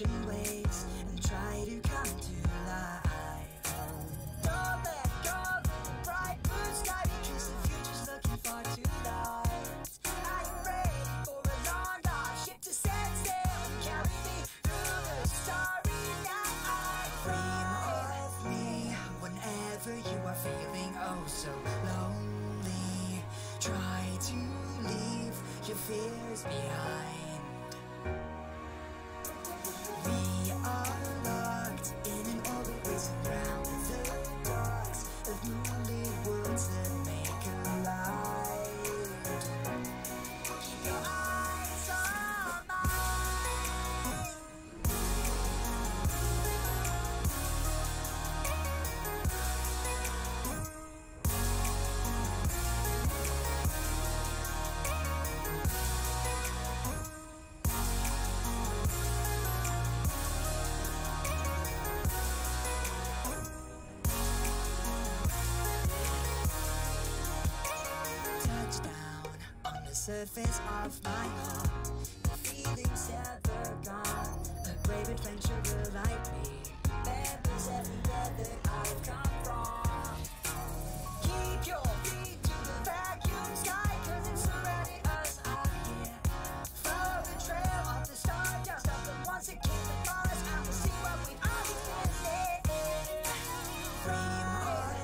crashing waves and try to come to life. Don't let go of the bright blue sky, because the future's looking far too light. Are you ready for a long dive ship to set sail and carry me through the starry night? Dream of me whenever you are feeling oh so lonely. Try to leave your fears behind. We are locked in an orbit racing round the docks of moonlit worlds that make a light. Keep your eyes on mine. Surface of my heart, the feelings ever gone. A brave adventurer like me, memories everywhere that I've come from. Keep your feet to the vacuum sky, cause it's surrounding us out here. Follow the trail of the stardust of the ones that came before us, and we'll see what we always been there. Dream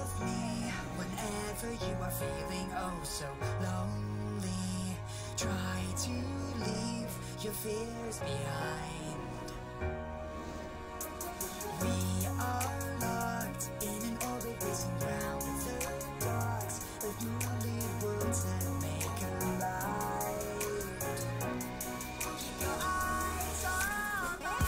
of me whenever you are feeling oh so lonely. Try to leave your fears behind. We are locked in an orbit racing round the docks of moonlit worlds that make a light. Keep your eyes on mine.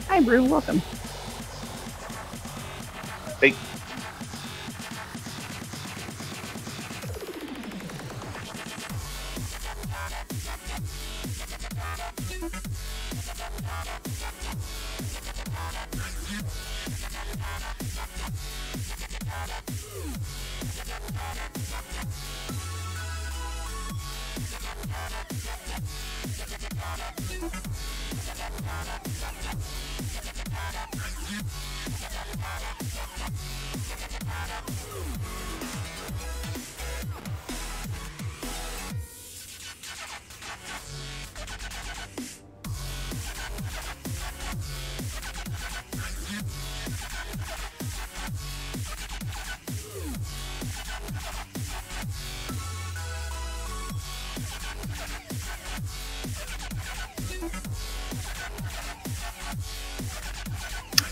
Hi, Brew. Welcome. Hey.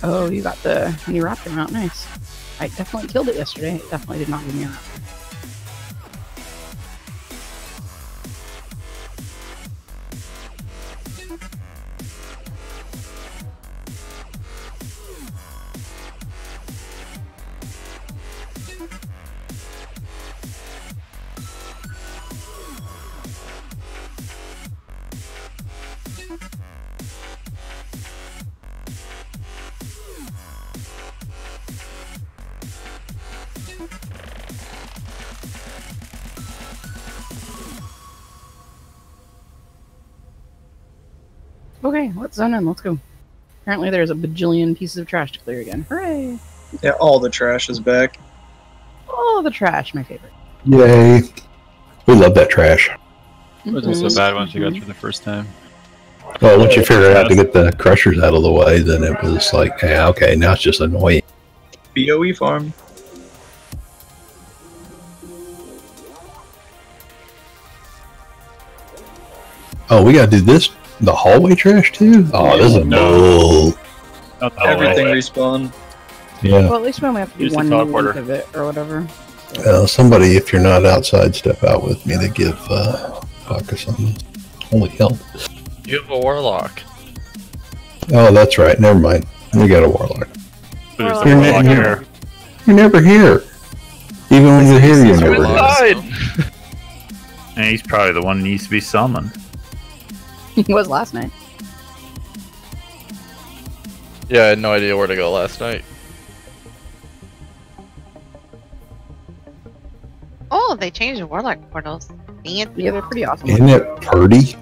Oh, you got the new raptor mount. Nice. I definitely killed it yesterday. It definitely did not give me a raptor. Okay, let's zone in. Let's go. Apparently there's a bajillion pieces of trash to clear again. Hooray! Yeah, all the trash is back. Oh, the trash, my favorite. Yay. We love that trash. It wasn't so bad once you got through the first time. Well, once you figure out to get the crushers out of the way, then it was like, yeah, okay, now it's just annoying. BOE farm. Oh, we gotta do this, the hallway trash too? Oh, this is bull. Everything respawn. Yeah. Well, at least we only have to do Use the one teleporter. link of it or whatever. Somebody, if you're not outside, step out with me to give Baka some holy help. You have a warlock. Oh, that's right. Never mind. We got a warlock. There's You're a ne- warlock you're- here. You're never here. Even when you're here, you're never here. Died. And he's probably the one that needs to be summoned. He was last night. Yeah, I had no idea where to go last night. Oh, they changed the warlock portals. Yeah, they're pretty awesome. Isn't it purdy?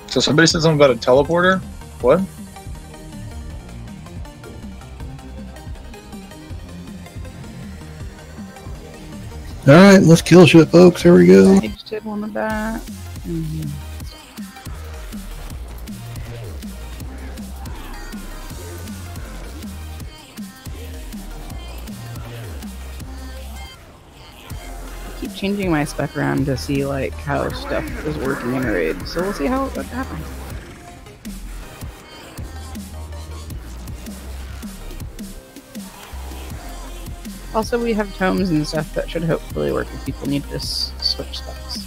So somebody said something about a teleporter? What? Alright, let's kill shit, folks. Here we go. I just did one of that. keep changing my spec around to see like how stuff is working in raid, so we'll see how what happens. Also, we have tomes and stuff that should hopefully work if people need to switch specs.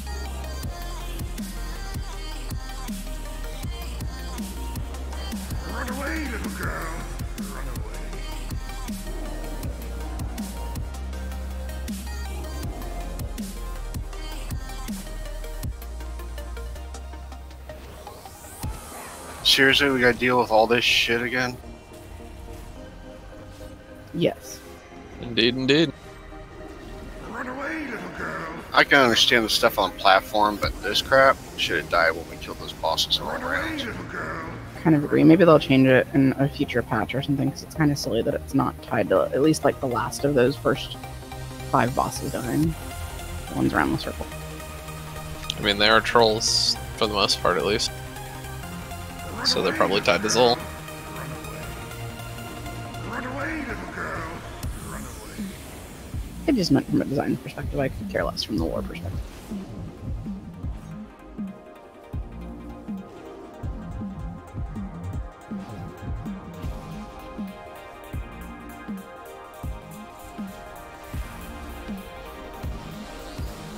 Run away, little girl. Run away. Seriously, we gotta deal with all this shit again? Yes. Indeed, indeed. Run away, little girl. I can understand the stuff on platform, but this crap should have died when we killed those bosses all Run away, around. little girl. Kind of agree. Maybe they'll change it in a future patch or something, because it's kind of silly that it's not tied to at least like the last of those first 5 bosses dying. The ones around the circle. I mean, they are trolls, for the most part at least. So they're probably tied to Zol. Run away, little girl. Run away. I just meant from a design perspective. I could care less from the lore perspective.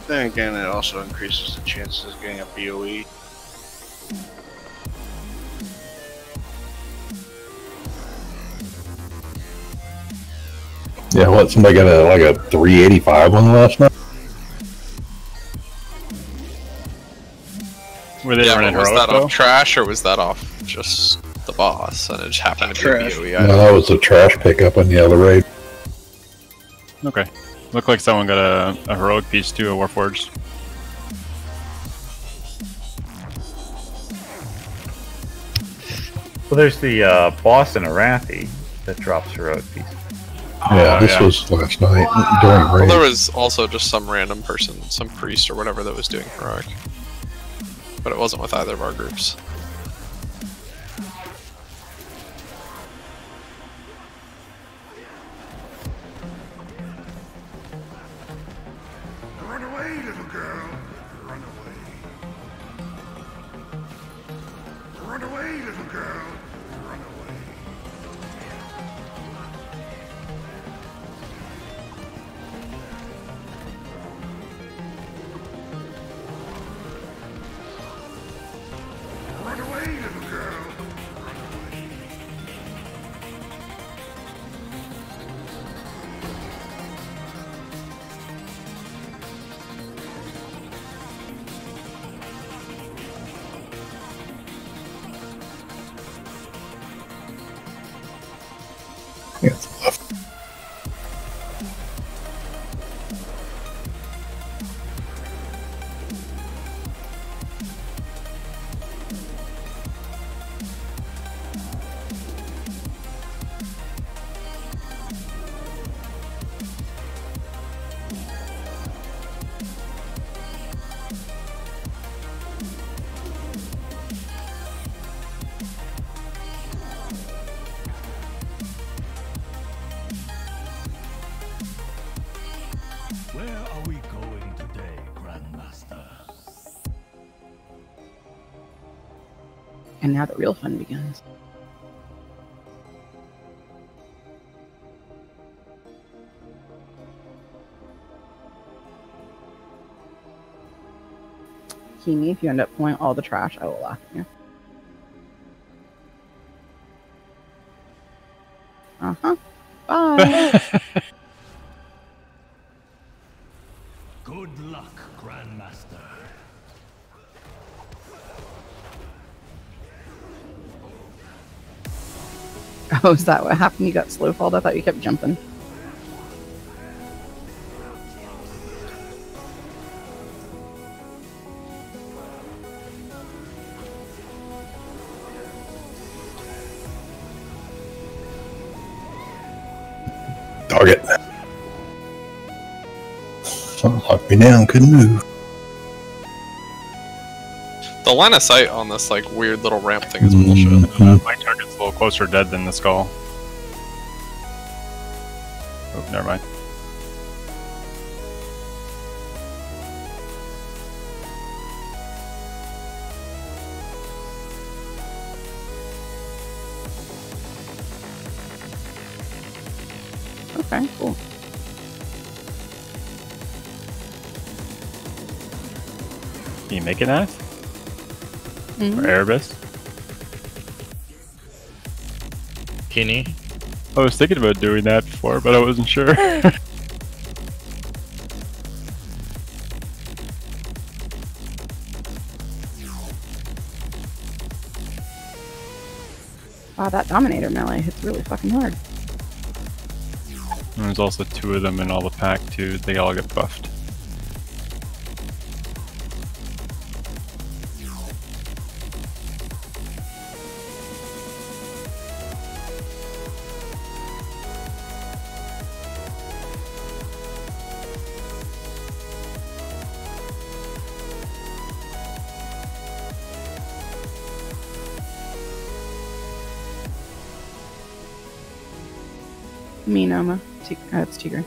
Then again, it also increases the chances of getting a BOE. Yeah, what? Somebody got a 385 one last night? Were they running was heroic that though? off trash or was that off just the boss and it just happened to be Trash. a BOE No, item? that was a trash pickup on the other raid. Okay. Looked like someone got a heroic piece too, a Warforged. Well, there's the boss in Arathi that drops heroic piece. Yeah, this yeah. was last night during Well, raid. there was also just some random person, some priest or whatever that was doing heroic. But it wasn't with either of our groups. Run away, little girl. Run away. Run away, little girl. Run away. Run away, little girl. Run away. Yeah, it's left. Where are we going today, Grandmaster? And now the real fun begins. Kimi, if you end up pulling all the trash, I will laugh at you. Uh-huh. Bye. Good luck, Grandmaster. Oh, is that what happened? You got slow falled? I thought you kept jumping. Target. Something locked me down, couldn't move. The line of sight on this like weird little ramp thing is bullshit. My target's a little closer dead than the skull. Oh, never mind. Can you make it, Nath? Mhm. Or Erebus? Kenny. I was thinking about doing that before, but I wasn't sure. Wow, that Dominator melee hits really fucking hard. And there's also 2 of them in all the pack too. They all get buffed. Me, Noma. It's Tigre.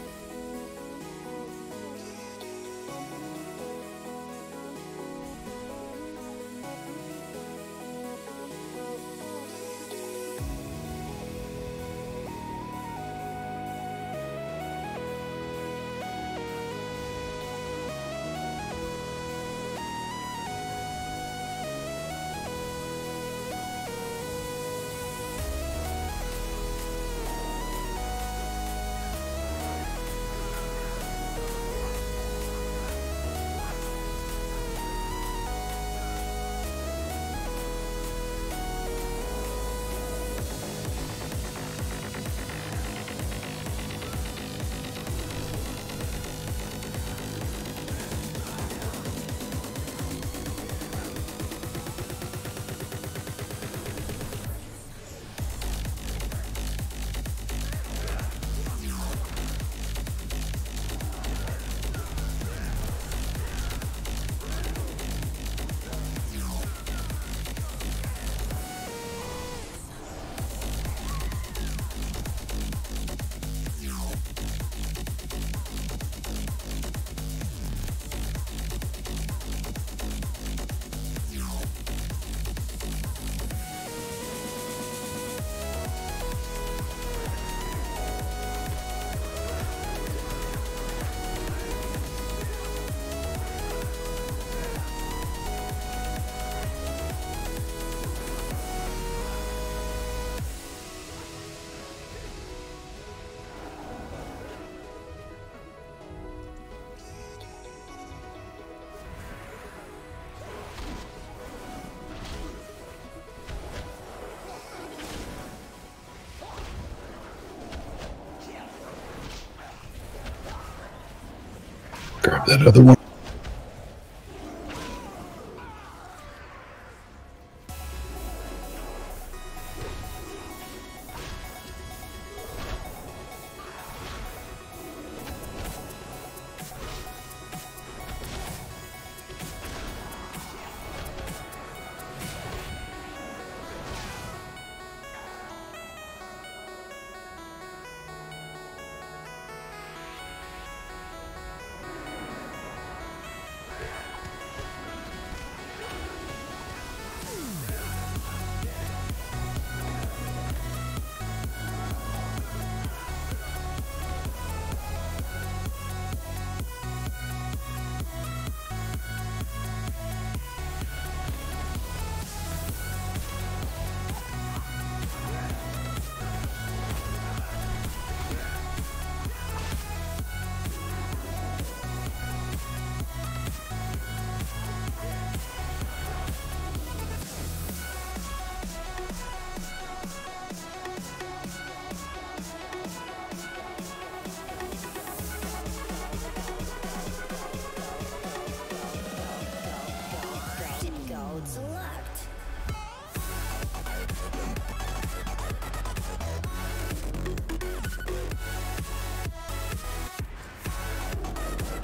Grab that other one.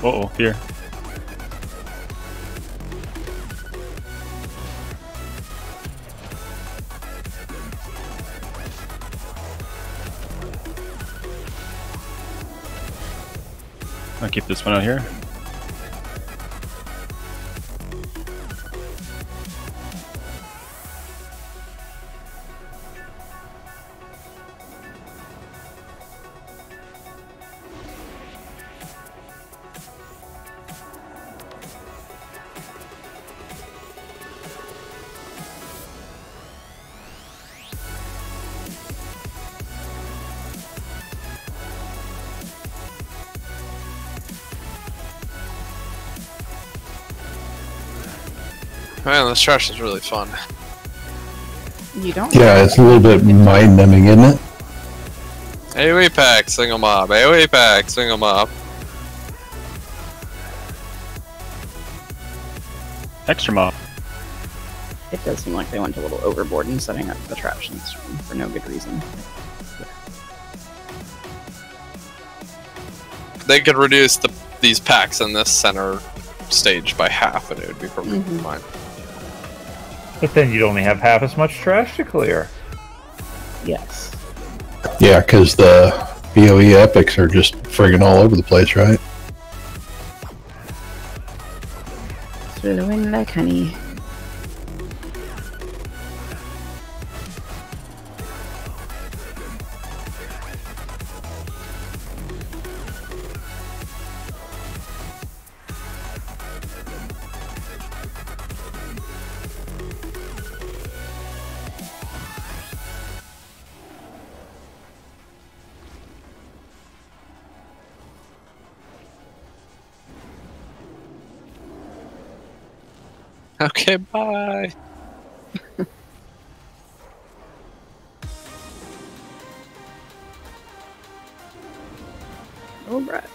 Uh-oh, here. I'll keep this one out here. Man, this trash is really fun. You don't. Yeah, it's a little bit mind-numbing, isn't it? AoE pack, single mob. AoE pack, single mob. Extra mob. It does seem like they went a little overboard in setting up the trash in this room for no good reason. They could reduce these packs in this center stage by half, and it would be perfectly fine. But then you'd only have half as much trash to clear. Yes. Yeah, because the BOE epics are just friggin' all over the place, right? Flowing like honey. Okay, bye. Oh, Brett.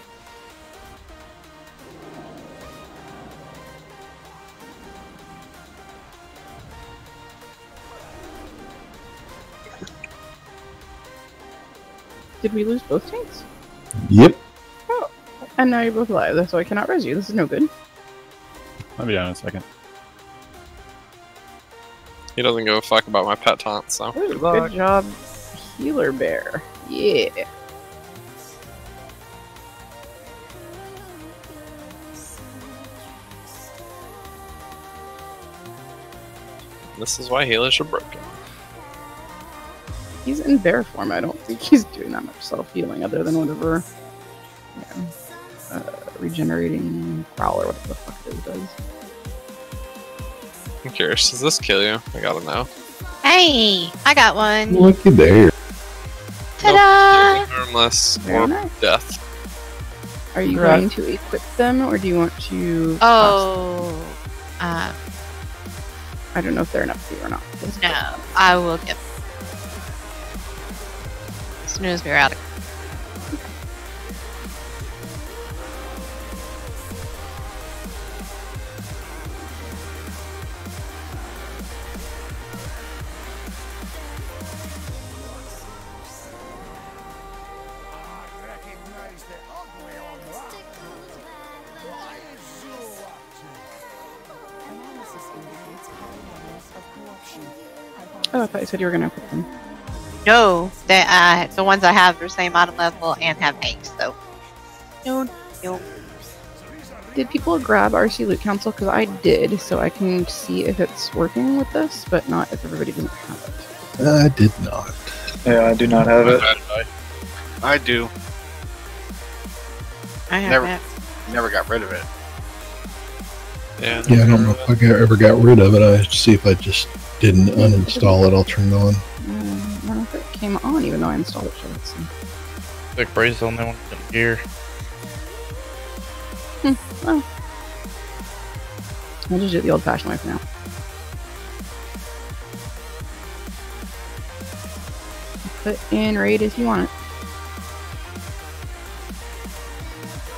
Did we lose both tanks? Yep. Oh, and now you're both alive, so I cannot res you. This is no good. I'll be down in a second. He doesn't give a fuck about my pet taunt, so. Ooh, good job, Healer Bear. Yeah. This is why healers are broken. He's in bear form. I don't think he's doing that much self-healing other than whatever, you know, regenerating prowl or whatever the fuck it does. I'm curious, does this kill you? I gotta know. Hey, I got one. Looky there. Ta-da! Nope, harmless Very or nice. death. Are you Right. going to equip them, or do you want to? Oh, I don't know if they're enough for you or not. no, I will get as soon as we're out of. Oh, I thought you said you were going to equip them. No, the ones I have are the same item level and have eggs, so. No. Did people grab RC Loot Council? Because I did, so I can see if it's working with this, but not if everybody doesn't have it. I did not. Yeah, I do not have it. I do. I have Never. that. Never got rid of it. Yeah. Yeah, I don't know if I ever got rid of it. I see if I just didn't uninstall it. I'll turn it on. I don't know if it came on, even though I installed it. So. Like Bray's the only one with the gear. Well, I'll just do it the old-fashioned way for now. Put in raid if you want it.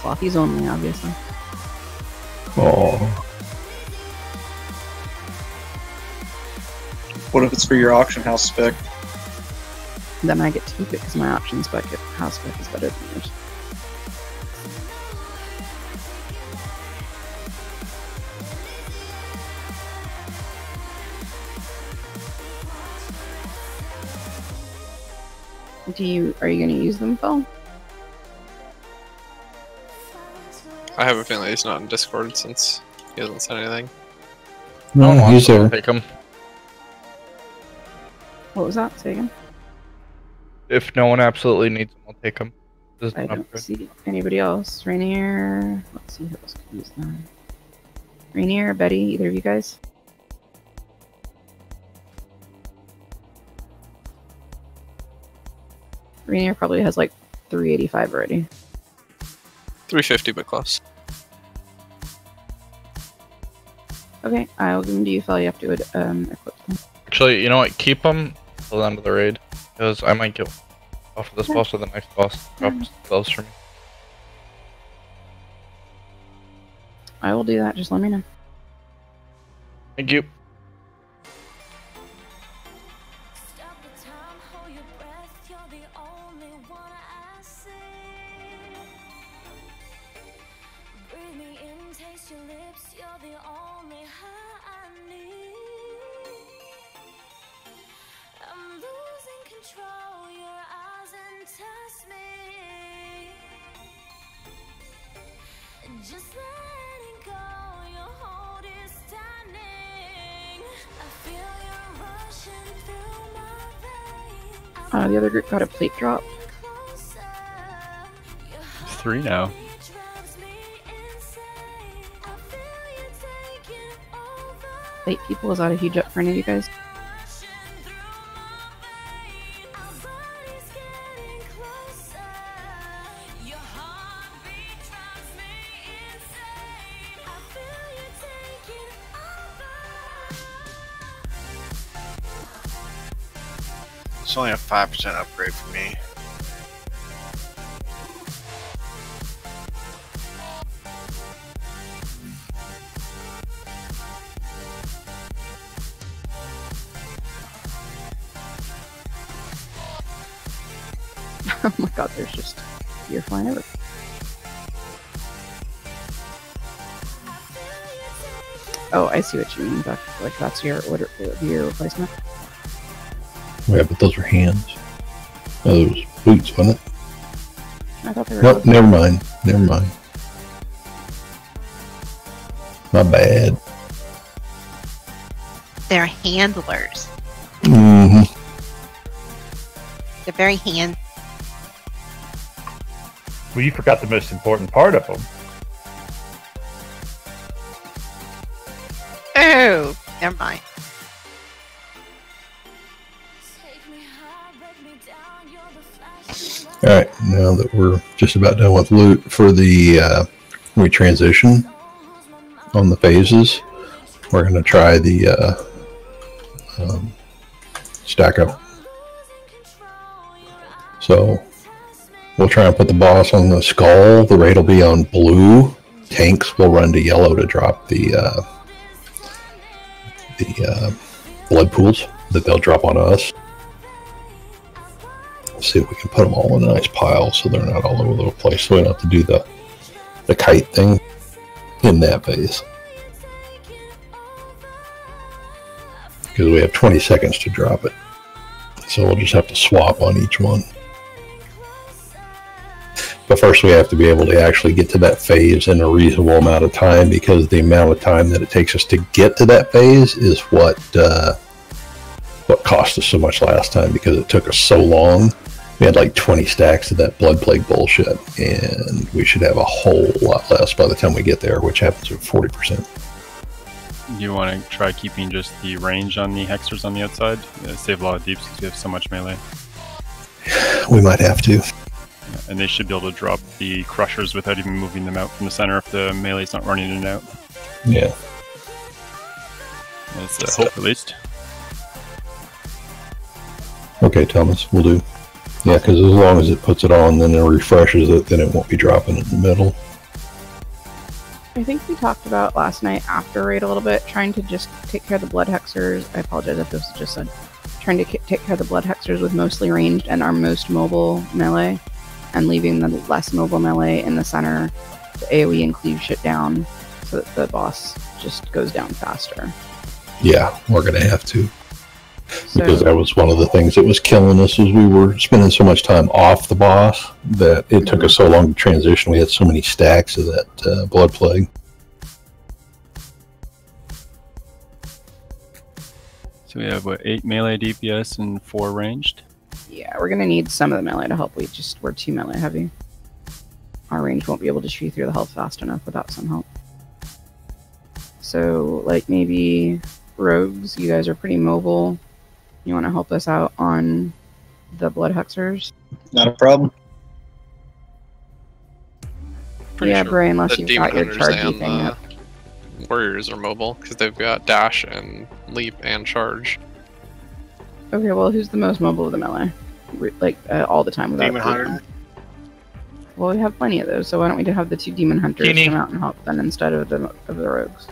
Floppies only, obviously. Oh, What if it's for your auction house spec? Then I get to keep it because my option spec house spec is better than yours. Are you going to use them, Phil? I have a feeling he's not in Discord since he hasn't said anything. no, he's there. Take them. What was that? Say again? If no one absolutely needs them, I'll take them. I don't see anybody else. Rainier. Let's see who else could use them. Rainier, Betty, either of you guys? Rainier probably has like 385 already. 350, but close. Okay, I'll give them to you, Phil. You have to equip them. Actually, you know what? Keep them till the end of the raid, because I might get off of this boss or the next boss. Drops spells for me. I will do that. Just let me know. Thank you. Just letting go, your hold is standing. I feel you rushing through my veins. The other group got a plate drop. 3 now. Plate people, is that a huge up for any of you guys? It's only a 5% upgrade for me. Oh my god, there's just deer flying over. Oh, I see what you mean, Buck. Like that's your order, your replacement. Yeah, but those are hands. Oh, those boots, wasn't it? I thought they were. Nope, never mind. Never mind. My bad. They're handlers. Mm-hmm. They're very hand. Well, you forgot the most important part of them. Oh, never mind. Alright, now that we're just about done with loot for the retransition on the phases, we're going to try the stack up. So we'll try and put the boss on the skull. The raid will be on blue. Tanks will run to yellow to drop the blood pools that they'll drop on us. Let's see if we can put them all in a nice pile so they're not all over the place. So we don't have to do the kite thing in that phase. Because we have 20 seconds to drop it. So we'll just have to swap on each one. But first we have to be able to actually get to that phase in a reasonable amount of time, because the amount of time that it takes us to get to that phase is what cost us so much last time, because it took us so long. We had like 20 stacks of that blood plague bullshit, and we should have a whole lot less by the time we get there, which happens at 40%. You want to try keeping just the range on the hexers on the outside? Save a lot of deeps because we have so much melee. We might have to. And they should be able to drop the crushers without even moving them out from the center if the melee's not running in and out. Yeah. That's a hope, at least. Okay, Thomas, we'll do. Yeah, because as long as it puts it on, then it refreshes it, then it won't be dropping in the middle. I think we talked about last night after raid a little bit, trying to just take care of the blood hexers. I apologize if this was just said. Trying to take care of the blood hexers with mostly ranged and our most mobile melee, and leaving the less mobile melee in the center to AoE and cleave shit down so that the boss just goes down faster. Yeah, we're going to have to. So, because that was one of the things that was killing us, is we were spending so much time off the boss that it took us so long to transition. We had so many stacks of that blood plague. So we have, what, 8 melee DPS and 4 ranged? yeah, we're gonna need some of the melee to help. We're too melee heavy. Our range won't be able to shoot through the health fast enough without some help. So, like, maybe rogues, you guys are pretty mobile. You want to help us out on the blood hexers? Not a problem. Yeah, sure. Bray, unless The you've demon got your hunters chargey and thing up. warriors are mobile because they've got dash and leap and charge. Okay, well, who's the most mobile of the melee? Like, all the time without Demon Hunter. Well, we have plenty of those, so why don't we have the 2 Demon Hunters Genie. come out and help then instead of the rogues?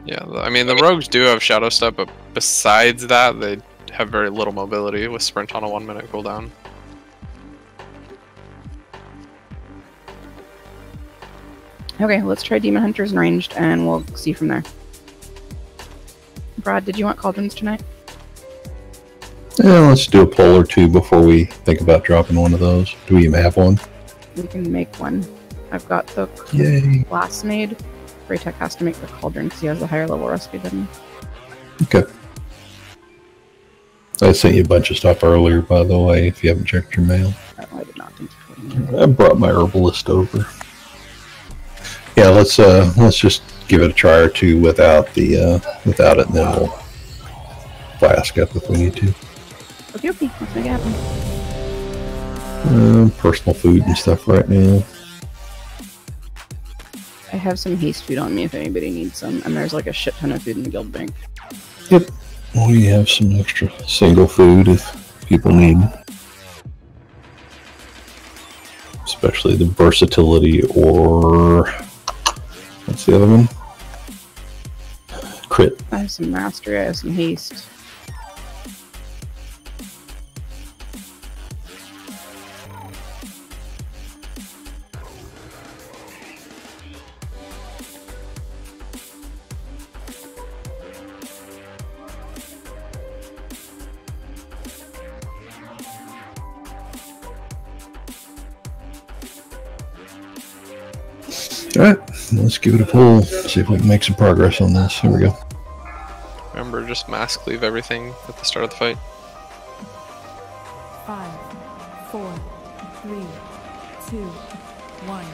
Yeah, I mean, the rogues do have Shadow Step, but besides that, they have very little mobility with Sprint on a 1 minute cooldown. Okay, let's try Demon Hunters and ranged, and we'll see from there. Brad, did you want cauldrons tonight? Yeah, let's do a poll or two before we think about dropping one of those. Do we even have one? We can make one. I've got the Yay. glass made. Raytech has to make the cauldron because he has a higher level recipe than me. Okay. I sent you a bunch of stuff earlier, by the way, if you haven't checked your mail. Oh, I did not think so. I brought my herbalist over. Yeah, let's just give it a try or two without it, and then we'll flask up if we need to. Okay, let's make it happen. Personal food and stuff right now. I have some haste food on me if anybody needs some, and there's like a shit ton of food in the guild bank. Yep. We have some extra single food if people need. Especially the versatility or... what's the other one? Crit. I have some mastery, I have some haste. Alright, let's give it a pull. See if we can make some progress on this. Here we go. Remember, just mass cleave everything at the start of the fight. 5, 4, 3, 2, 1.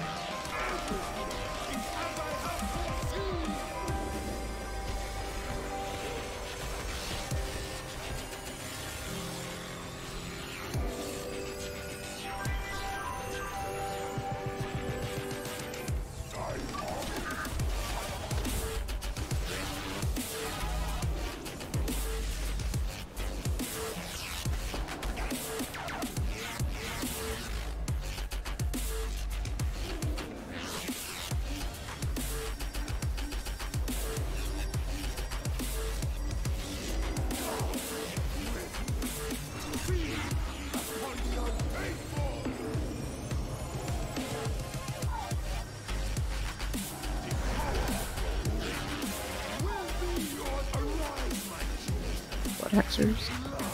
Blood hexers.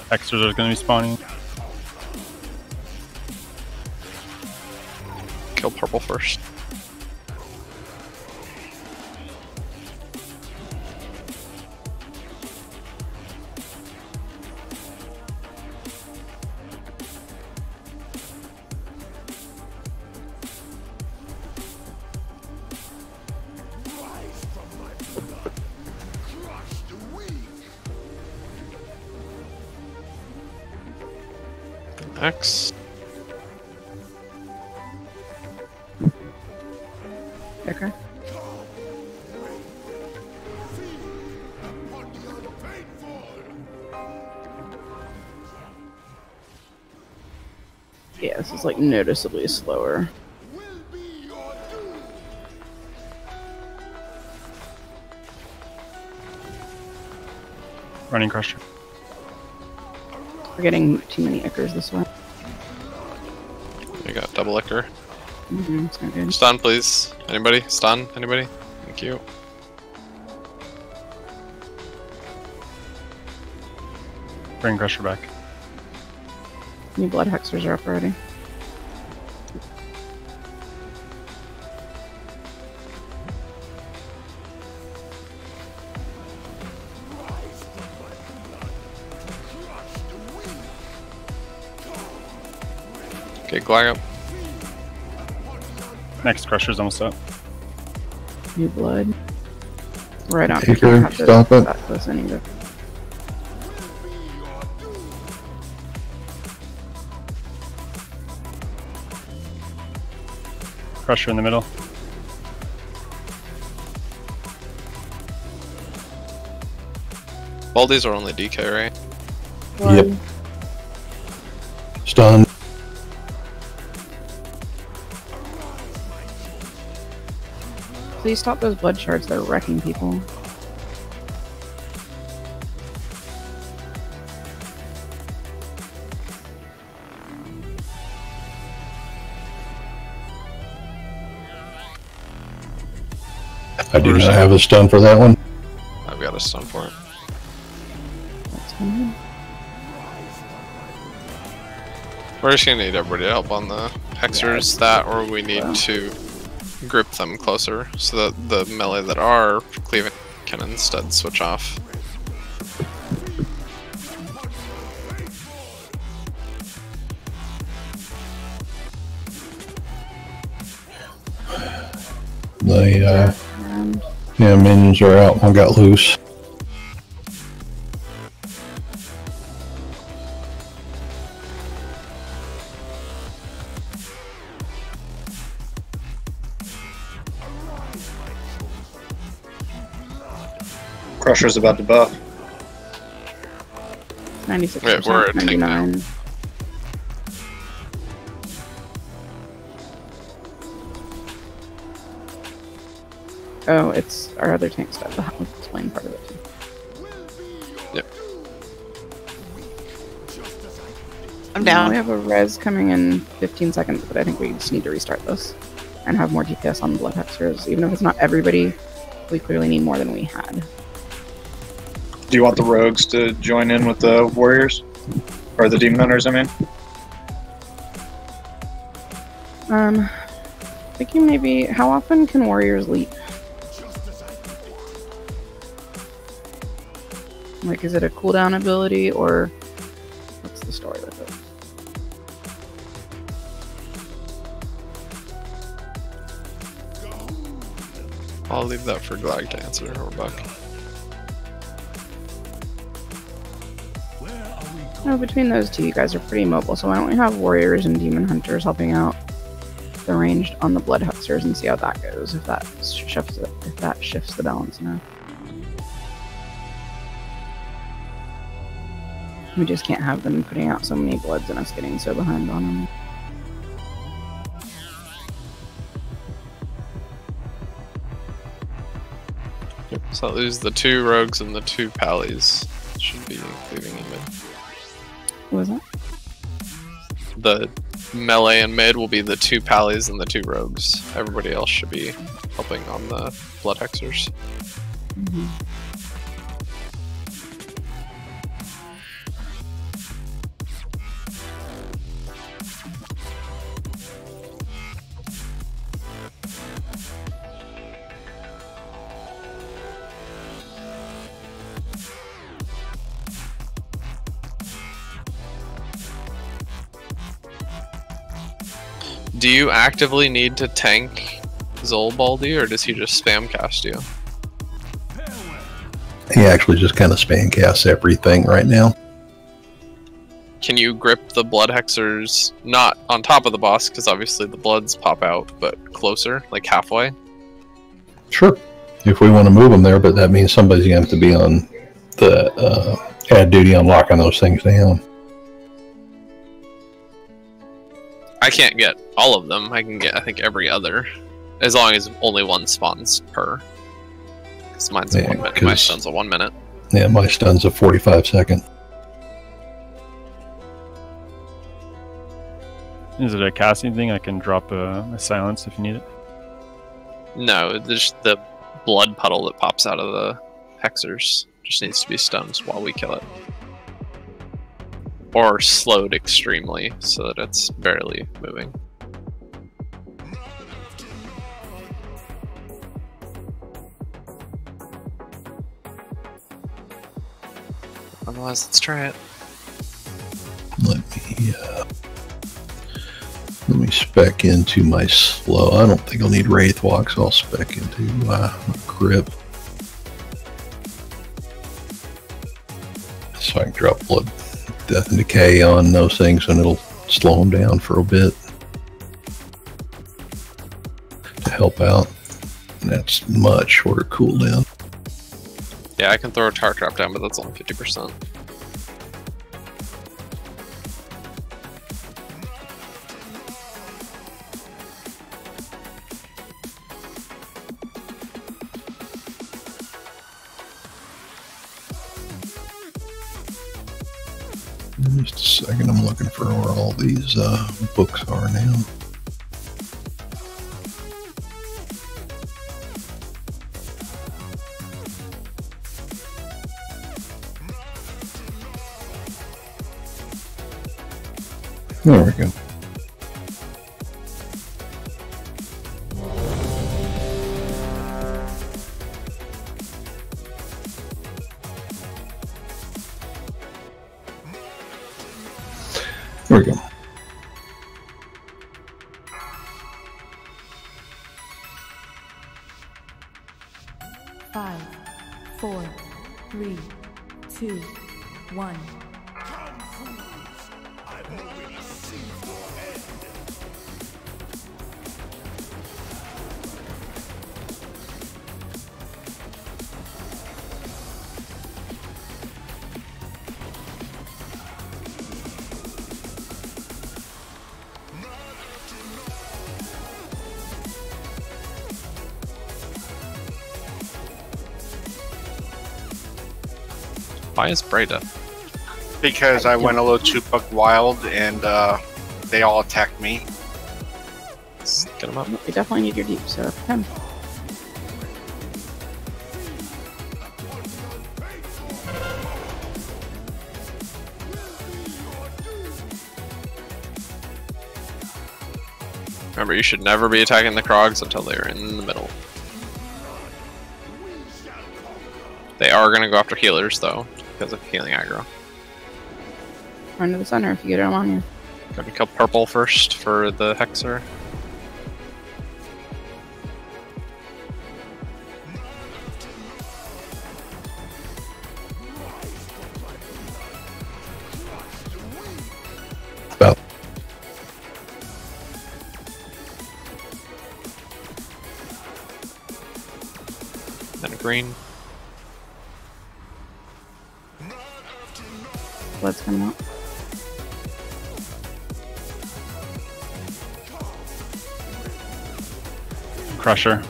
Hexers are going to be spawning. Kill purple first. X. Okay. Yeah, this is like noticeably slower. Running crusher. We're getting too many ichors this way. You got double ichor. It's not good. Stun, please. Anybody? Stun? Anybody? Thank you. Bring crusher back. New blood hexers are up already. Okay, Glag up. Next crusher's almost up. New blood. Right on. Take Can't her, have to stop it. that close anyway. Crusher in the middle. All these are only DK, right? Yep. Stun. Please stop those blood shards. They're wrecking people. I do not have a stun for that one. I've got a stun for it. That's fine. We're just gonna need everybody to help on the hexers, that, or we need to grip them closer so that the melee that are cleaving can instead switch off. The yeah, minions are out. One got loose. Crusher's about to buff. 96%, Wait, we're at 99. Oh, it's our other tank stuff. That was explain part of it too. Yep. I'm down. We have a res coming in 15 seconds, but I think we just need to restart this and have more DPS on the blood hexers. Even if it's not everybody, we clearly need more than we had. Do you want the rogues to join in with the warriors? Or the demon hunters, I mean? Thinking maybe, how often can warriors leap? Like, is it a cooldown ability, or what's the story with it? I'll leave that for Glag to answer, or Buck. No, between those two, you guys are pretty mobile, so why don't we have warriors and demon hunters helping out the ranged on the blood hexers and see how that goes, if that shifts it, if that shifts the balance enough. We just can't have them putting out so many bloods and us getting so behind on them. So I'll lose the 2 rogues and the 2 pallies. Should be cleaving in mid. What was that? The melee and mid will be the 2 pallies and the 2 rogues. Everybody else should be helping on the blood hexers. Mm-hmm. Do you actively need to tank Zolbaldi, or does he just spam cast you? He actually just kind of spam casts everything right now. Can you grip the blood hexers, not on top of the boss, because obviously the bloods pop out, but closer, like halfway? Sure. If we want to move them there, but that means somebody's going to have to be on the ad duty on locking those things down. I can't get all of them. I can get, I think, every other. As long as only one spawns per. Because mine's a 1 minute. My stun's a 1 minute. Yeah, my stun's a 45 second. Is it a casting thing? I can drop a silence if you need it. No, there's the blood puddle that pops out of the hexers. Just needs to be stunned while we kill it. Or slowed extremely so that it's barely moving. Otherwise, let's try it. Let me spec into my slow. I don't think I'll need Wraith Walk, so I'll spec into my grip. So I can drop blood, death, and decay on those things, and it'll slow them down for a bit to help out. And that's much shorter cooldown. Yeah, I can throw a tar trap down, but that's only 50%. Just a second, I'm looking for where all these books are now. There we go. There we go. Five, 4, 3, 2, 1. Come, fools! I've already seen your end. Why is Breda? Because I went a little too buck wild and they all attacked me. Let's get him up. You definitely need your deep, so come. Remember, you should never be attacking the Krogs until they're in the middle. They are going to go after healers, though, because of healing aggro. Run to the center if you get them on you. Gonna kill purple first for the Hexer. About Then a green. Blood's coming out. Crusher.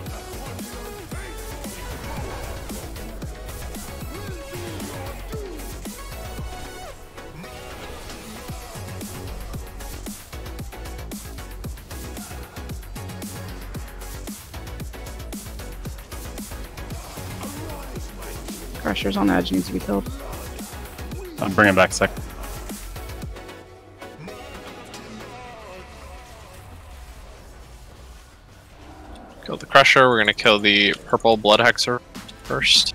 Crusher's on the edge, needs to be killed. I'll bring him back a sec. Kill the Crusher. We're gonna kill the purple Blood Hexer first.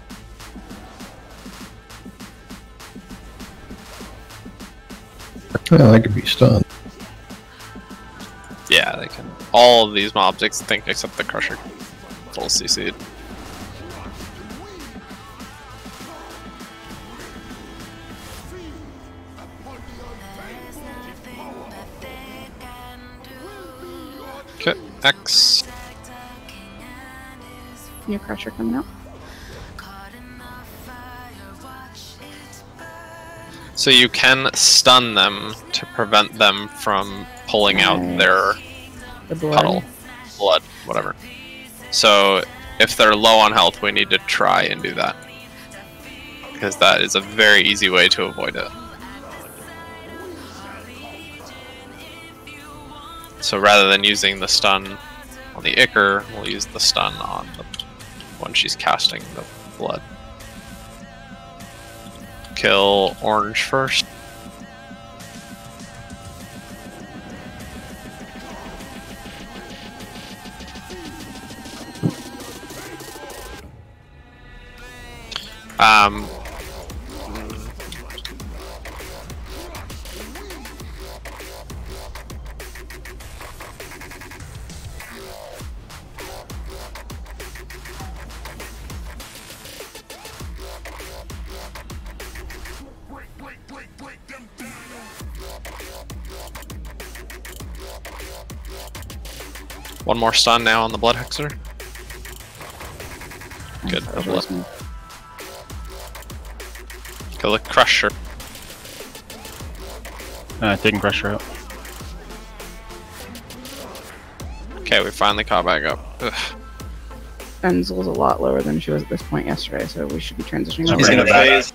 well, that could be stunned. Yeah, they can. All of these mobs think except the Crusher. Full CC'd. Okay, X. New Crusher coming out. So you can stun them to prevent them from pulling out their The blood. puddle, blood, whatever. So if they're low on health, we need to try and do that. Because that is a very easy way to avoid it. So rather than using the stun on the Ichor, we'll use the stun on the when she's casting the blood. Kill orange first. One more stun now on the Blood Hexer. Good, no blood. Kill the crusher. Taking pressure out. Okay, we finally caught back up. Ugh. Enzel's a lot lower than she was at this point yesterday, so we should be transitioning. He's gonna phase.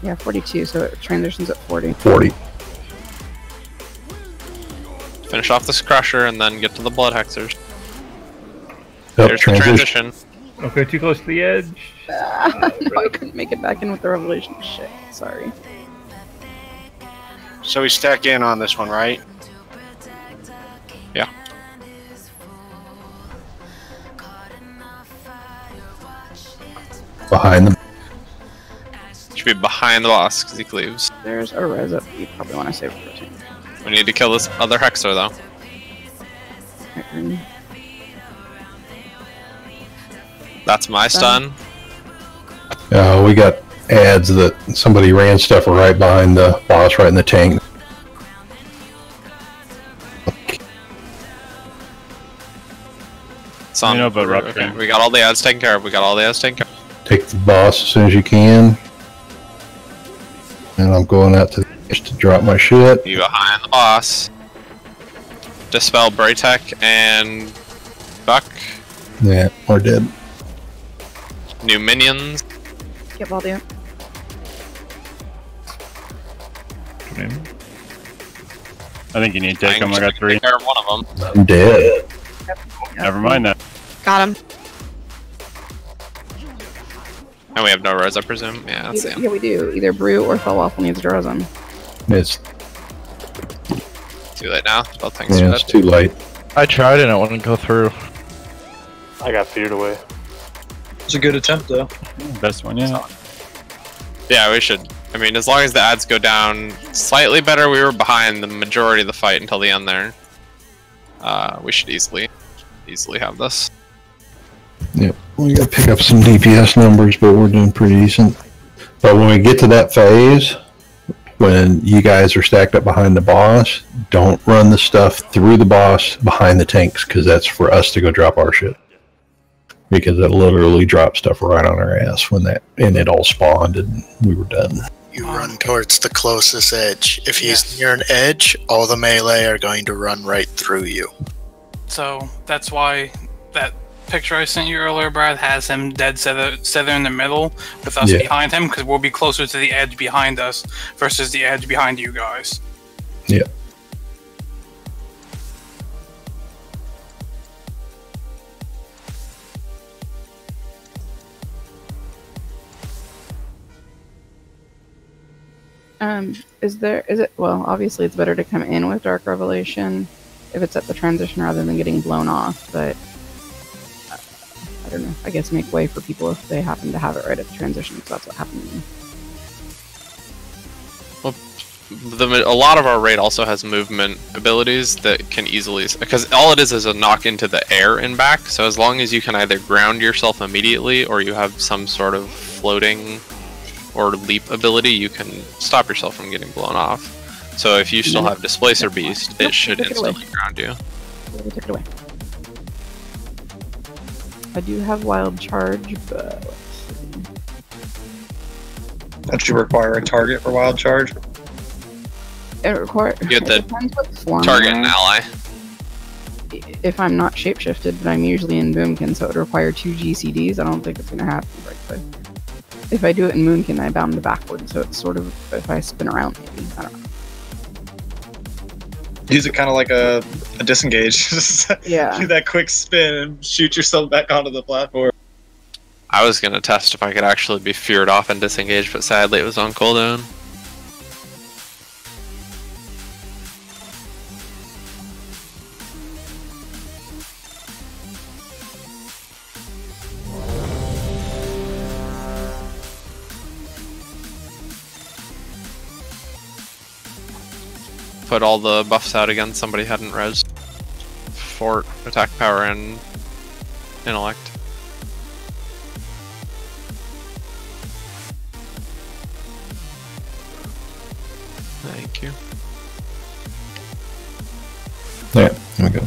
Yeah, 42, so it transitions at 40. 40. Finish off this crusher and then get to the blood hexers. Yep, Here's the transition. Don't go too close to the edge. No, I couldn't make it back in with the revelation. Shit, sorry. So we stack in on this one, right? Yeah. Behind them. Should be behind the boss because he cleaves. There's a res up. You probably want to save it for a team. We need to kill this other hexer though. That's my stun. We got ads that somebody ran stuff right behind the boss, right in the tank. It's on. You know about Okay, we got all the ads taken care of. We got all the ads taken care of. Take the boss as soon as you can. And I'm going out to the edge to drop my shit. You behind the boss. Dispel Braytech and Buck. Yeah, we're dead. New minions. Get Baldur. I think you need to take him. I got 3. Take care of one of them. I'm dead. Never mind that. Got him. And we have no res, I presume. Yeah, that's the end. Yeah, we do. Either Brew or Fellwaffle needs Drozen. It's Too late now. Well, thanks yeah, for it's that. too late. I tried and it wouldn't go through. I got feared away. It's a good attempt though. Best one, yeah. Yeah, we should. I mean, as long as the ads go down slightly better, we were behind the majority of the fight until the end there. We should easily have this. Yep, we gotta pick up some DPS numbers, but we're doing pretty decent. But when we get to that phase, when you guys are stacked up behind the boss, don't run the stuff through the boss behind the tanks, because that's for us to go drop our shit. Because it literally dropped stuff right on our ass when that, and it all spawned and we were done. You run towards the closest edge. If he's near an edge, all the melee are going to run right through you. So that's why that picture I sent you earlier, Brad, has him dead center in the middle with us behind him, because we'll be closer to the edge behind us versus the edge behind you guys. Yeah. Well, obviously it's better to come in with Dark Revelation if it's at the transition rather than getting blown off, but I don't know. I guess make way for people if they happen to have it right at the transition, because that's what happened to me. Well, a lot of our raid also has movement abilities that can easily, because all it is a knock into the air and back, so as long as you can either ground yourself immediately or you have some sort of floating or leap ability, you can stop yourself from getting blown off. So if you still have Displacer Beast, it should instantly ground you. Take it away. I do have Wild Charge, but let's see. Don't you require a target for wild charge? It requires. You get the target and ally. If I'm not shapeshifted, but I'm usually in Boomkin, so it would require 2 GCDs. I don't think it's gonna happen right away. If I do it in Moonkin, I bound to backward, so it's sort of, if I spin around, maybe. I don't know. Use it kind of like a disengage. Yeah. Do that quick spin and shoot yourself back onto the platform. I was gonna test if I could actually be feared off and disengaged, but sadly it was on cooldown. Put all the buffs out again. Somebody hadn't res fort, attack power, and intellect. Thank you. Yeah, here we go.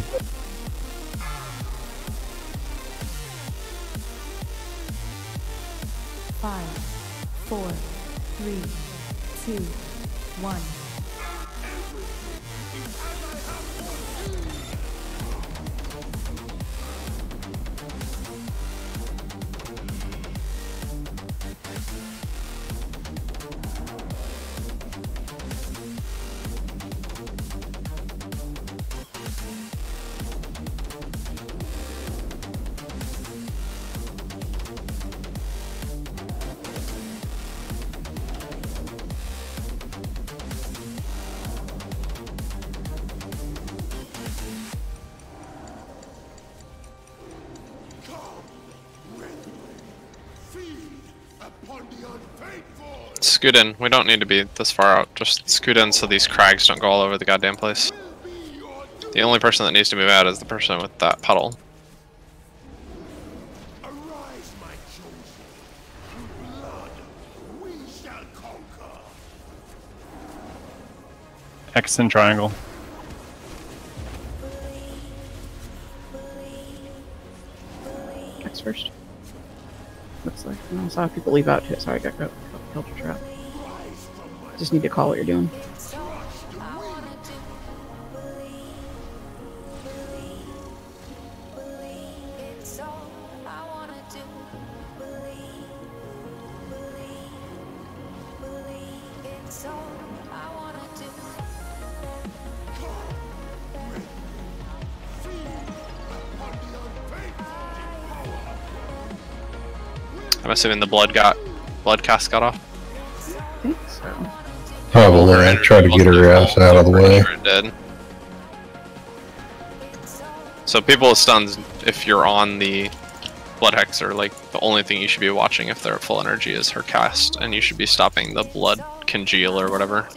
scoot in. We don't need to be this far out. Just scoot in so these crags don't go all over the goddamn place. The only person that needs to move out is the person with that puddle. X and triangle. X first. Looks like I saw people leave out too, so I got killed your trap. Just need to call what you're doing. I'm assuming the blood cast got off. I think so. Probably. I tried to get her ass out of the way. It did. So people with stuns, if you're on the blood hexer, like the only thing you should be watching if they're at full energy is her cast, and you should be stopping the blood congeal or whatever.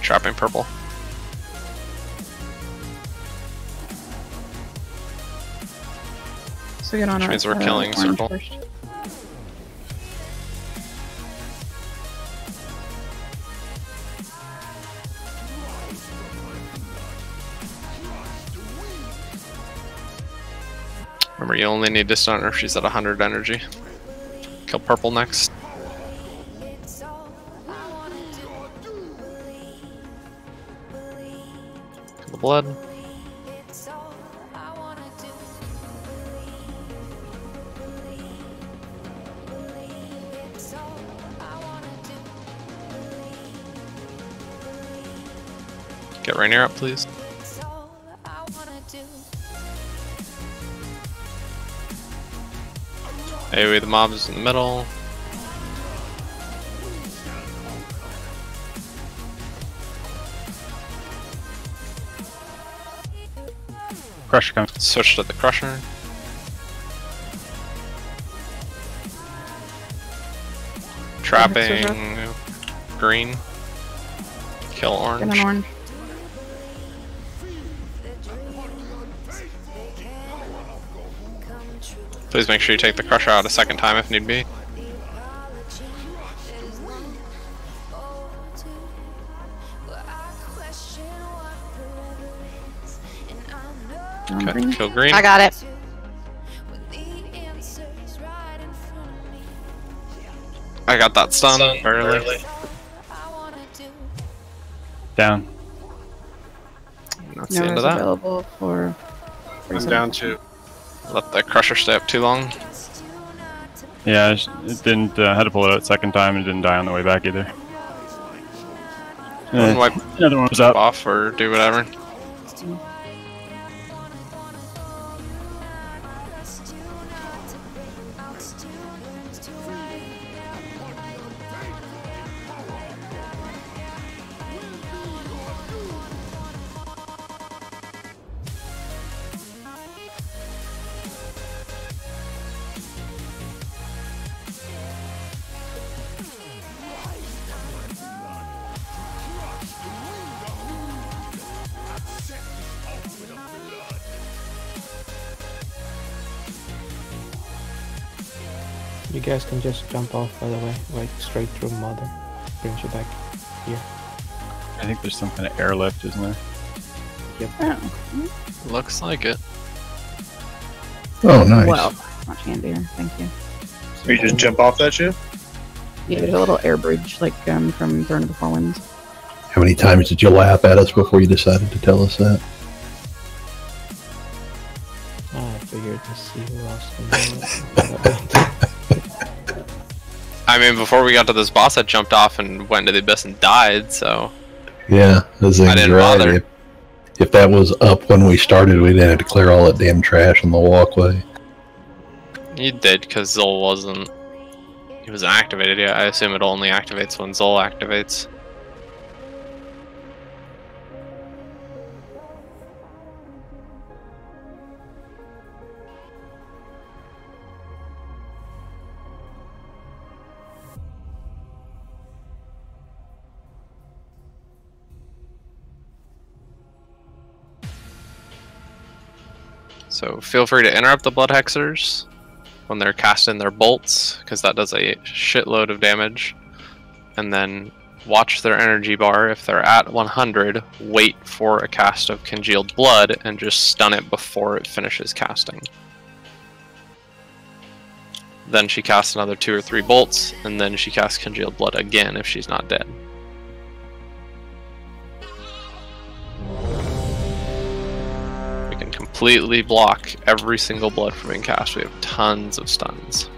Trapping purple. So get on Which means we're killing circle. First. Remember, you only need to stun her if she's at 100 energy. Kill purple next. Kill the blood. Get Rainier up, please. AoE the mobs in the middle. Crusher comes. Switch to the Crusher. Trapping green. Kill orange. Get on orange. Please make sure you take the Crusher out a second time if need be. Okay, kill green. I got it. I got that stun early. Down. That's the end of that. Available for. I'm down 2. Let the Crusher stay up too long. Yeah, it didn't. Had to pull it out second time and it didn't die on the way back either. Wipe Another one was up. off or do whatever. You guys can just jump off, by the way, like straight through Mother. Brings you back here. I think there's some kind of airlift, isn't there? Yep. Oh. Looks like it. Oh, nice. Well, much handier. Thank you. So you just jump off that ship? Yeah, there's a little air bridge, like from Throne of the Four Winds. How many times did you laugh at us before you decided to tell us that? I figured to see who else can do it. I mean, before we got to this boss, I jumped off and went to the abyss and died, so... Yeah, I didn't bother. If that was up when we started, we didn't have to clear all that damn trash on the walkway. You did, because Zol wasn't... He wasn't activated yet. I assume it only activates when Zol activates. So feel free to interrupt the blood hexers when they're casting their bolts, because that does a shitload of damage. And then watch their energy bar. If they're at 100, wait for a cast of congealed blood and just stun it before it finishes casting. Then she casts another 2 or 3 bolts, and then she casts congealed blood again if she's not dead. We can completely block every single blood from being cast. We have tons of stuns.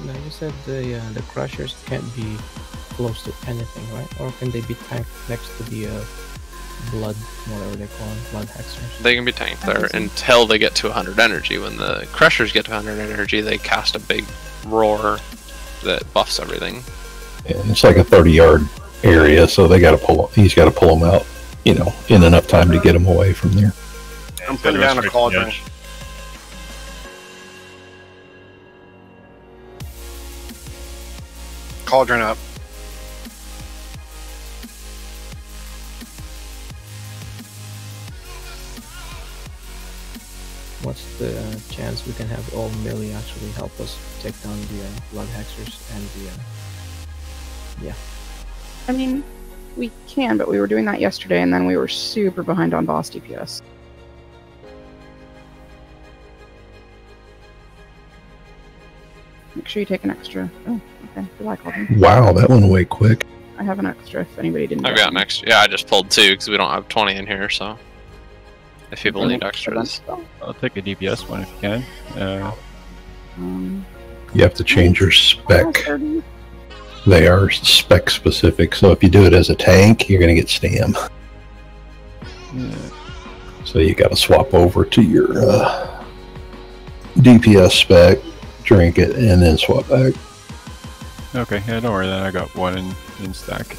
Now you said the crushers can't be close to anything, right? Or can they be tanked next to the blood, whatever they call them, blood hexers? They can be tanked there until they get to 100 energy. When the crushers get to 100 energy, they cast a big roar that buffs everything. Yeah, it's like a 30-yard area, so they got to pull. He's got to pull them out, you know, in enough time to get them away from there. I'm putting down a cauldron. Cauldron up. What's the chance we can have all melee actually help us take down the blood hexers and the yeah? I mean, we can, but we were doing that yesterday, and then we were super behind on boss DPS. Make sure you take an extra. Oh, okay. Goodbye, Cauldron. Wow, that went away quick. I have an extra if anybody didn't. I've got an extra. Yeah, I just pulled 2 because we don't have 20 in here, so if people need extras. I'll take a DPS one if you can. You have to change your spec. They are spec specific, so if you do it as a tank, you're going to get stam. Yeah. So you got to swap over to your DPS spec, drink it, and then swap back. Okay, yeah, don't worry then. I got 1 in stack.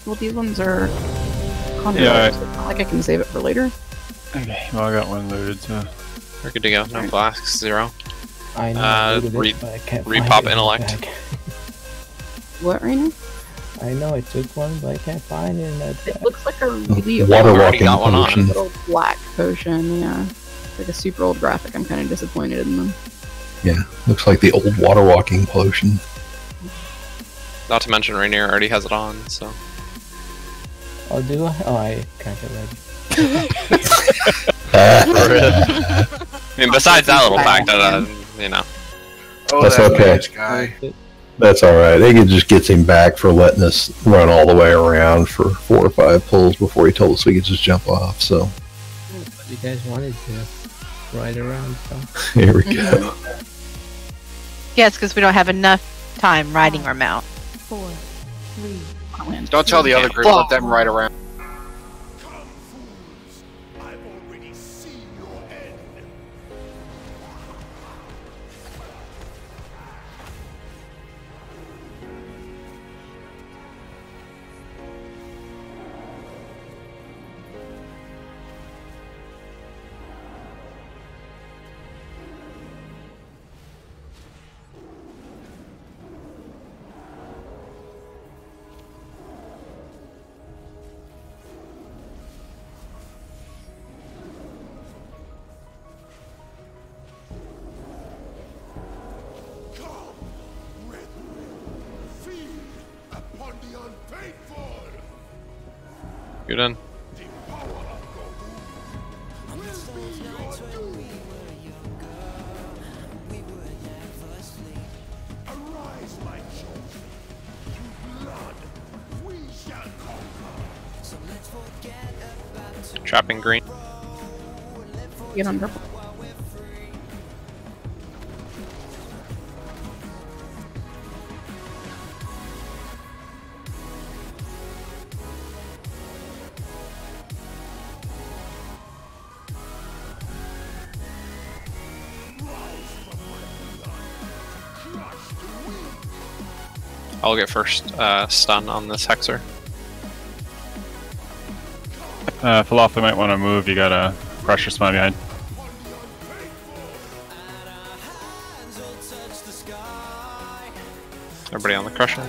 Well, these ones are. Yeah, it's not like I can save it for later. Okay, well I got 1 loaded, so We're good to go. No flasks, 0. I know. Repop intellect. What right now? I know I took one, but I can't find it in that. It looks like a really Water old walking potion. little black potion. Yeah, it's like a super old graphic. I'm kind of disappointed in them. Yeah, looks like the old water walking potion. Not to mention Rainier already has it on, so. Oh, do I? Oh, I can't get ready. I mean, besides that little fact that, you know. Oh, That's that okay. mage guy. That's alright. It just gets him back for letting us run all the way around for 4 or 5 pulls before he told us we could just jump off, so. You guys wanted to ride around, so. Here we go. Yes, because we don't have enough time riding our mount. 4, 3. Don't tell the other group, let them ride around. You're done. Trapping green. Get on purple. I'll get first stun on this hexer. Falafel might want to move. You got a crusher spine behind. Everybody on the crusher.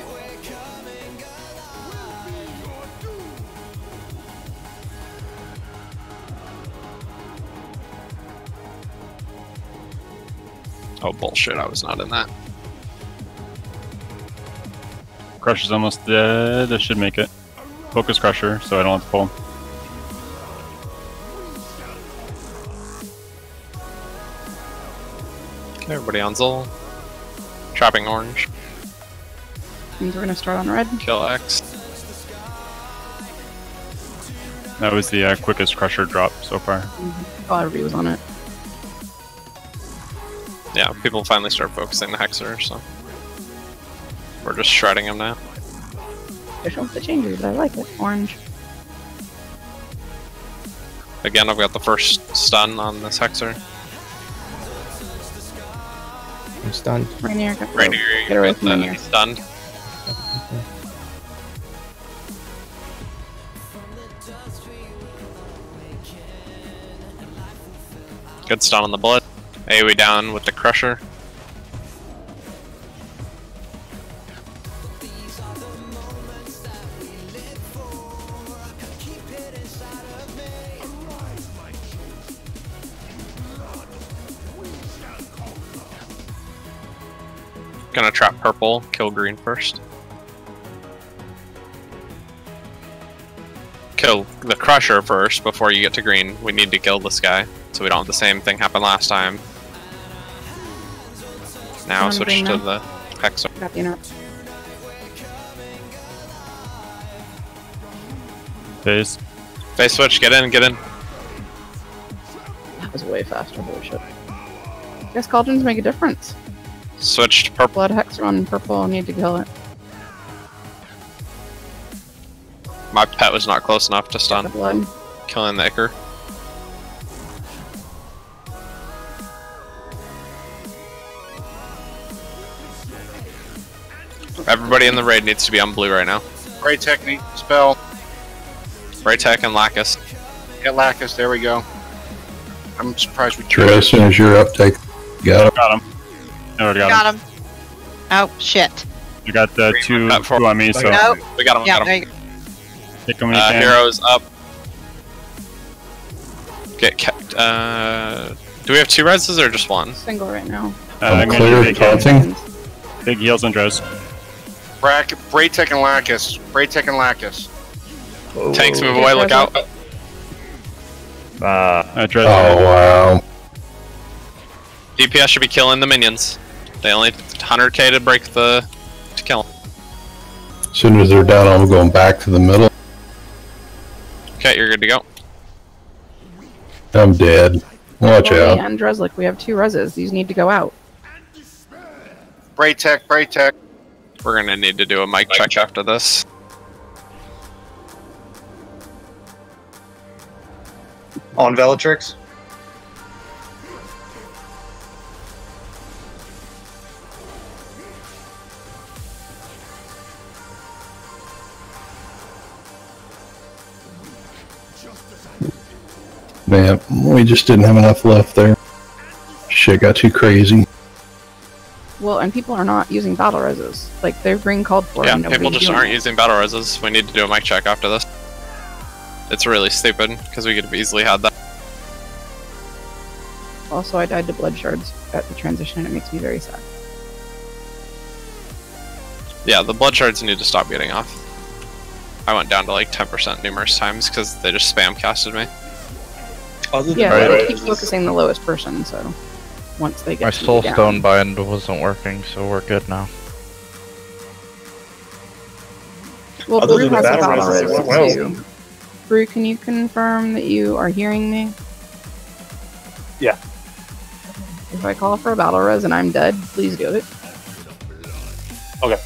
Oh bullshit! I was not in that. Crusher's almost dead. I should make it. Focus Crusher, so I don't have to pull. Okay, everybody on Zol. Trapping orange. Means we're gonna start on red. Kill X. That was the quickest Crusher drop so far. Oh, everybody was on it. Yeah, people finally start focusing the Hexer, so we're just shredding him now. Fish wants the changer, but I like it. Orange. Again, I've got the first stun on this Hexer. I'm stunned. Rainier, Rainier, get away from Rainier. Stunned. Good stun on the blood. AoE down with the Crusher. Gonna trap purple, kill green first. Kill the Crusher first before you get to green. We need to kill this guy so we don't have the same thing happen last time. Now switch to the Hexer. Got the interrupt. Phase. Phase switch, get in, get in. That was way faster, holy shit. Guess cauldrons make a difference. Switch to purple. Blood Hexer on purple, need to kill it. My pet was not close enough to stun. Blood. Killing the Ichor. Everybody in the raid needs to be on blue right now. Ray technique, spell. Ray Tech and Lacus. Get Lacus, there we go. I'm surprised we Sure, as soon as you're up, take. Got him. Got him. I already got him. Got him. Oh, shit. You got the two on me, so. Nope. We got him, Yeah, got there him. you go. Take him when you can. Heroes up. Get do we have 2 reses or just 1? Single right now. I'm gonna clear do big taunting. heals. Big heals on Drows. Ray Tech and Lacus. Ray Tech and Lacus. Tanks move away, look out. Drows. Oh, wow. DPS should be killing the minions. They only 100k to break the... to kill them. As soon as they're down, I'm going back to the middle. Okay, you're good to go. I'm dead. Watch out. And Dreslick, we have 2 reses. These need to go out. Ray Tech, Ray Tech. We're gonna need to do a mic check after this. On Velatrix? Man, we just didn't have enough left there. Shit got too crazy. Well, and people are not using battle reses. Like, they're being called for. Yeah, and people nobody's just doing aren't it. using battle reses. We need to do a mic check after this. It's really stupid, because we could have easily had that. Also, I died to blood shards at the transition, and it makes me very sad. Yeah, the blood shards need to stop getting off. I went down to like 10% numerous times because they just spam casted me. Yeah, they keep focusing the lowest person, so once they get My to soul down. stone bind wasn't working, so we're good now. Well, Other Brew than has a battle battle reses, it res went well. too. Brew, can you confirm that you are hearing me? Yeah. If I call for a battle res and I'm dead, please do it. Okay.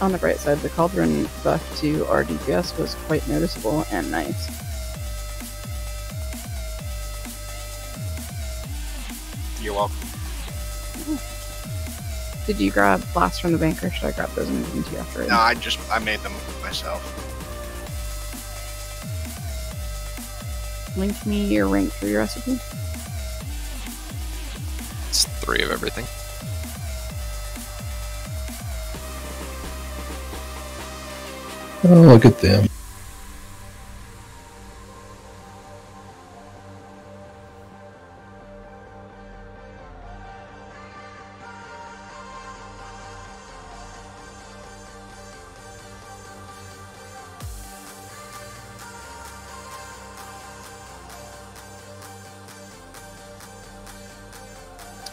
On the bright side, the Cauldron buff to our DPS was quite noticeable and nice. You're welcome. Did you grab blasts from the bank, or should I grab those and move them to you after it? No, I made them myself. Link me your rank for your recipe. It's 3 of everything. Oh, look at them.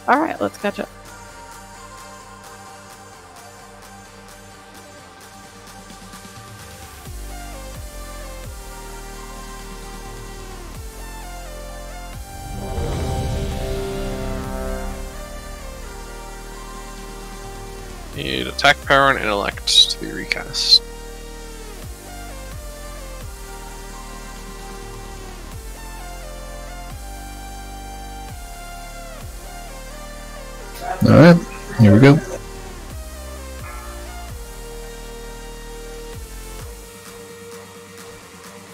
Alright, let's catch up. Need attack power and intellect to be recast. Alright, here we go.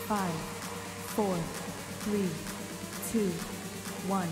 Five, four, three, two, one.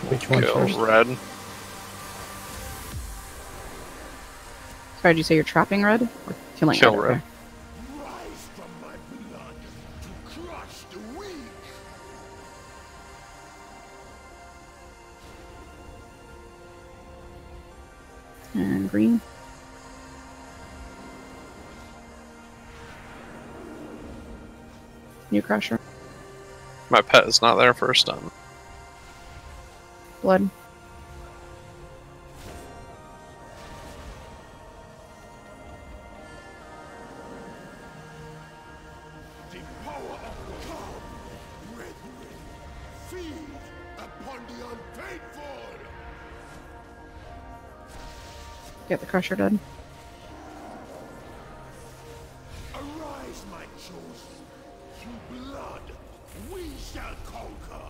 Which one Kill first? red. Sorry, did you say you're trapping red? Or killing Kill red? red. Okay. And green. New crusher. My pet is not there for a stun. Blood. Get the crusher dead. Arise, my chosen. Through blood, we shall conquer.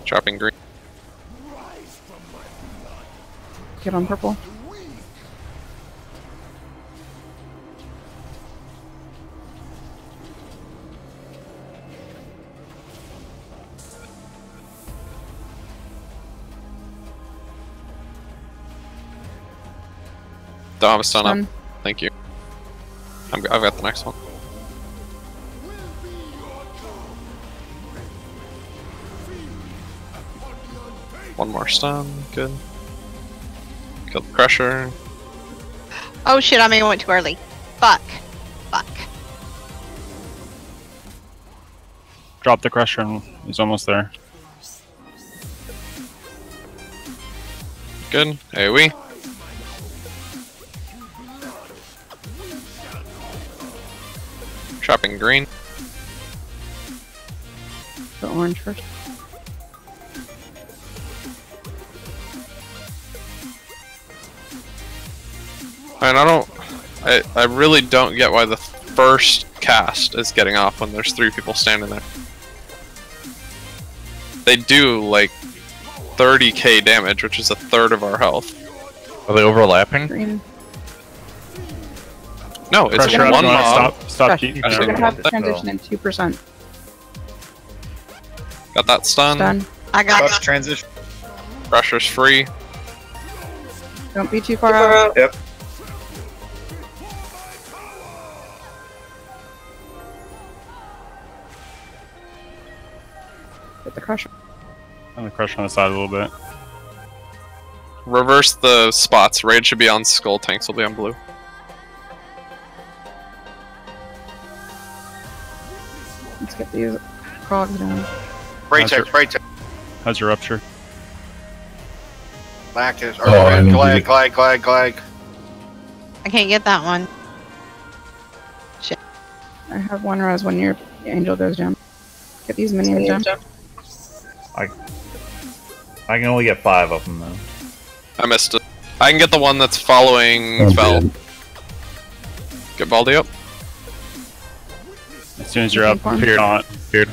Dropping green. Get on purple. Don't have a stun Stun. up. Thank you. I've got the next one. One more stun. Good. Killed the crusher. Oh shit, I may have went too early. Fuck. Fuck. Drop the crusher and he's almost there. Good. AoE. Dropping green. The orange first. And I really don't get why the first cast is getting off when there's 3 people standing there. They do like 30k damage, which is a third of our health. Are they overlapping? Green. No, it's Pressure up, one you wanna mob. Stop. We're gonna have the transition in 2%. Got that stun. Done. I got Buff transition. Pressure's free. Don't be too far out. Yep. Get the crusher. I'm gonna crush on the side a little bit. Reverse the spots. Raid should be on skull, tanks will be on blue. Let's get these cogs down. Braid tech. How's your rupture? Lacus. Or I need to glag. I can't get that one. I have one res when your angel goes down. Get these minions down. I can only get 5 of them though. I missed it. I can get the one that's following Vel. Get Baldy up. As soon as you're up, taunt. Feared.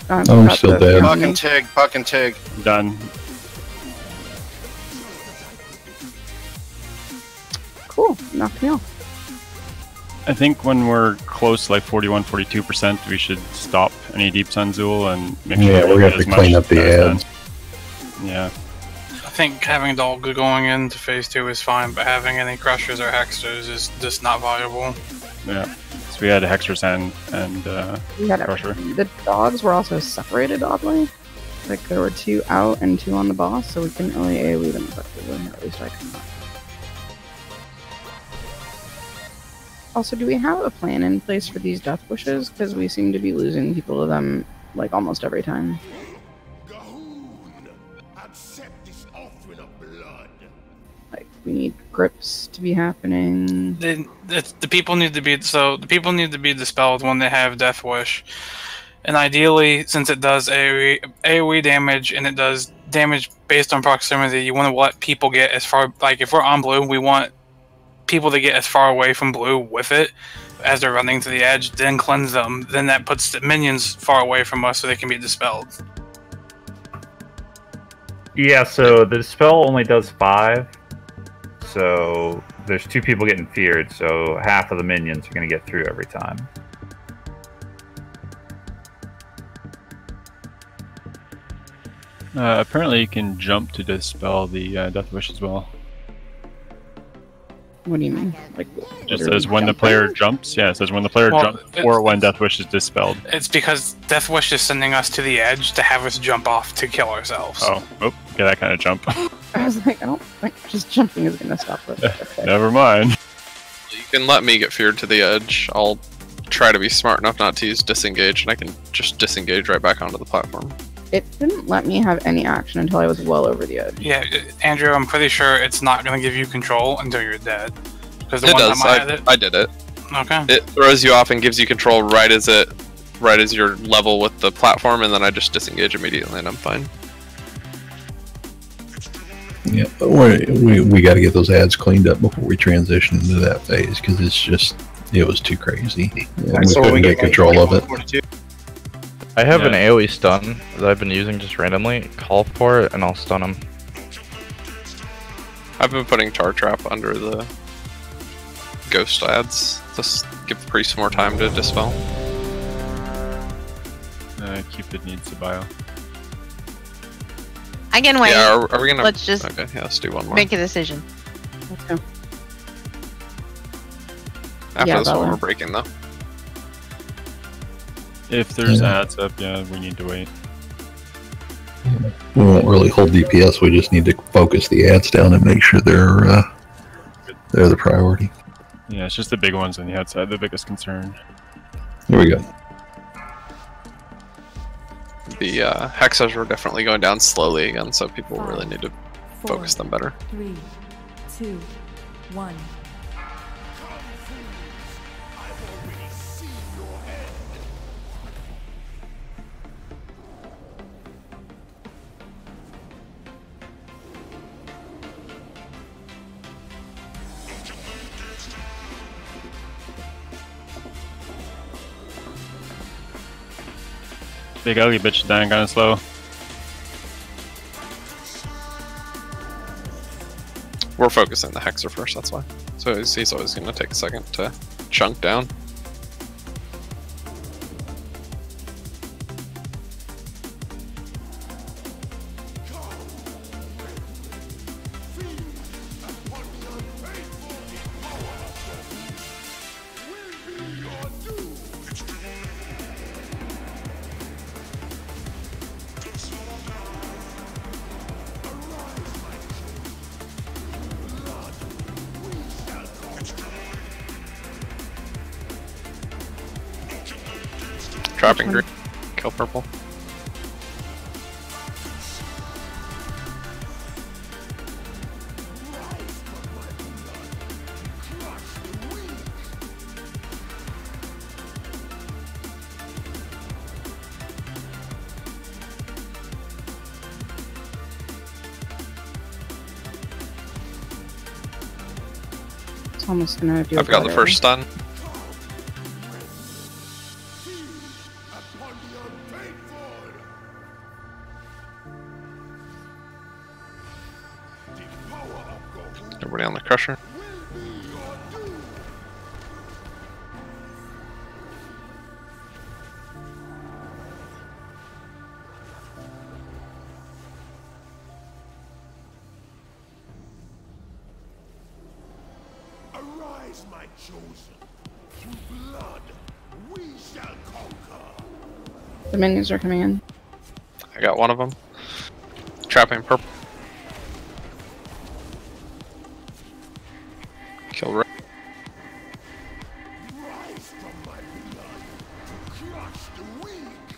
I'm still dead. Puck and Tig. Done. Cool. Knocked me off. I think when we're close to like 41-42%, we should stop any deeps on Zool and make sure Yeah, we're gonna have to clean up the ads. Yeah. I think having Dolga going into phase 2 is fine, but having any crushers or hexers is just not viable. Yeah. So we had Hexers and We had Crusher. the dogs were also separated oddly. Like there were 2 out and 2 on the boss, so we couldn't really AoE them effectively. At least I could not. Also, do we have a plan in place for these death wishes? Because we seem to be losing people to them like almost every time. Like we need grips to be happening. The people need to be dispelled when they have Death Wish, and ideally, since it does AoE damage and it does damage based on proximity, you want to let people get as far. Like if we're on blue, we want people to get as far away from blue with it as they're running to the edge, then cleanse them. Then that puts the minions far away from us so they can be dispelled. Yeah, so the dispel only does 5. So there's 2 people getting feared, so half of the minions are going to get through every time. Apparently you can jump to dispel the Death Wish as well. What do you mean? Like It just says when the player jumps. Yeah, it says when the player jumps or when Death Wish is dispelled. It's because Death Wish is sending us to the edge to have us jump off to kill ourselves. Oh, get that kind of jump. I was like, I don't think just jumping is gonna stop this. Okay. Never mind. You can let me get feared to the edge. I'll try to be smart enough not to use disengage, and I can just disengage right back onto the platform. It didn't let me have any action until I was well over the edge. Yeah, Andrew, I'm pretty sure it's not going to give you control until you're dead. Because It does. I did it. Okay. It throws you off and gives you control right as you're level with the platform, and then I just disengage immediately, and I'm fine. Yeah, but we got to get those ads cleaned up before we transition into that phase because it was too crazy. Yeah, we couldn't get control of it. I have an AoE stun that I've been using just randomly. Call for it and I'll stun him. I've been putting Tar Trap under the ghost ads. Just give the priest more time to dispel. Cupid needs to bio. I can wait. Yeah, are we gonna? Let's just okay. Yeah, let's do one more. make a decision. Okay. After this one, we're breaking though. If there's ads up, yeah, we need to wait. We won't really hold DPS. We just need to focus the ads down and make sure they're the priority. Yeah, it's just the big ones on the outside, the biggest concern. There we go. The hexas are definitely going down slowly again, so people really need to focus them better. 3, 2, 1. Big ugly bitch is dying kind of slow. We're focusing the Hexer first, that's why. So he's always going to take a second to chunk down. Trapping green. Kill purple. It's almost gonna do. I've got the first stun. Everybody on the crusher. Arise, my chosen. Through blood, we shall conquer. The minions are coming in. I got one of them. Trapping purple. Kill red. Rise from my blood to crush the weak.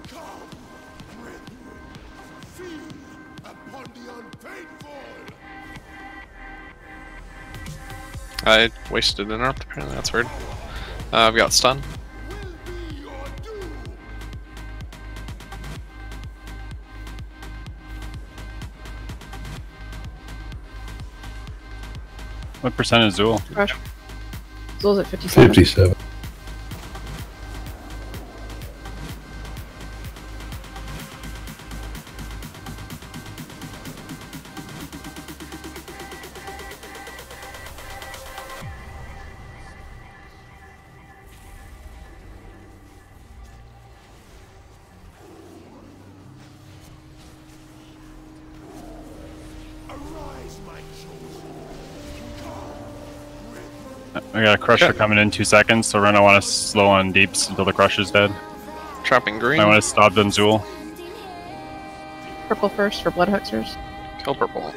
Come, brethren, feed upon the unfaithful. I wasted an earth, apparently that's weird. I've got stun. What percent is Zool? Crush. Zool's at 57. 57. I got a crusher coming in 2 seconds, so we're gonna want to slow on deeps until the crusher's dead. Trapping green. I want to stop on Zool. Purple first for blood hexers. Kill purple.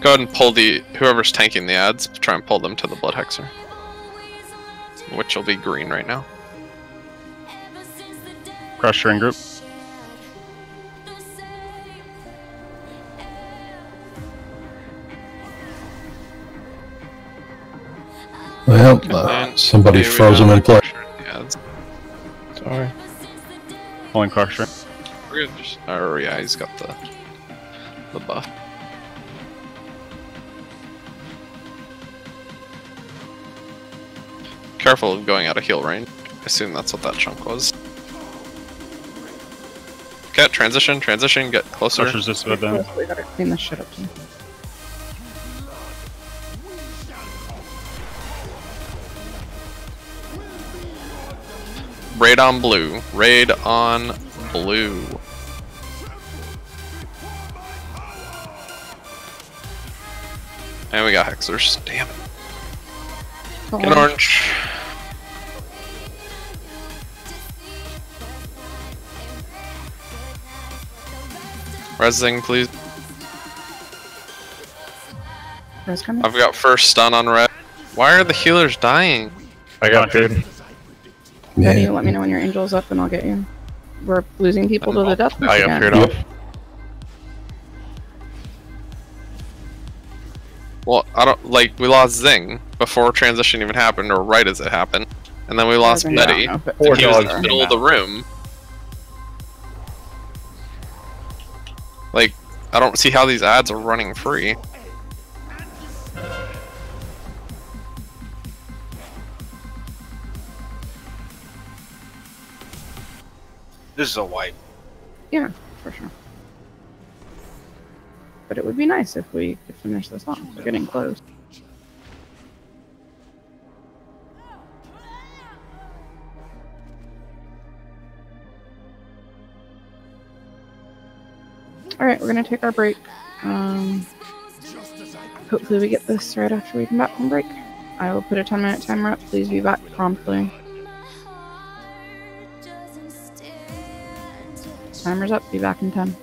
Go ahead and pull whoever's tanking the ads, try and pull them to the blood hexer. Which will be green right now. Crusher in group. Well, somebody's frozen in place. Sorry. Pulling crusher. We're gonna just, oh yeah, he's got the buff. Careful of going out of heal range. I assume that's what that chunk was. Okay, transition, get closer. Crusher's just about done. We gotta clean this shit up too. Raid on blue. Raid on blue. And we got hexers. Damn it. Get orange. Resing, please. Res coming. I've got first stun on red. Why are the healers dying? I got food. Ready? Let me know when your angel's up and I'll get you. We're losing people to the death. I got food off. Well, I don't like we lost Zing before transition even happened, or right as it happened, and then we lost Betty. And he was in the middle of the room. Like, I don't see how these ads are running free. This is a wipe. Yeah, for sure. But it would be nice if we could finish this off. We're getting close. Alright, we're gonna take our break. Hopefully we get this right after we come back from break. I will put a 10-minute timer up. Please be back promptly. Timer's up. Be back in 10.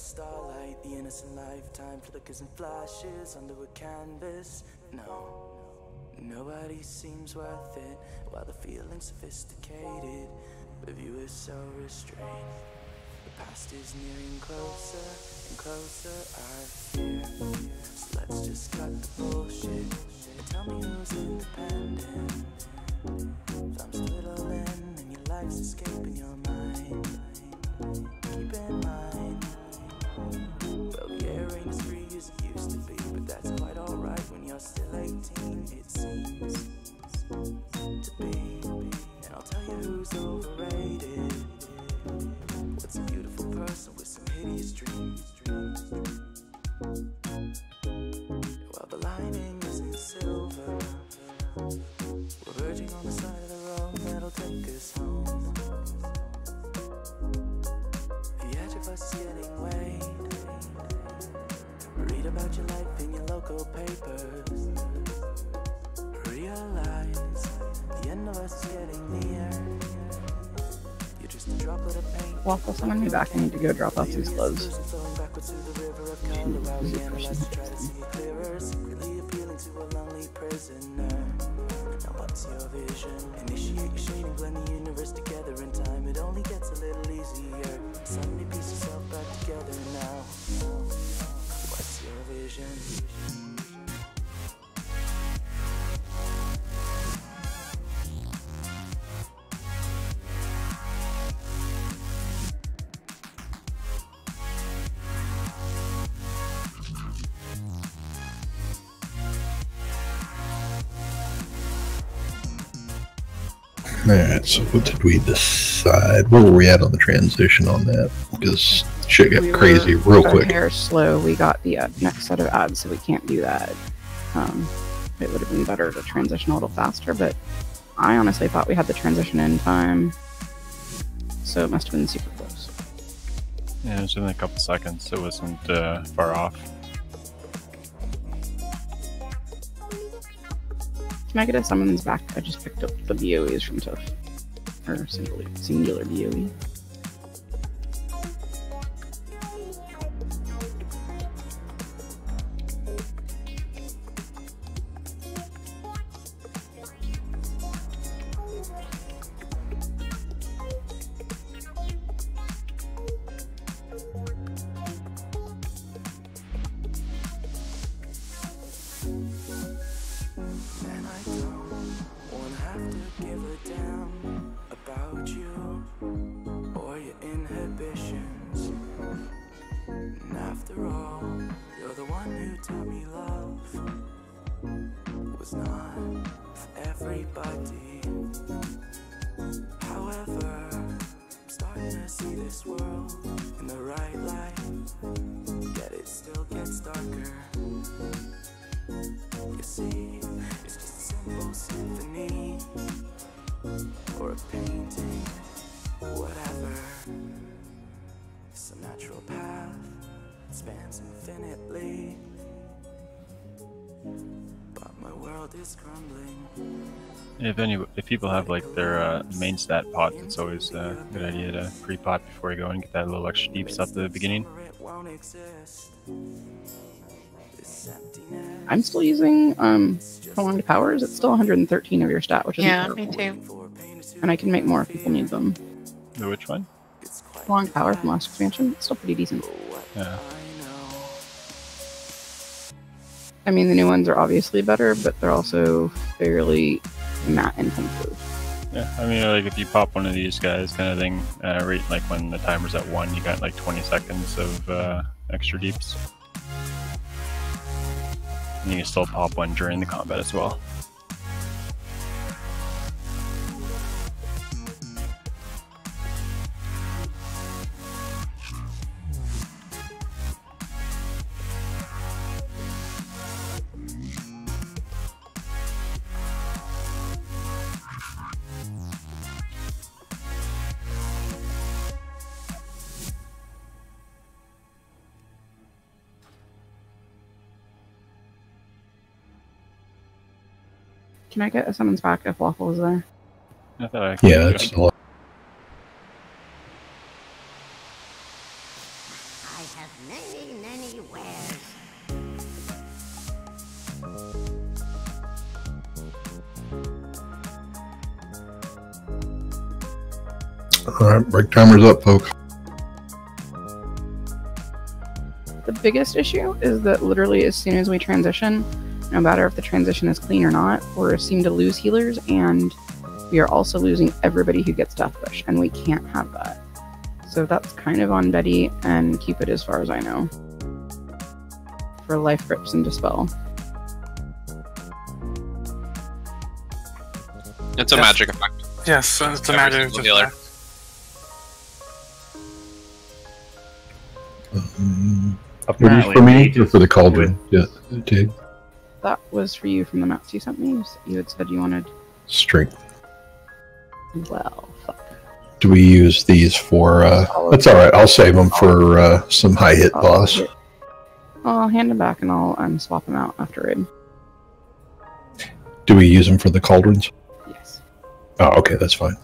starlight, the innocent lifetime flickers and flashes under a canvas. No, nobody seems worth it, while the feeling's sophisticated. The view is so restrained. The past is nearing closer and closer, I fear. So let's just cut the bullshit and tell me who's independent. Thumbs twiddling and your life's escaping your mind. Keep in mind, well, the air ain't as free as it used to be, but that's quite alright when you're still 18, it seems to be. And I'll tell you who's overrated. What's a beautiful person with some hideous dreams? Well, the lining isn't silver. We're verging on the side of the road that'll take us home. The edge of us is getting weighed. Read about your life in your local papers. Realize the end of us is getting near. You're just a droplet of paint. Waffle, summon me back. I need to go drop off these clothes. Now what's your vision? Initiate your shading, blend the universe together in time. It only gets a little easier. Suddenly piece yourself back together now. What's your vision? Alright, so what did we decide? Where were we at on the transition on that? Because shit got crazy real quick. Hair slow. We got the next set of ads, so we can't do that. It would have been better to transition a little faster, but I honestly thought we had the transition in time, so it must have been super close. Yeah, it was only a couple seconds. It wasn't far off. Can I get a summons back? I just picked up the BOEs from Tiff. Or singular BOE. If people have like their main stat pot, it's always a good idea to pre-pot before you go and get that little extra deeps at the beginning. I'm still using prolonged powers. It's still 113 of your stat, which is me too. And I can make more if people need them. Which one? Prolonged power from last expansion. It's still pretty decent. Yeah. I mean, the new ones are obviously better, but they're also fairly mat intensive. Yeah, I mean, like if you pop one of these guys, kind of thing, right, like when the timer's at 1, you got like 20 seconds of extra deeps. And you can still pop one during the combat as well. Can I get a summons back if Waffle is there? I thought I yeah, that's a lot. I have Alright, break timers up, folks. The biggest issue is that literally as soon as we transition, no matter if the transition is clean or not, we're seem to lose healers, and we are also losing everybody who gets Death Wish, and we can't have that. So that's kind of on Betty and Cupid as far as I know. For Life Grips and Dispel. It's a magic effect. Yes, it's a Every magic single healer. effect. Maybe for me or for the cauldron? Yeah, dig. That was for you from the maps you sent me. You had said you wanted... Strength. Well, fuck. Do we use these for, that's alright, I'll save them for, some high hit boss. I'll hand them back and I'll swap them out after raid. Do we use them for the cauldrons? Yes. Oh, okay, that's fine.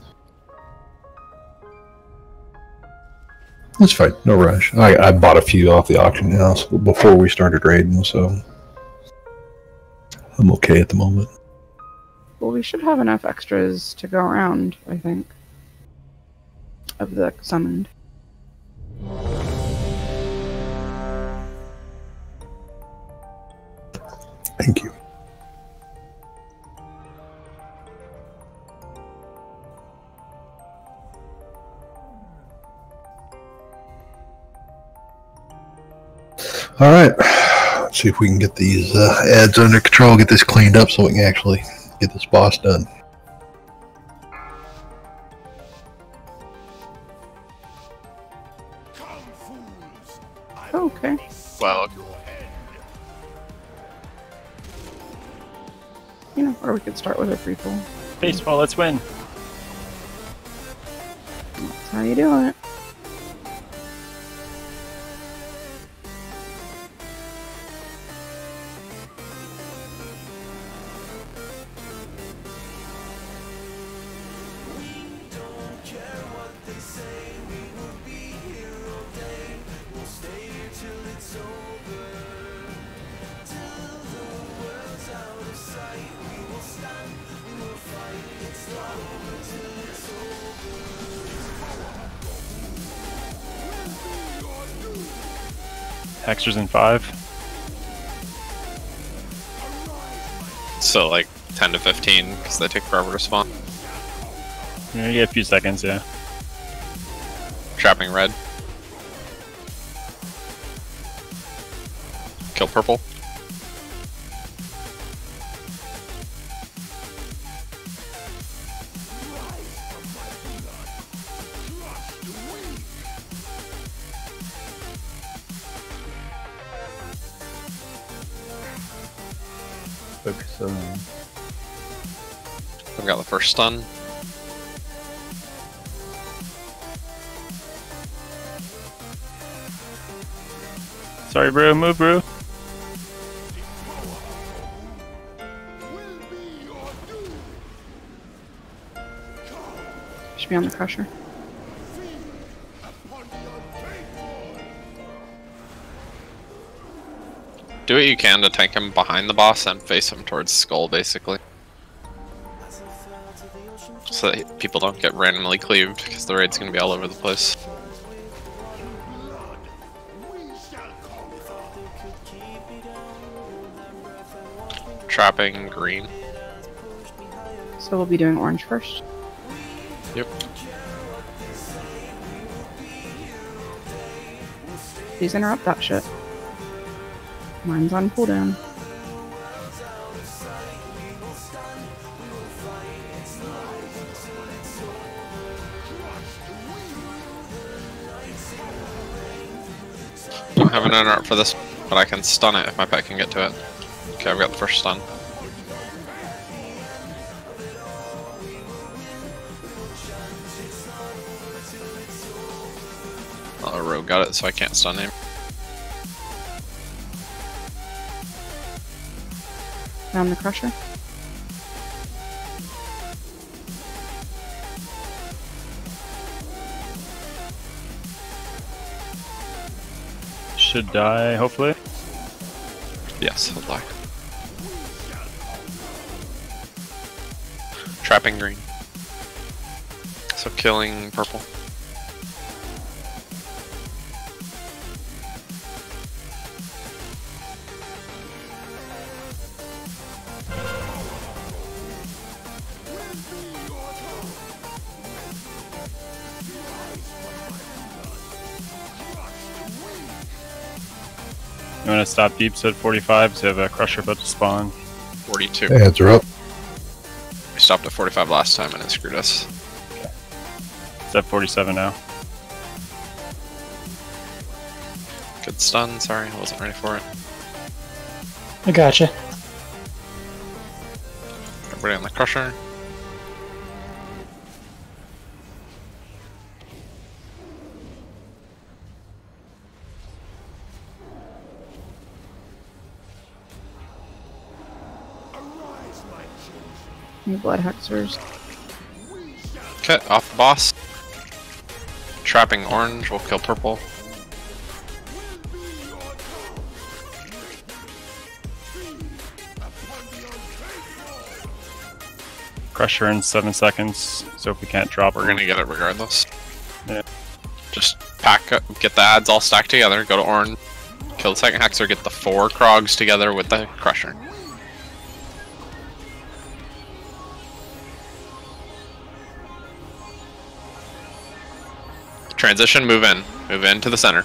That's fine, no rush. I bought a few off the auction house before we started raiding, so I'm okay at the moment. Well, we should have enough extras to go around, I think. Of the summoned. Thank you. All right, let's see if we can get these ads under control, get this cleaned up so we can actually get this boss done. Okay. Well, You know, or we could start with a free pull. Baseball, let's win. That's how you do it. Hexers in 5. So like 10 to 15 because they take forever to spawn. Yeah, you get a few seconds, yeah. Trapping red. Kill purple. Focus on. I've got the first stun. Sorry, bro. Move, bro. Should be on the crusher. Do what you can to tank him behind the boss and face him towards skull, basically. So that people don't get randomly cleaved, because the raid's going to be all over the place. Trapping green. So we'll be doing orange first. Yep. Please interrupt that shit. Mine's on cooldown. Don't have an interrupt for this, but I can stun it if my pet can get to it. Okay, I've got the first stun. Oh, rogue got it, so I can't stun him. Down the crusher. Should die, hopefully. Yes, he'll die. Trapping green. So killing purple. You want to stop deeps at 45, so you have a crusher about to spawn. 42. Heads are up. We stopped at 45 last time and it screwed us. It's at 47 now. Good stun, sorry, I wasn't ready for it. I gotcha. Everybody on the crusher. New blood hexers. Okay, off the boss. Trapping orange will kill purple. Crusher in 7 seconds, so if we can't drop We're gonna get it regardless. Yeah. Just pack up, get the ads all stacked together, go to orange, kill the second hexer, get the 4 crogs together with the crusher. Transition, move in. Move into the center.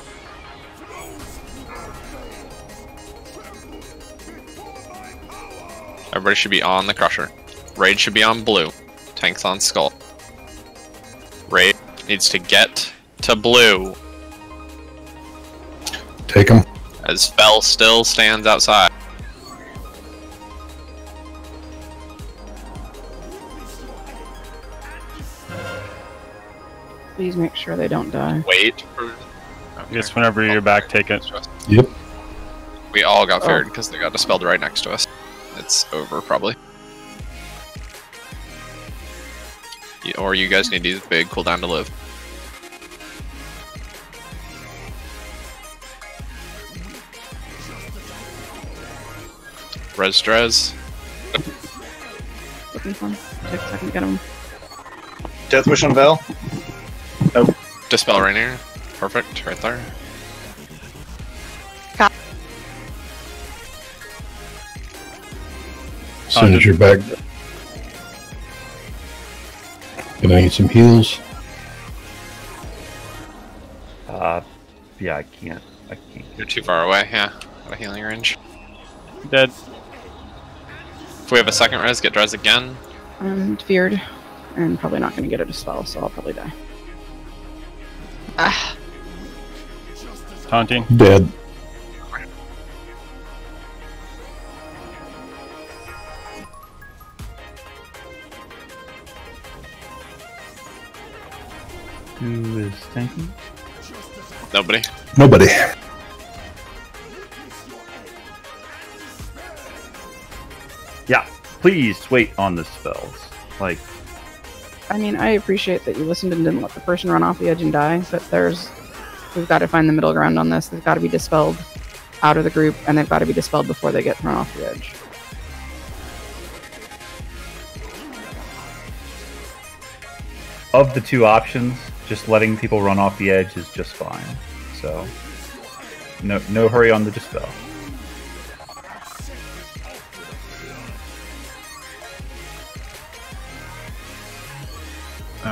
Everybody should be on the crusher. Raid should be on blue. Tank's on skull. Raid needs to get to blue. Take him. As Fell still stands outside. Please make sure they don't die. Wait for... I guess whenever you're back, take it. Yep. We all got feared because they got dispelled right next to us. It's over, probably. Or you guys need to use big cooldown to live. Res Drez. Looking for him. Take a second to get him. Death Wish on Val. Nope. Dispel Rainier. Perfect, right there. As soon as you're back. Gonna need some heals. Yeah, I can't. You're too far away, yeah. Out of healing range. Dead. If we have a second res, get Drez again. I'm feared and probably not going to get a dispel, so I'll probably die. Ah. Taunting. Dead. Who is tanking? Nobody. Nobody. Yeah, please wait on the spells. Like, I mean, I appreciate that you listened and didn't let the person run off the edge and die, but we've got to find the middle ground on this. They've got to be dispelled out of the group, and they've got to be dispelled before they get thrown off the edge. of the two options, just letting people run off the edge is just fine. So, no hurry on the dispel.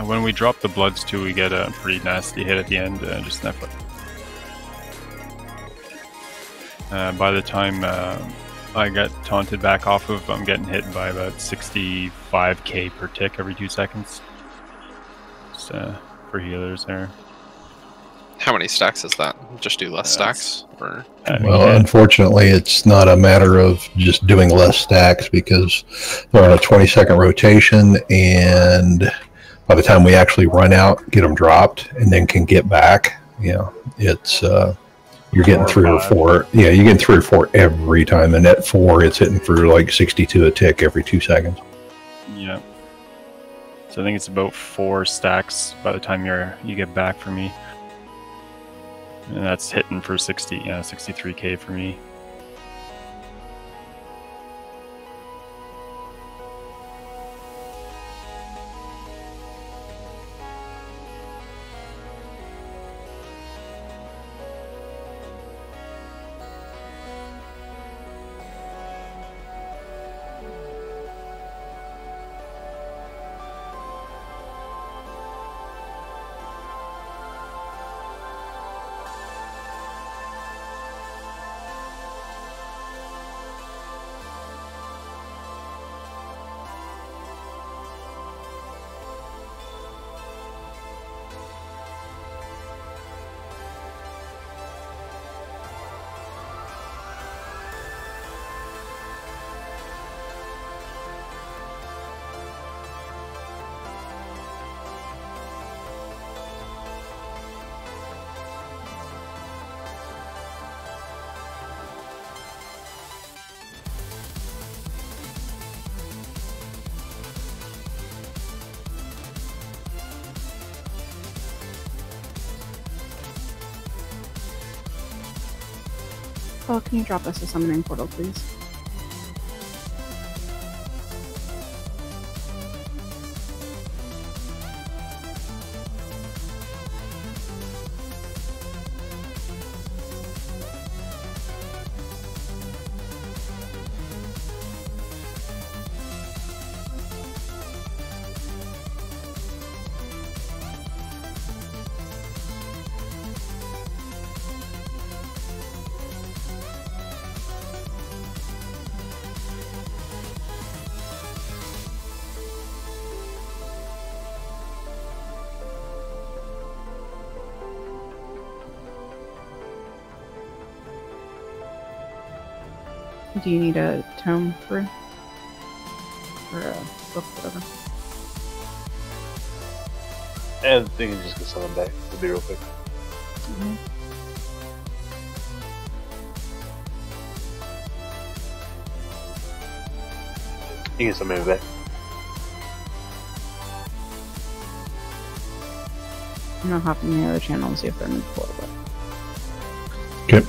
When we drop the bloods too, we get a pretty nasty hit at the end, just an effort. By the time I get taunted back off of, I'm getting hit by about 65k per tick every 2 seconds. Just for healers there. How many stacks is that? Just do less stacks? Or... Well, unfortunately, it's not a matter of just doing less stacks because they're on a 20-second rotation, and by the time we actually run out, get them dropped, and then can get back, you know, it's you're getting 3 or 4. Yeah, you're getting 3 or 4 every time, and at 4, it's hitting for like 62 a tick every 2 seconds. Yeah. So I think it's about 4 stacks by the time you get back for me. And that's hitting for 63k for me. Spell, can you drop us a summoning portal, please? Do you need a tome for or a book, whatever? And they can just get summoned back. It'll be real quick. You can summon me back. I'm gonna hop in the other channel and see if they're in the portal. Okay.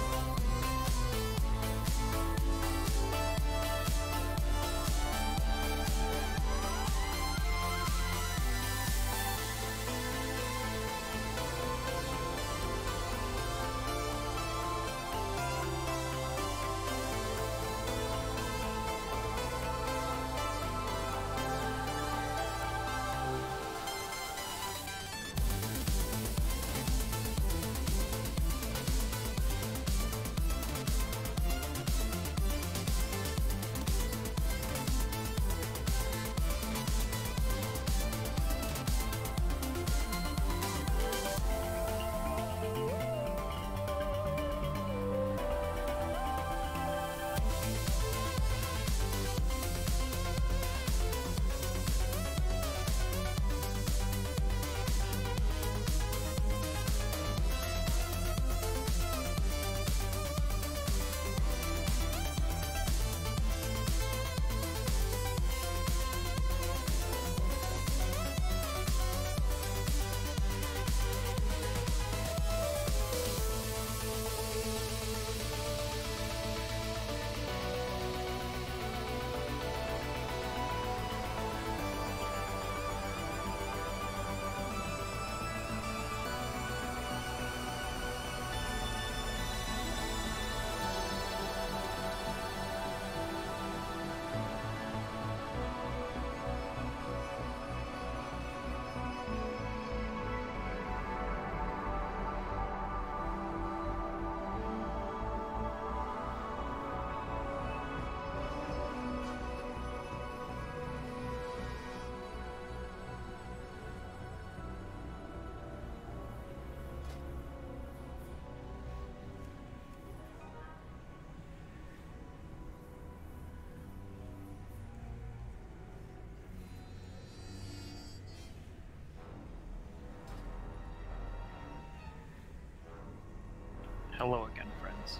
Hello again, friends.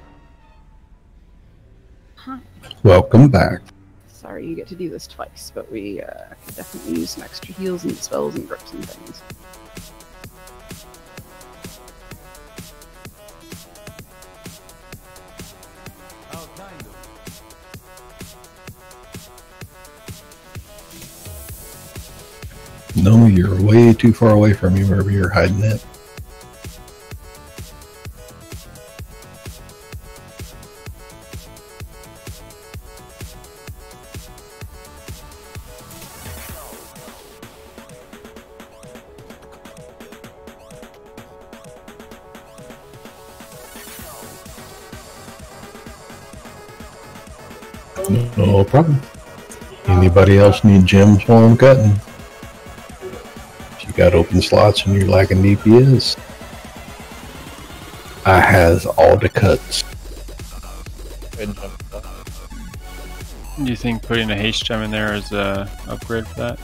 Hi. Welcome back. Sorry you get to do this twice, but we could definitely use some extra heals and spells and grips and things. No, you're way too far away from me wherever you're hiding at. No problem. Anybody else need gems while I'm cutting? If you got open slots and you're lacking DPS, I has all the cuts. Do you think putting a haste gem in there is a upgrade for that?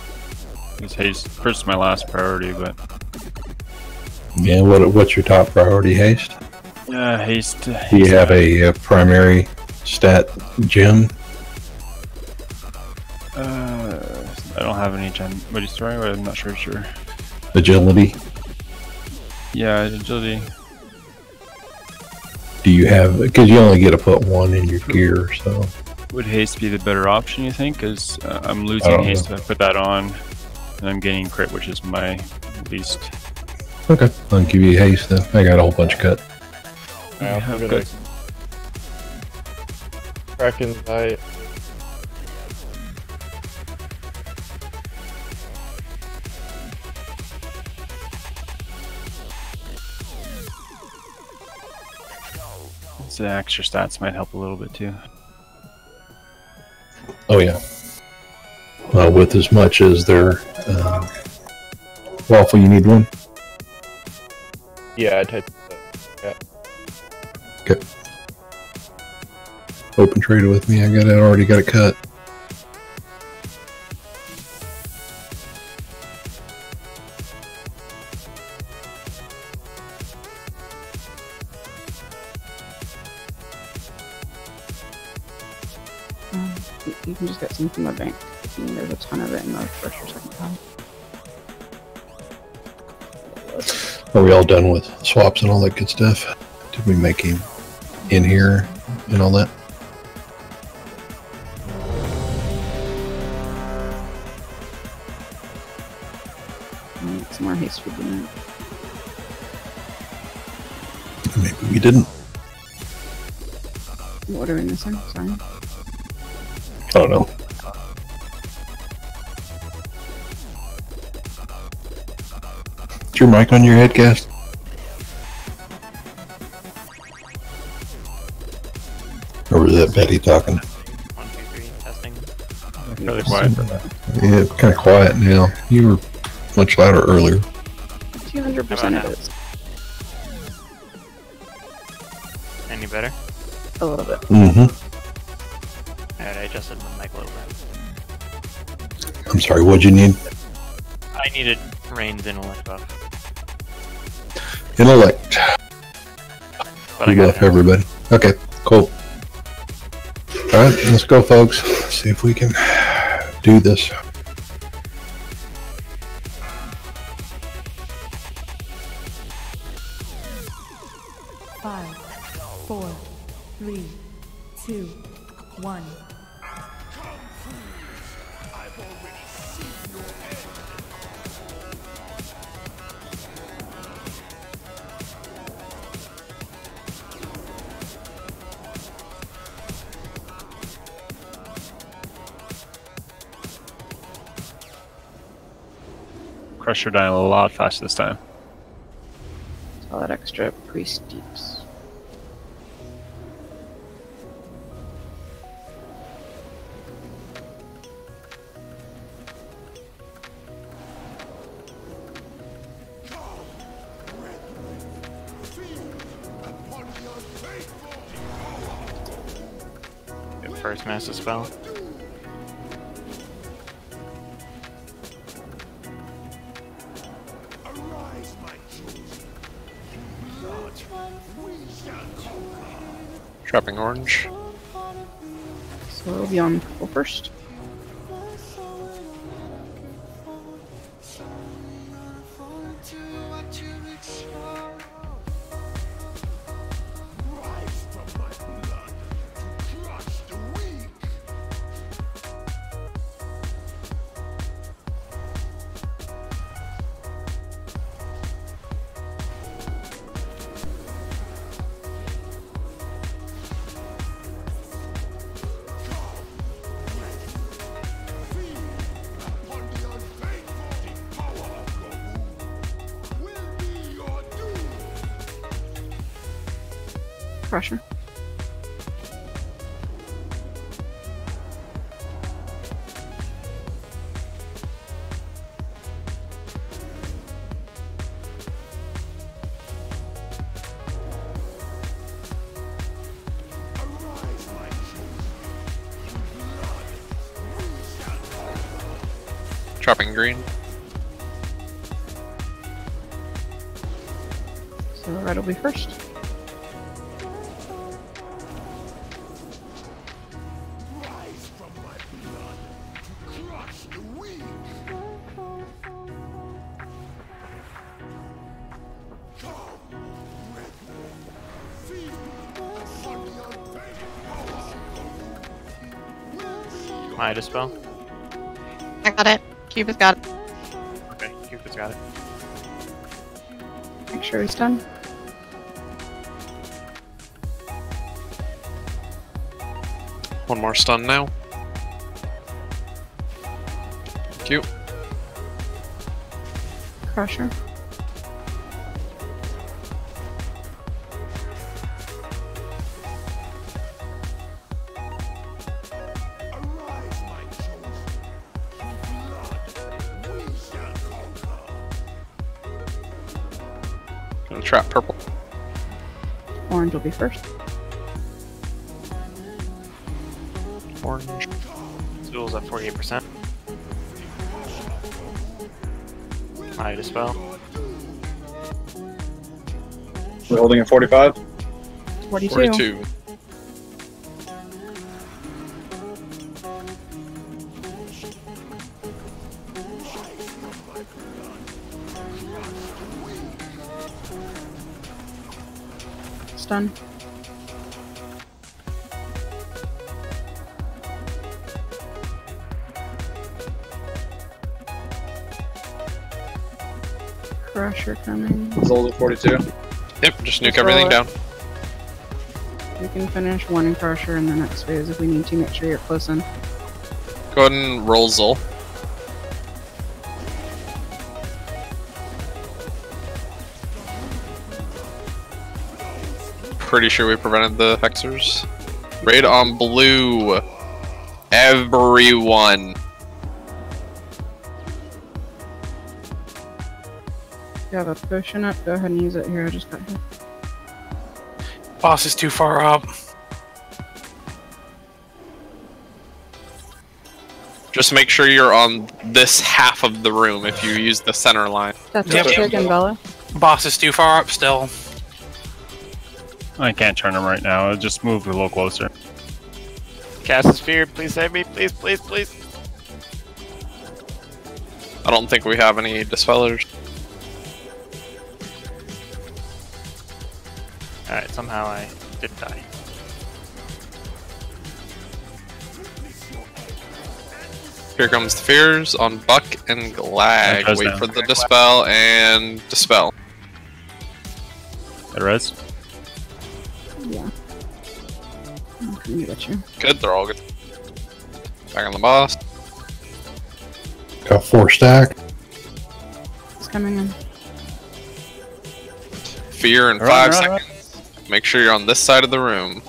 Because haste, first my last priority, but Yeah, what's your top priority, haste? haste. Do you have a primary stat gem? I don't have any gem. What are you throwing? I'm not sure. Agility. Yeah, agility. do you have? Because you only get to put one in your gear, so. Would haste be the better option, you think? Because I'm I losing don't haste know. if I put that on, and I'm gaining crit, which is my least. Okay, I'll give you haste then. I got a whole bunch of cut. Alright, Yeah, I'm gonna good. Kraken bite. So the extra stats might help a little bit too. Oh yeah. With as much as their waffle, you need one. Yeah, I typed yeah. Okay. Open trade with me. I already got it cut. You can just get some from the bank. There's a ton of it in the first or second pile. Are we all done with swaps and all that good stuff? Did we make him in here and all that? Some more haste would be nice. Maybe we didn't. What are we missing? Sorry. I don't know. Is your mic on your head, Cast? Or was that Betty talking? 1, 2, 3, testing. Really quiet. Yeah, kind of quiet now. You were much louder earlier. 200% of it. Any better? A little bit. Mm-hmm. Alright, I adjusted the mic a little bit. I'm sorry, what'd you need? I needed Rain's intellect buff. Intellect. But I You got left everybody. Okay, cool. Alright, let's go, folks. Let's see if we can do this. Five, 4, 3, 2, 1. Crusher dying a lot faster this time. All that extra priest deeps. Good first master spell. Dropping orange. So it'll be on purple first. Crusher. Dropping green. So red will be first. My dispel. I got it. Cupid's got it. Okay, Cupid's got it. Make sure he's done. One more stun now. Thank you. Crusher. Gonna trap purple. Orange will be first. Orange. Zool's at 48%. My dispel. We're holding at 45. 42. 42. Stun. Crusher coming. Zol's at 42. Yep, just nuke Just roll everything it. down. We can finish one Crusher in the next phase if we need to. Make sure you're close in. Go ahead and roll Zol. Pretty sure we prevented the Hexers. Raid on blue. Everyone. You have a potion up. Go ahead and use it. Here, I just got hit. Boss is too far up. Just make sure you're on this half of the room if you use the center line. That's a chicken, Bella. Boss is too far up still. I can't turn him right now. I'll just move a little closer. Cast is feared. Please save me. Please, please, please. I don't think we have any dispellers. Alright, somehow I did die. Here comes the fears on Buck and Glag. Res Wait now. for the dispel and dispel. The res? Yeah. I'm gonna get you. Good, they're all good. Back on the boss. Got 4 stack. It's coming in. Fear in Run, 5 run, seconds. Make sure you're on this side of the room.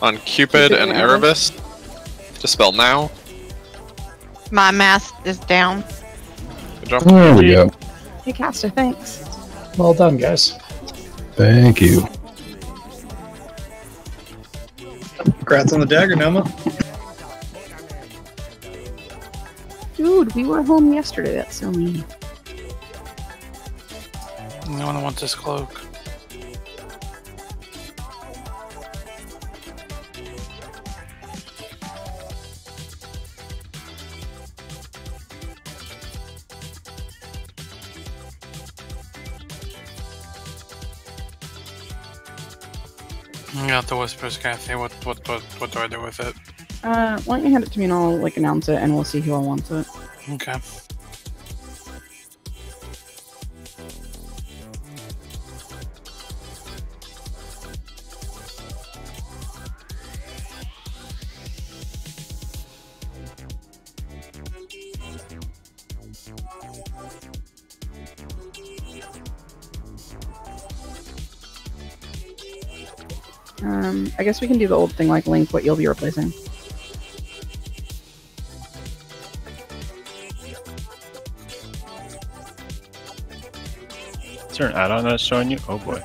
On Cupid and Erebus. Dispel now. My mask is down. Good job. There we go. Hey, Caster, thanks. Well done, guys. Thank you. Congrats on the dagger, Nelma. Dude, we were home yesterday. That's so mean. No one wants this cloak. I got the whispers, Kathy. What do I do with it? Why don't you hand it to me and I'll announce it and we'll see who all wants it. Okay. I guess we can do the old thing like Link, what you'll be replacing. Is there an add-on that's showing you? Oh boy.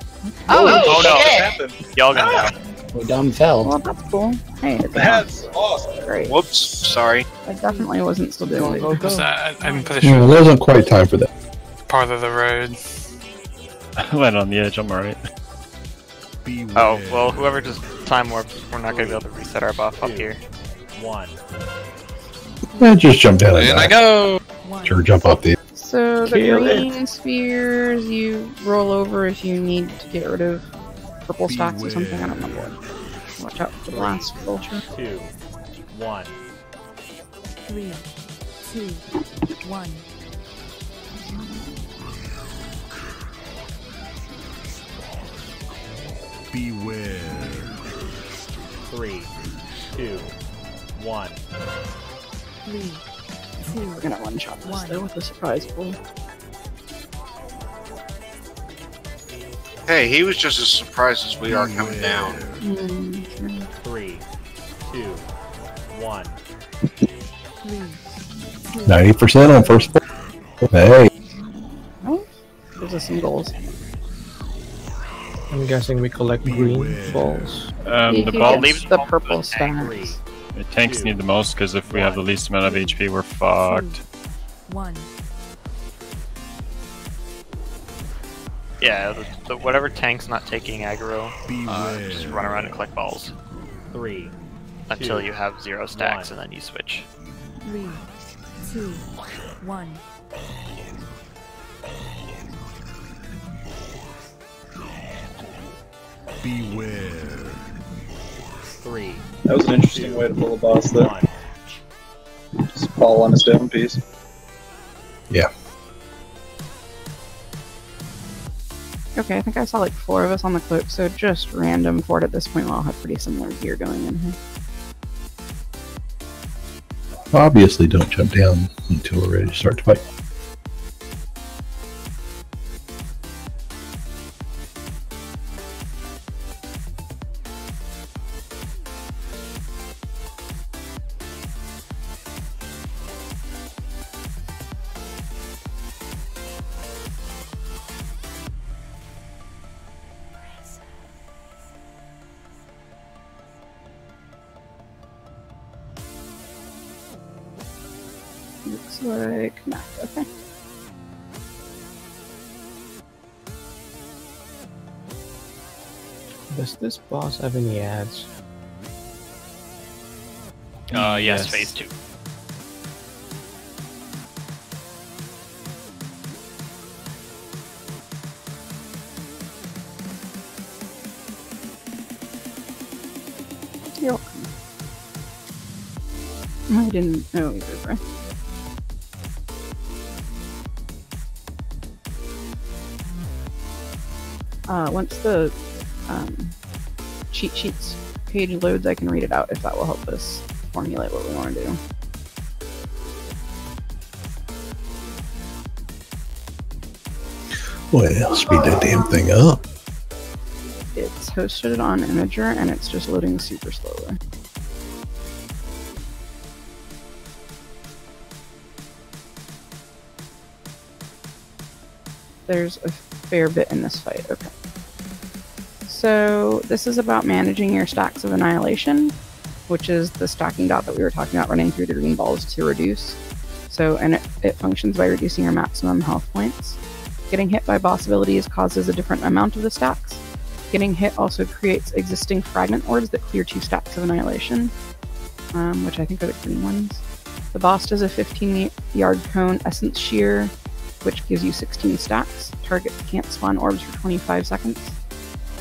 Oh no! What happened? Y'all gonna die. We dumb fell. Well, that's cool. Hey, it's That's awesome. great. Whoops, sorry. I definitely wasn't still doing it. I'm pretty Yeah, sure it wasn't quite time for that. part of the road. I landed on the edge, I'm alright. Oh, well, whoever just time warps, we're not gonna be able to reset our buff up here. 1. Yeah, just jump down And I go! Sure, jump off the. So the Kill green spheres you roll over if you need to get rid of purple stacks or something. I don't remember what. Watch out for the blast vulture. 2, 1. 3, 2, 1. Beware. 3, 2, 1. 3, 2. We're gonna one-shot this though with a surprise pull. Hey, he was just as surprised as we are coming down. 3, 2, 1. 90% on first pull. Hey. Oh, those are some goals. I'm guessing we collect green balls. The ball leaves the purple stacks. The tanks need the most because if we have the least amount of HP, we're fucked. 1. Yeah, whatever tank's not taking aggro, just run around and collect balls. 3. Until 2, you have 0 stacks, 1. and then you switch. 3, 2, 1. Beware. 3. That was an interesting way to pull a boss, though. Just fall on his down piece. Yeah. Okay, I think I saw like 4 of us on the cloak, so just random fort at this point. We'll all have pretty similar gear going in here. Obviously, don't jump down until we're ready to start to fight. Looks like map, okay. Does this boss have any ads? Yes, phase 2. You're welcome. I didn't know either, right? Once the cheat sheets page loads, I can read it out if that will help us formulate what we want to do. Well, speed that damn thing up. It's hosted on Imager and it's just loading super slowly. There's a fair bit in this fight, okay. So this is about managing your stacks of annihilation, which is the stacking dot that we were talking about running through the green balls to reduce. So, and it functions by reducing your maximum health points. Getting hit by boss abilities causes a different amount of the stacks. Getting hit also creates existing fragment orbs that clear 2 stacks of annihilation, which I think are the green ones. The boss does a 15-yard cone essence shear, which gives you 16 stacks. Targets can't spawn orbs for 25 seconds.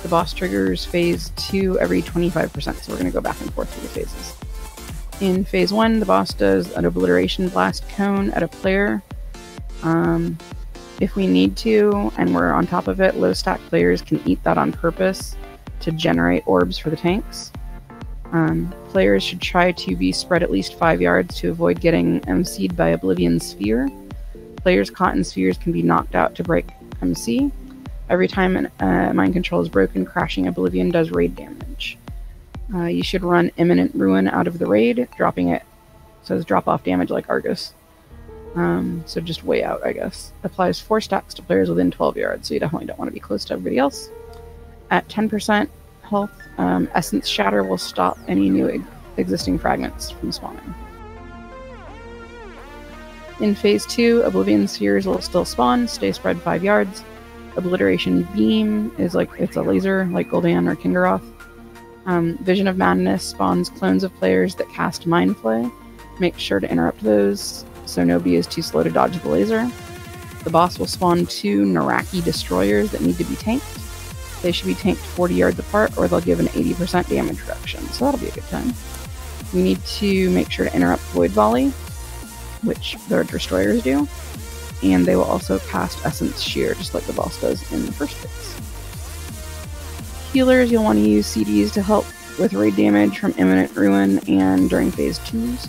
The boss triggers phase 2 every 25%, so we're going to go back and forth through the phases. In phase 1, the boss does an obliteration blast cone at a player. If we need to, and we're on top of it, low stack players can eat that on purpose to generate orbs for the tanks. Players should try to be spread at least 5 yards to avoid getting MC'd by Oblivion Sphere. Players caught in spheres can be knocked out to break MC. Every time mind control is broken, crashing Oblivion does raid damage. You should run Imminent Ruin out of the raid, dropping it. Says drop off damage like Argus. So just way out, I guess. Applies 4 stacks to players within 12 yards, so you definitely don't want to be close to everybody else. At 10% health, Essence Shatter will stop any new existing fragments from spawning. In phase 2, Oblivion Spheres will still spawn, stay spread 5 yards. Obliteration Beam is like, it's a laser, like Gul'dan or Kingaroth. Vision of Madness spawns clones of players that cast Mind Flay. Make sure to interrupt those, so nobody is too slow to dodge the laser. The boss will spawn 2 Naraki destroyers that need to be tanked. They should be tanked 40 yards apart, or they'll give an 80% damage reduction. So that'll be a good time. We need to make sure to interrupt Void Volley, which their destroyers do, and they will also cast Essence Shear, just like the boss does in the first phase. Healers, you'll want to use CDs to help with raid damage from Imminent Ruin and during phase 2s.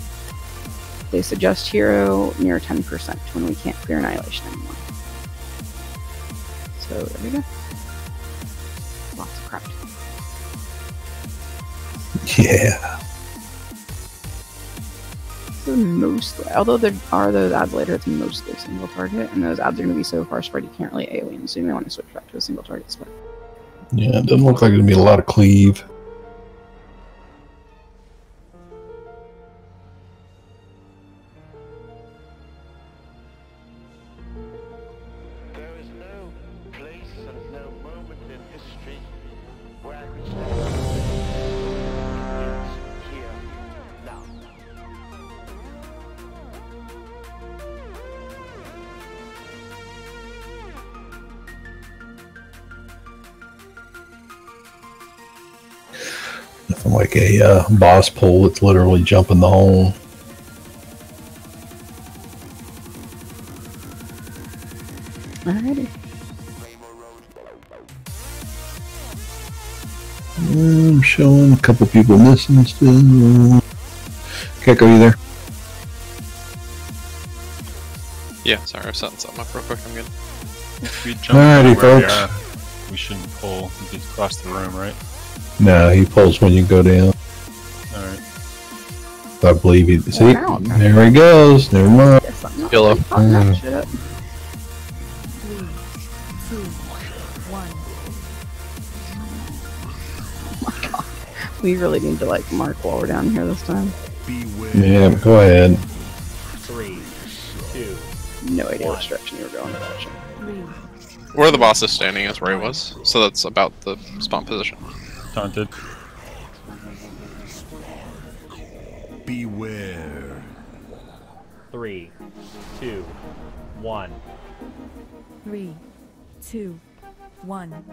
They suggest hero near 10% when we can't clear Annihilation anymore. So there we go. Lots of crap. Yeah. So mostly, although there are those ads later, it's mostly single target, and those ads are going to be so far spread you can't really AoE them, so you may want to switch back to a single target split. Yeah, it doesn't look like there's going to be a lot of cleave. Nothing like a boss pull that's literally jumping the hole. Alrighty. I'm showing a couple people missing still. Gecko, you there? Yeah, sorry, I was setting something up real quick. I'm good. If we jump Alrighty, where we folks. are, we shouldn't pull. He's across the room, right? No, he pulls when you go down. Alright. I believe he. See, wow. there he goes. Never mind. Yellow. That shit up. 3, 2, 1. Oh my god. We really need to like mark while we're down here this time. Yeah, go ahead. 3, 2. No idea which direction you were going. Where the boss is standing is where he was, so that's about the spawn position. Taunted. Beware. 3, 2, 1. 3, 2, 1.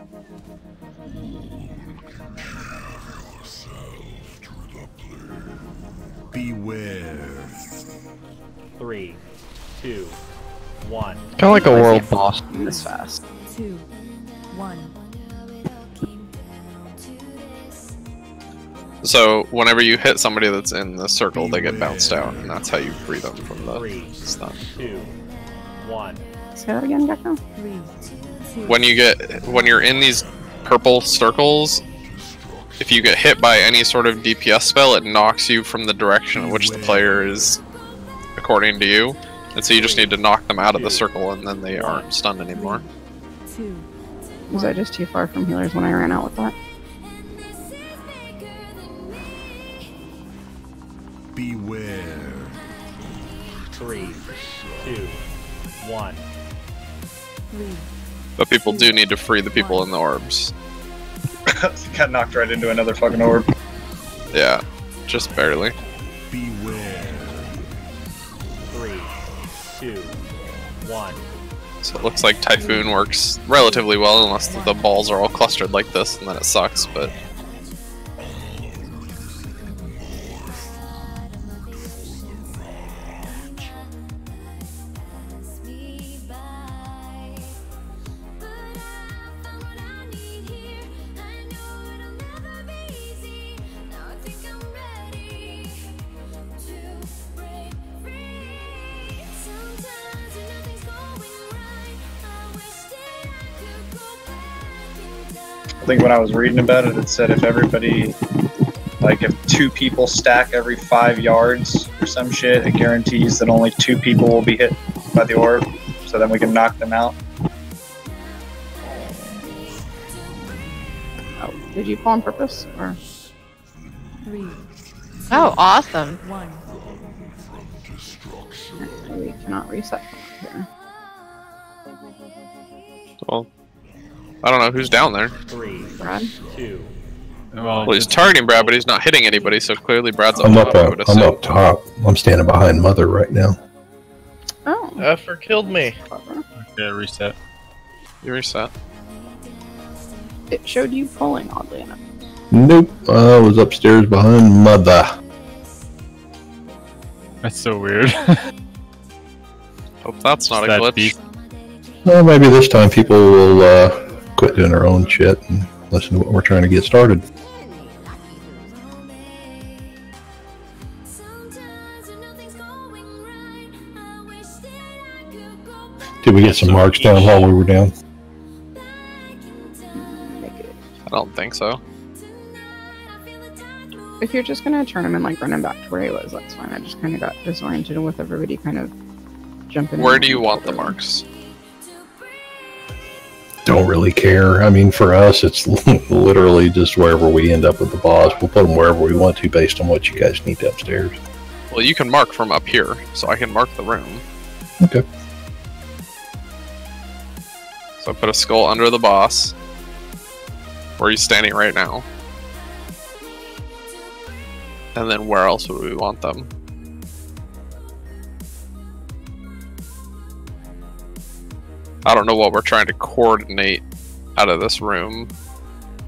Beware. 3, 2, 1. Kind of like a world boss. This fast. 2, 1. So whenever you hit somebody that's in the circle, they get bounced out, and that's how you free them from the stun. 2, 1. Say that again, Gecko. 3, 2. When you're in these purple circles, if you get hit by any sort of DPS spell, it knocks you from the direction in which the player is, according to you. And so you just need to knock them out of the circle, and then they aren't stunned anymore. 2. Was I just too far from healers when I ran out with that? Beware. 3, 2, 1. 3. But people do need to free the people in the orbs. Got knocked right into another fucking orb. Yeah, just barely. Beware. 3, 2, 1. So it looks like Typhoon works relatively well, unless the balls are all clustered like this, and then it sucks, but... I think when I was reading about it, it said if everybody, like if 2 people stack every 5 yards or some shit, it guarantees that only 2 people will be hit by the orb, so then we can knock them out. Oh, did you fall on purpose? Or? 3. Oh, awesome. 1. We cannot reset here. Well, I don't know who's down there. 3, Brad? 2. Well, he's targeting Brad, but he's not hitting anybody, so clearly Brad's up I'm top, I would I'm assume. up top. I'm standing behind Mother right now. Oh. Effer killed me. Yeah, reset. You reset. It showed you pulling, oddly enough. Nope, I was upstairs behind Mother. That's so weird. Hope that's not a That glitch. beast. Well, maybe this time people will quit doing their own shit and listen to what we're trying to get started. Did we get some marks down while we were down? I don't think so. If you're just gonna turn him and like run him back to where he was, that's fine. I just kind of got disoriented with everybody kind of jumping. Where do you want the marks? Don't really care. I mean, for us, it's literally just wherever we end up with the boss. We'll put them wherever we want to based on what you guys need upstairs. Well, you can mark from up here, so I can mark the room. Okay. So I put a skull under the boss, where he's standing right now. And then where else would we want them? I don't know what we're trying to coordinate out of this room.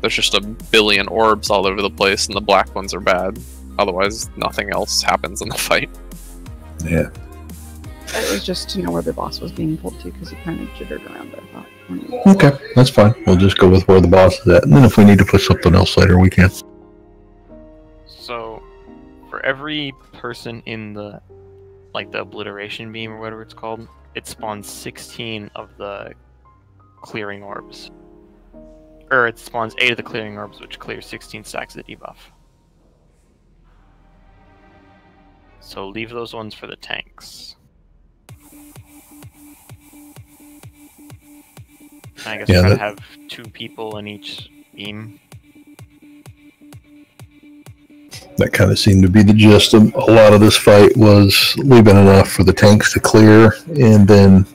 There's just a billion orbs all over the place, and the black ones are bad. Otherwise, nothing else happens in the fight. Yeah. It was just to know where the boss was being pulled to, because he kind of jittered around, I thought. Okay, that's fine. We'll just go with where the boss is at, and then if we need to put something else later, we can. So, for every person in the, like the obliteration beam or whatever it's called, it spawns 16 of the clearing orbs. Or it spawns 8 of the clearing orbs, which clears 16 stacks of the debuff. So leave those ones for the tanks. I guess try to have 2 people in each beam. That kind of seemed to be the gist of a lot of this fight, was leaving enough for the tanks to clear and then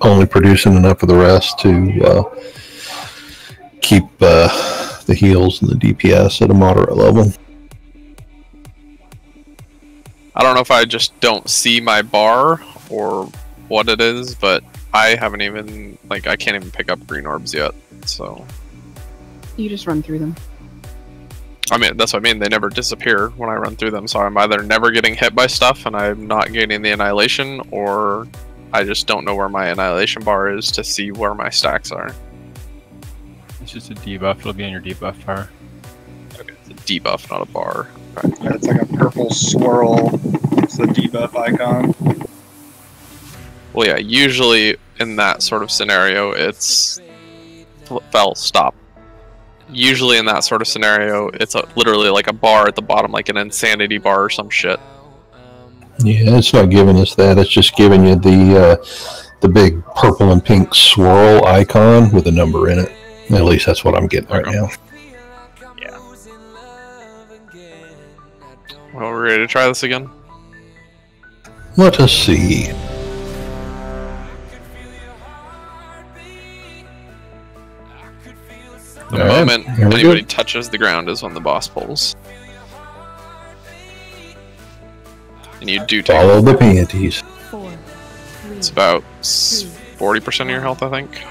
only producing enough for the rest to keep the heals and the DPS at a moderate level. I don't know if I just don't see my bar or what it is, but I haven't even, like, I can't even pick up green orbs yet, so... You just run through them. I mean, that's what I mean, they never disappear when I run through them, so I'm either never getting hit by stuff and I'm not getting the annihilation, or I just don't know where my annihilation bar is to see where my stacks are. It's just a debuff, it'll be in your debuff bar. Okay, it's a debuff, not a bar. Yeah, it's like a purple swirl. It's the debuff icon. Well, yeah, usually in that sort of scenario, it's... stop. Usually in that sort of scenario, it's literally like a bar at the bottom, like an insanity bar or some shit. Yeah, it's not giving us that. It's just giving you the big purple and pink swirl icon with a number in it. At least that's what I'm getting right now. Yeah. Well, we're ready to try this again? Let us see. The moment anybody touches the ground is when the boss pulls. And you do take... Follow the panties. It's about 40% of your health, I think.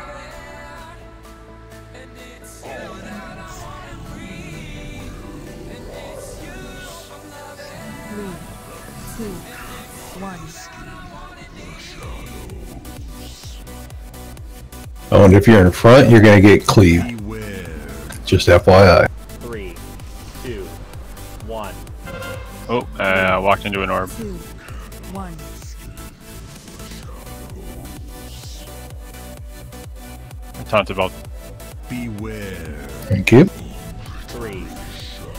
Oh, and if you're in front, you're going to get cleaved. Just FYI. 3, 2, 1. Oh, I walked into an orb. 2, 1. I taunted about. Beware. Thank you. 3,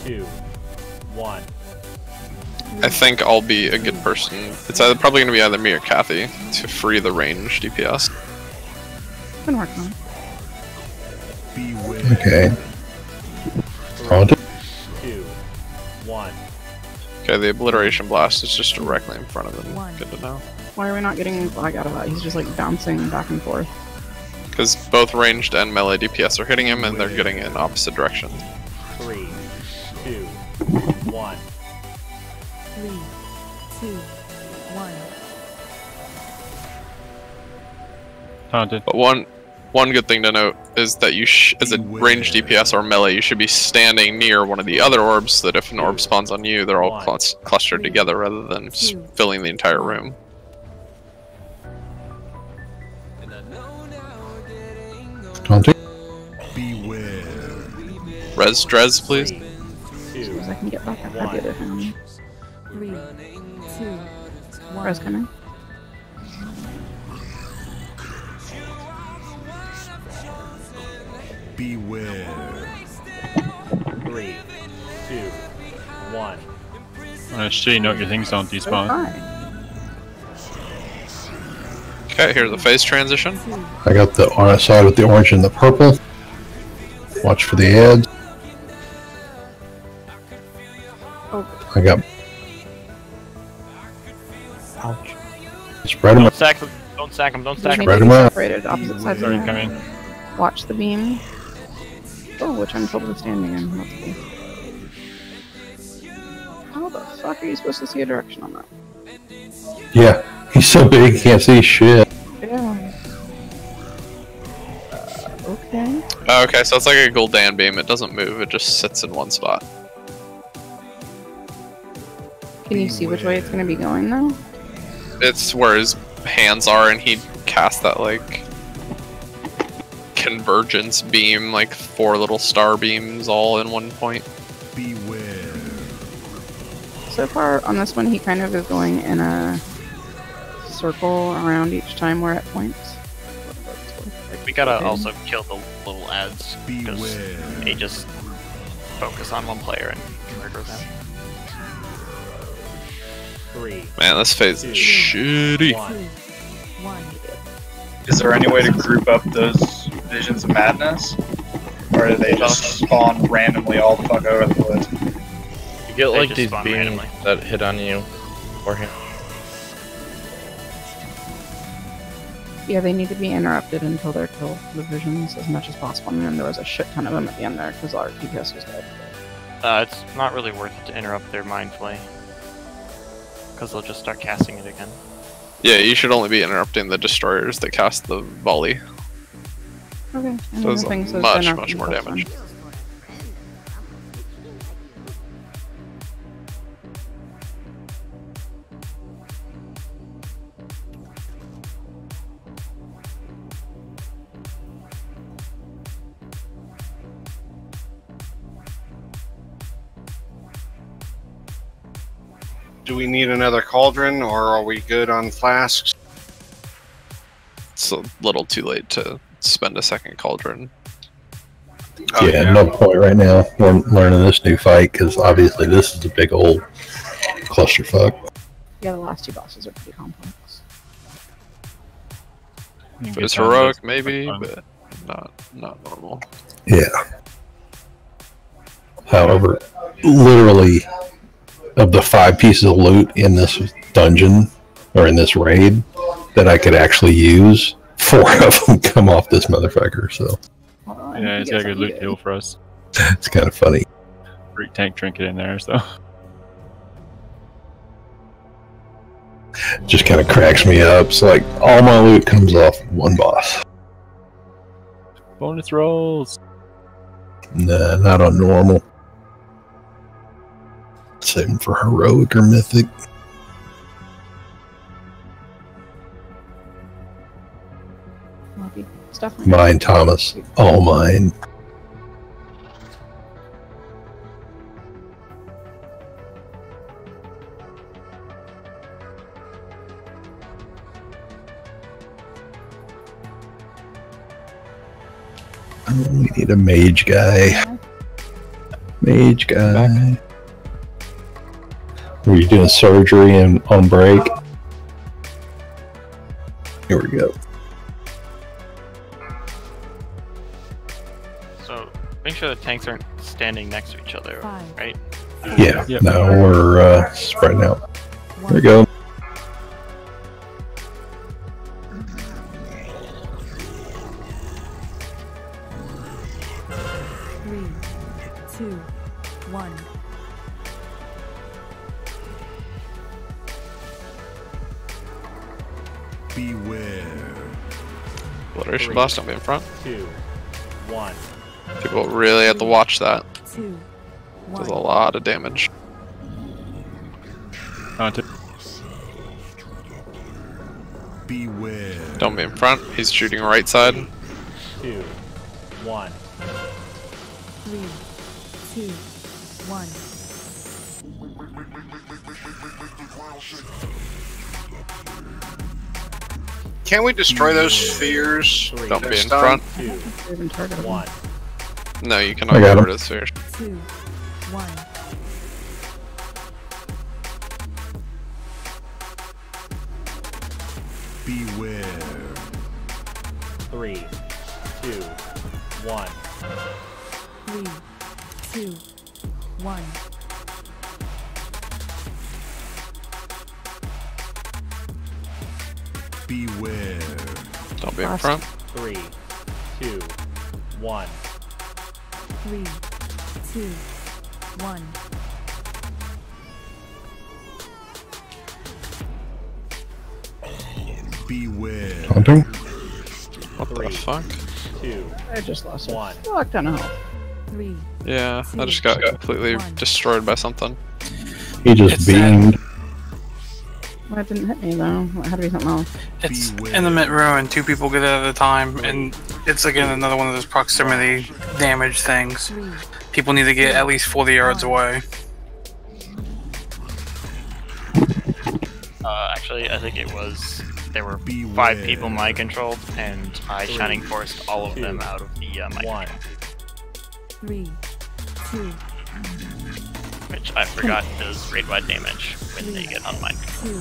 2, 1. I think I'll be a good person. It's probably going to be either me or Kathy to free the range DPS. Been working on it. Beware. Okay. Haunted. 2, 1. Okay, the obliteration blast is just directly in front of him. Good to know. Why are we not getting lag out of that? He's just like bouncing back and forth. Because both ranged and melee DPS are hitting him, and they're getting in opposite directions. 3, 2, 1. 3, 2, 1. Taunted. But one one good thing to note is that you, as a ranged DPS or melee, you should be standing near one of the other orbs, so that if an orb spawns on you, they're all clustered together rather than just filling the entire room. Res Drez, please. I can get back up the other hand. 3, 2, 1. Res coming. Beware. 3, 2, 1. On a shitty note, your things don't despawn. Okay, here's the phase transition. I got the side with the orange and the purple. Watch for the ads. I got. Ouch. Spread them Don't out. sack them. Don't sack them. Don't sack them. Spread them out. Separated opposite sides of the map. Watch the beam. Oh, which I'm totally standing in. That's cool. How the fuck are you supposed to see a direction on that? Yeah, he's so big he can't see shit. Yeah. Okay. Okay, so it's like a Gul'dan beam. It doesn't move. It just sits in one spot. Can you see which way it's going to be going, though? It's where his hands are, and he cast that, like, convergence beam, like 4 little star beams all in one point. Beware. So far on this one, he kind of is going in a circle around each time we're at points. We gotta also kill the little ads because they just focus on one player and murder them. 3. Man, this phase is shitty. 1. Is there any way to group up those visions of madness? Or do they just spawn randomly all the fuck over the place? You get They like just these spawn beams randomly. that hit on you or him. Yeah, they need to be interrupted until they're killed, the visions, as much as possible. And then there was a shit ton of them at the end there because our DPS was dead. It's not really worth it to interrupt their mind play. Because they'll just start casting it again. Yeah, you should only be interrupting the destroyers that cast the volley. Okay. And So it's the thing says much interrupt more until damage. done. Do we need another cauldron, or are we good on flasks? It's a little too late to spend a second cauldron. Yeah, no point right now. We're learning this new fight because obviously this is a big old clusterfuck. Yeah, the last 2 bosses are pretty complex. If it's heroic, maybe, but not normal. Yeah. However, literally, of the 5 pieces of loot in this dungeon or in this raid that I could actually use, 4 of them come off this motherfucker. So Yeah, it's got a good loot deal for us. it's kind of funny. Great tank trinket in there, so. Just kind of cracks me up. It's like all my loot comes off one boss. Bonus rolls. Nah, not on normal. Save them for heroic or mythic. It's definitely Mine, Thomas. All mine. Oh, we need a mage guy. Mage guy. Were you doing surgery and on break? Here we go. So make sure the tanks aren't standing next to each other, right? Yeah, no, we're spreading out. There we go. Three, 2, 1. Beware. Obliteration blast, don't be in front. 2, 1. People really have to watch that. 2, Does a lot of damage. Beware. Don't be in front. He's shooting right side. 2, 1. 3, 2, 1. Can't we destroy those spheres? Don't be in Stun? front. 1. No, you I cannot got get him. rid of spheres. 2, 1. Beware. 3, 2, 1. 3, 2, 1. Beware. Don't be in front. 3, 2, 1. 3, 2, 1. Beware. Hunting? What the fuck? 2, I just lost 1. a fuck ton of health. 3. Yeah, I just got completely destroyed by something. He just beamed. Well, it didn't hit me though. It had to be something else. It's in the mid ruin, 2 people get it at a time, and it's again another one of those proximity damage things. People need to get at least 40 yards away. Actually, I think it was. There were 5 people mind controlled, and I Shining Forced all of them out of the mind control. 3, 2, Which I forgot does raid wide damage when they get on mind control. 2,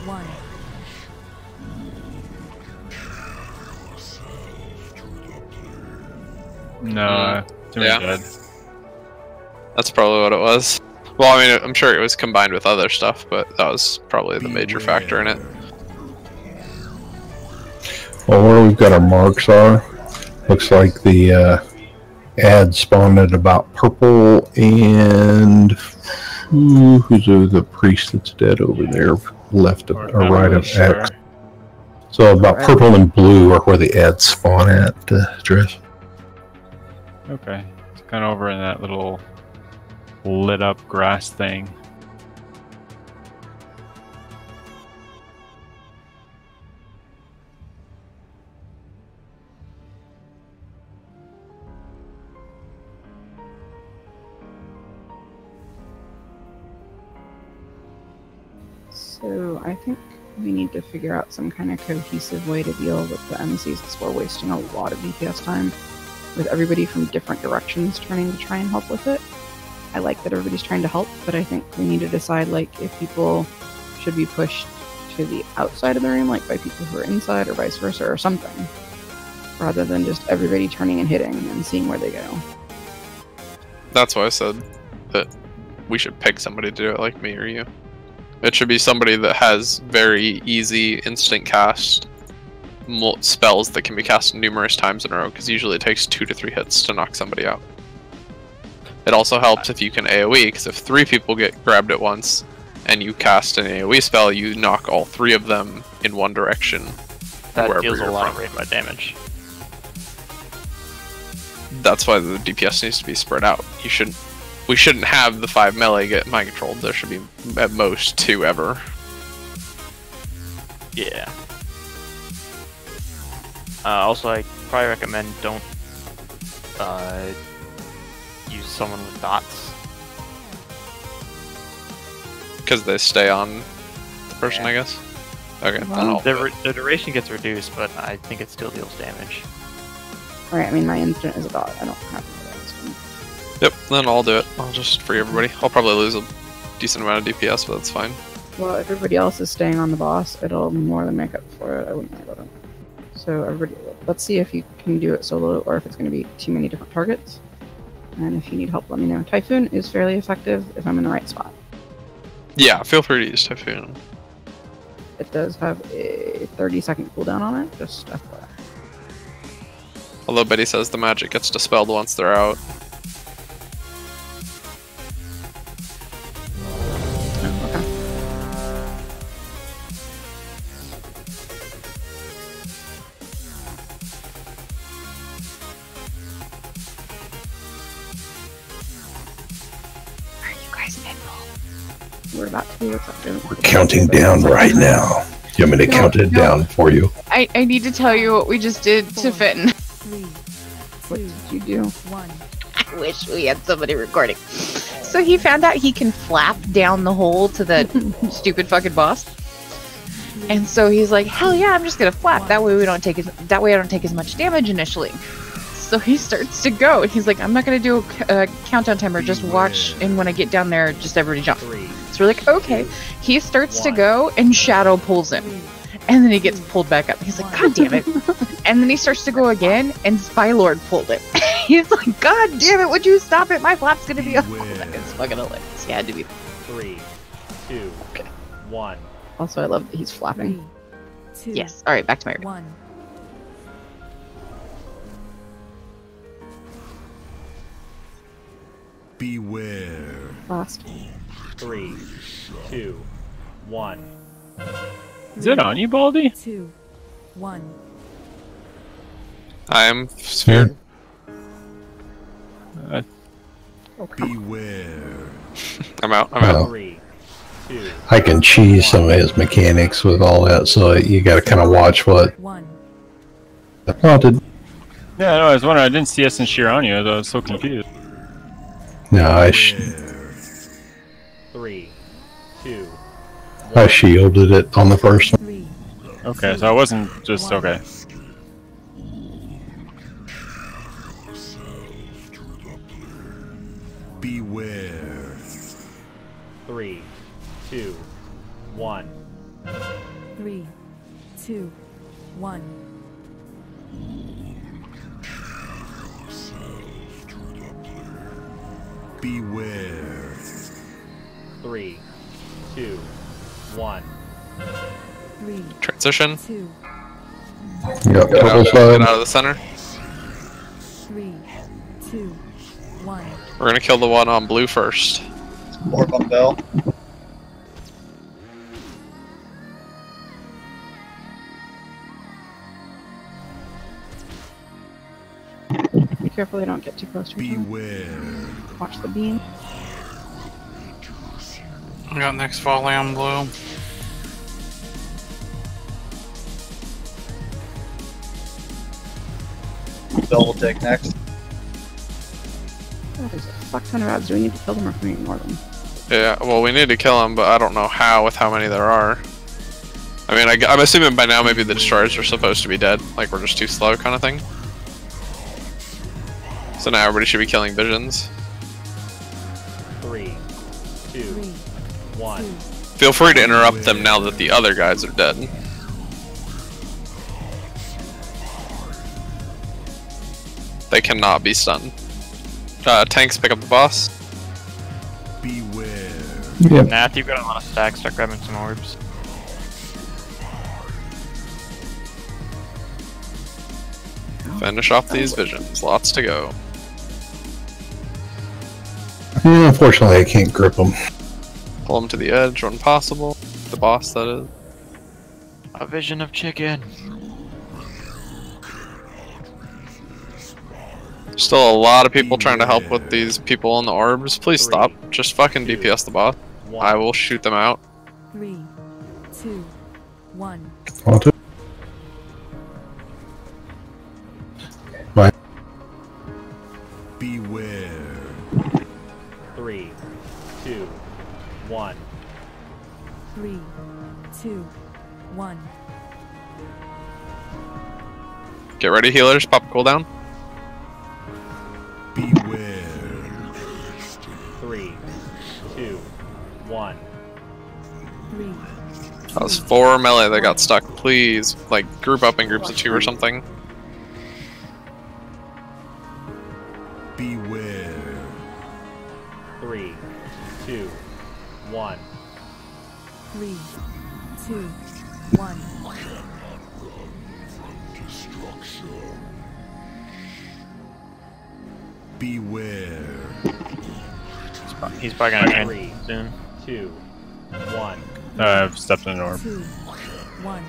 1. No, too many dead. That's probably what it was. Well, I mean, I'm sure it was combined with other stuff, but that was probably the major factor in it. Well, where we've got our marks are, looks like the ad spawned at about purple and who's the priest that's dead over there, left of, or right of X. So about purple and blue are where the ads spawn at, Dress. Okay, it's kind of over in that little lit up grass thing. So I think we need to figure out some kind of cohesive way to deal with the MCs because we're wasting a lot of DPS time with everybody from different directions turning to try and help with it. I like that everybody's trying to help, but I think we need to decide like if people should be pushed to the outside of the room, like by people who are inside or vice versa or something, rather than just everybody turning and hitting and seeing where they go. That's why I said that we should pick somebody to do it like me or you. It should be somebody that has very easy instant cast spells that can be cast numerous times in a row, because usually it takes 2 to 3 hits to knock somebody out. It also helps if you can AoE, because if 3 people get grabbed at once and you cast an AoE spell, you knock all 3 of them in one direction. That deals a lot of raid wide damage. That's why the DPS needs to be spread out. We shouldn't have the 5 melee get mind controlled. There should be at most 2 ever. Yeah. Also, I probably recommend don't use someone with dots. Because they stay on the person, I guess? Okay, then I'll The duration gets reduced, but I think it still deals damage. Alright, I mean my instant is a dot. I don't have to do this one. Yep, then I'll do it. I'll just free everybody. I'll probably lose a decent amount of DPS, but that's fine. Well, if everybody else is staying on the boss, it'll more than make up for it. I wouldn't worry about it. So everybody, let's see if you can do it solo or if it's going to be too many different targets. And if you need help, let me know. Typhoon is fairly effective if I'm in the right spot. Yeah, feel free to use Typhoon. It does have a 30-second cooldown on it, just FYI. Although Betty says the magic gets dispelled once they're out. We're about to. What's up, Jim? We're counting down right now. You want me to count it down for you? I need to tell you what we just did to Fenton. 3, What 2, did you do? 1. I wish we had somebody recording. So he found out he can flap down the hole to the stupid fucking boss. And so he's like, hell yeah, I'm just gonna flap. That way I don't take as much damage initially. So he starts to go, and he's like, I'm not gonna do a countdown timer, just watch, and when I get down there, just everybody jump. So we're like, okay. He starts to go, and Shadow pulls him. And then he gets pulled back up. He's like, God damn it. And then he starts to go again, and Spylord pulled him. He's like, God damn it, would you stop it? My flap's gonna be up. It's fucking hilarious. He had to be. 3, 2, 1. Also, I love that he's flapping. 2, Yes. Alright, back to my 1. Beware. Last. 3, 2, 1. Is it on you, Baldy? 2, 1. I am sphere. Beware. I'm out. I'm out. 3, 2. I can cheese some of his mechanics with all that, so you got to kind of watch what. 1. Haunted. Yeah, no, I was wondering. I didn't see us in Shiranya. I was so confused. No, I 3, 2. shielded it on the first one. 3. Okay, so I wasn't just okay. Beware. 3, 2, 1. 3, 2, 1. Beware. 3, 2, 1. 3, Transition. 2, You got Get purple out side. of the center. 3, 2, 1. We're gonna kill the one on blue first. Orb on Bell. Be careful they don't get too close to each other. Beware. Watch the beam. I got next volley on blue. Bell will take next. Oh, there's a fuck ton of odds. Do we need to kill them or can we ignore them? Yeah, well, we need to kill them, but I don't know how with how many there are. I mean, I'm assuming by now maybe the destroyers are supposed to be dead. Like, we're just too slow kind of thing. So now everybody should be killing visions. 3, 2, 1. Feel free to interrupt them now that the other guys are dead. They cannot be stunned. Tanks pick up the boss. Beware. Yep. Nath, you've got a lot of stacks. Start grabbing some orbs. Finish off these visions. Lots to go. Yeah, unfortunately, I can't grip them. Pull them to the edge when possible. The boss, that is. A vision of chicken. Still a lot of people trying to help with these people in the orbs. Please stop. Just fucking DPS the boss. I will shoot them out. 3, 2, 1. Haunted. Bye. Beware. 3, 2, 1. 3, 2, 1. Get ready, healers. Pop a cooldown. Beware. 3, 2, 1. 3. That was 4 melee that got stuck. Please, like, group up in groups of 2 or something. Beware. 3, 2, 1. 3, 2, 1. Beware. He's probably gonna Three. transition soon. 2, 1. I've stepped in an orb. 2, 1.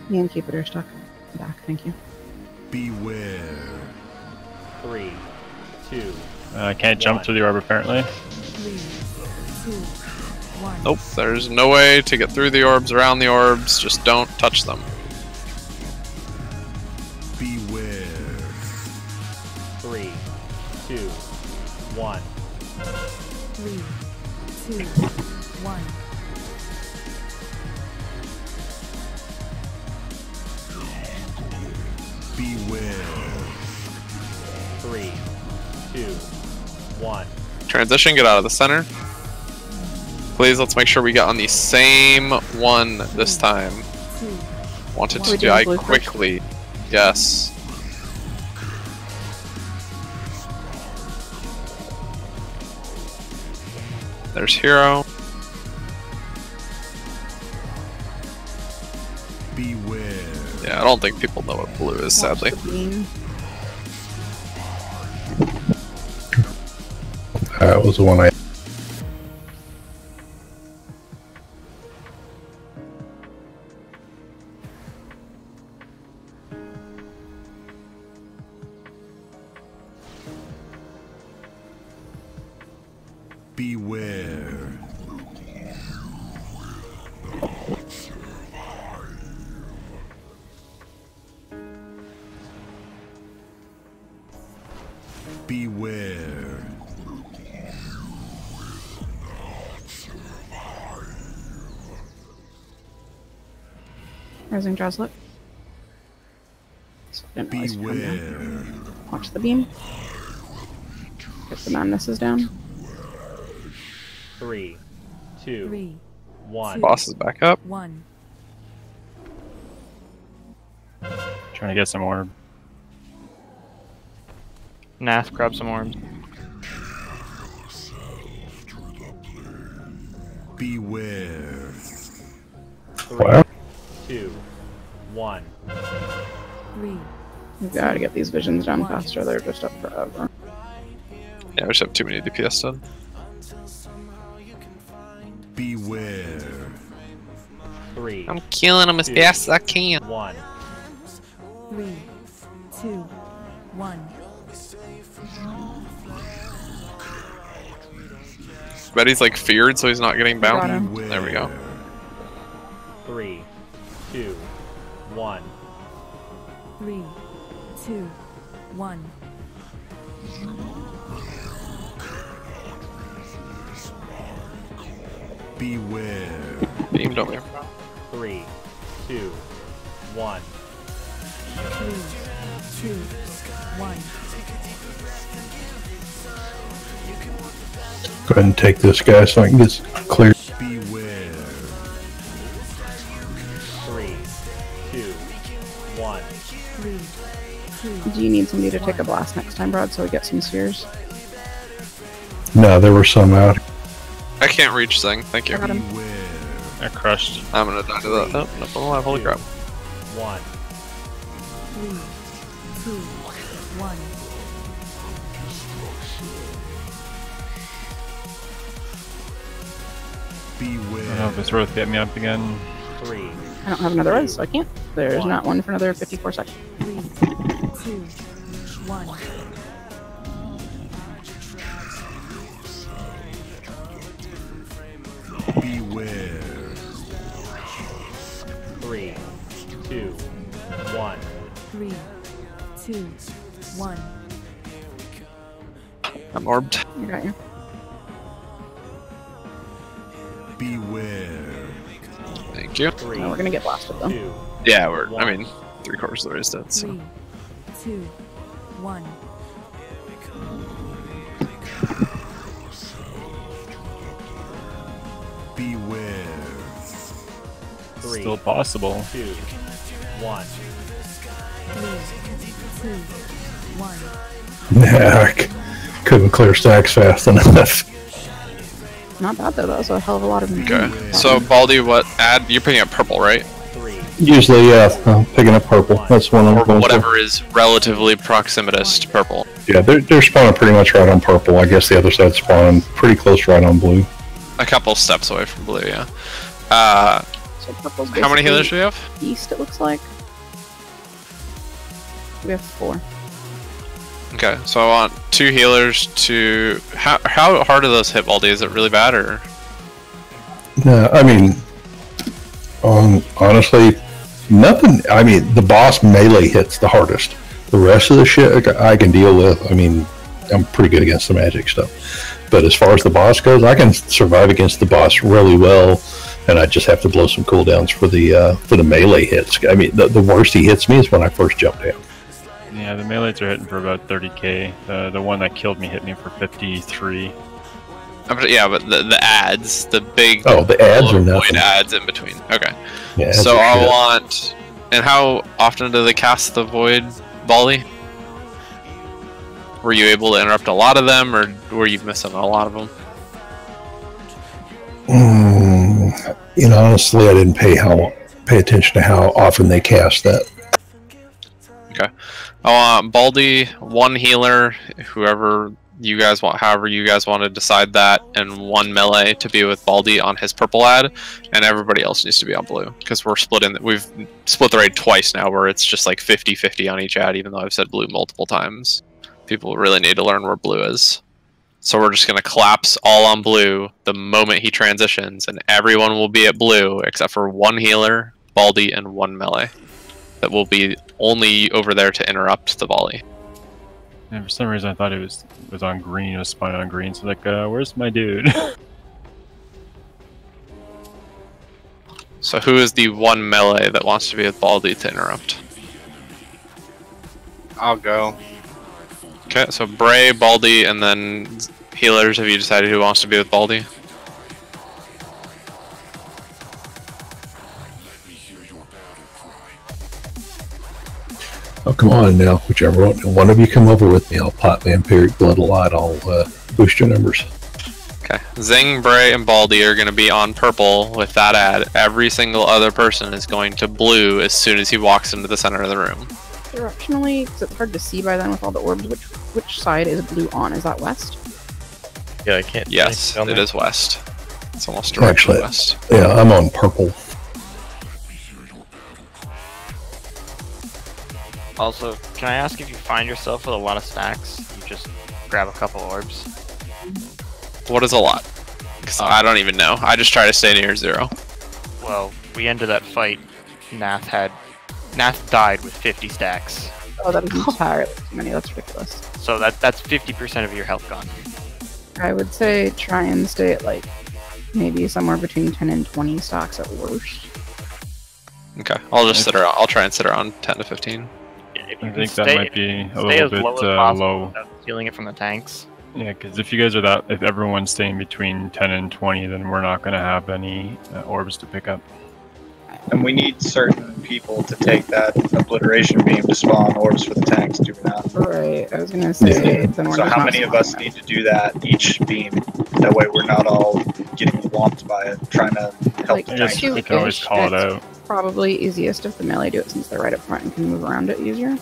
The innkeeper stuck. Back, thank you. Beware. 3, 2, Can't jump through the orb apparently. 3, 2, 1. Nope, there's no way to get through the orbs, around the orbs, just don't touch them. Beware. 3, 2, 1. 3, 2, 1. Beware. 3, 2, 1. Transition, get out of the center. Please, let's make sure we get on the same one this time. Wanted to die quickly. Yes. There's Hero. Beware. Yeah, I don't think people know what blue is, sadly. That was the one I. Beware. Beware. Rising Dreslet. Beware. Watch the beam. Get the madnesses down. 3, 2, 1. Boss is back up. 1. Trying to get some orb. Nath, grab some orbs. Beware. 3, Wow. 2, 1. 3. We've got to get these visions down faster. They're just up forever. Yeah, we just have too many DPS done. Beware. 3. I'm killing them as fast as I can. 1. 3, 2, 1. Bet he's like feared, so he's not getting Got bound. him. There we go. 3, 2, 1. 3, 2, 1. Beware. Beamed over. 3, 2, 1. 3, 2, 1. Go ahead and take this guy so I can get clear. Beware. 3, 2, 1. 3, 2. Do you need somebody to take a blast next time, Brad, so we get some spheres? No, there were some out. I can't reach Zing, thank you. Got him. I crushed. I'm gonna die to that. Oh, no, I'm alive, holy crap. 1. 3, 2, 1. I don't know Beware. if it's worth getting me up again. 3, I don't have another res, so I can't. There's not one for another 54 seconds. 3, 2, 1. Beware. 3, 2, 1. 3, 2, 1. I'm orbed. I got you. Beware. Thank you. 3, No, we're gonna get blasted though. 2, Yeah, I mean, 3/4 of the way is dead, so. 3, 2, 1. Beware. 3, Still possible. 2, 1. 3, 2, 1. Nah, I couldn't clear stacks fast enough. Not bad though. That was a hell of a lot of them. Okay. So, Baldy, what ad? You're picking up purple, right? 3, Usually, yeah, I'm picking up purple. That's one I'm Or going whatever is relatively proximitous to purple. for. Yeah, they're spawning pretty much right on purple. I guess the other side's spawning pretty close right on blue. A couple steps away from blue, yeah. So purple's How many healers do basically we have? East, it looks like. We have 4. Okay, so I want 2 healers to... How hard are those hit, Baldy? Is it really bad, or...? No, I mean, honestly, nothing. I mean, the boss melee hits the hardest. The rest of the shit I can deal with. I mean, I'm pretty good against the magic stuff. But as far as the boss goes, I can survive against the boss really well, and I just have to blow some cooldowns for the melee hits. I mean, the worst he hits me is when I first jump down. Yeah, the melees are hitting for about 30k. The one that killed me hit me for 53. Yeah, but the ads, the big... Oh, the ads are nothing. Ads in between. Okay. Yeah, so I want... And how often do they cast the Void, Baldy? Were you able to interrupt a lot of them, or were you missing a lot of them? Honestly, I didn't pay attention to how often they cast that. Okay. I want Baldy, 1 healer, whoever you guys want, however you guys want to decide that, and 1 melee to be with Baldy on his purple ad, and everybody else needs to be on blue, because we've split the raid twice now, where it's just like 50-50 on each ad, even though I've said blue multiple times. People really need to learn where blue is. So we're just going to collapse all on blue the moment he transitions, and everyone will be at blue except for 1 healer, Baldy, and 1 melee. That will be only over there to interrupt the volley. And for some reason I thought it was on green, it was spawning on green, so like, where's my dude? So who is the 1 melee that wants to be with Baldy to interrupt? I'll go. Okay, so Bray, Baldy, and then healers. Have you decided who wants to be with Baldy? Oh, come on now. Whichever one of you come over with me, I'll pop Vampiric Blood a lot. I'll boost your numbers. Okay. Zing, Bray, and Baldy are going to be on purple with that ad. Every single other person is going to blue as soon as he walks into the center of the room. Directionally, because it's hard to see by then with all the orbs, which side is blue on? Is that west? Yeah, I can't. Yes, it is west. It's almost directly west. Yeah, I'm on purple. Also, can I ask if you find yourself with a lot of stacks, you just grab a couple orbs? What is a lot? Because I don't even know. I just try to stay near 0. Well, we ended that fight. Nath died with 50 stacks. Oh, that is entirely too many. That's ridiculous. So that's 50% of your health gone. I would say try and stay at like maybe somewhere between 10 and 20 stocks at worst. Okay, I'll try and sit around 10 to 15. I think that might be a little bit low. Without stealing it from the tanks. Yeah, because if you guys are if everyone's staying between 10 and 20, then we're not going to have any orbs to pick up. And we need certain people to take that obliteration beam to spawn orbs for the tanks, do we not? Right, I was gonna say. Then So how many of us need to do that each beam? That way we're not all getting swamped by it, trying to help the tanks. We can always call it out. Probably easiest if the melee do it since they're right up front and can move around it easier.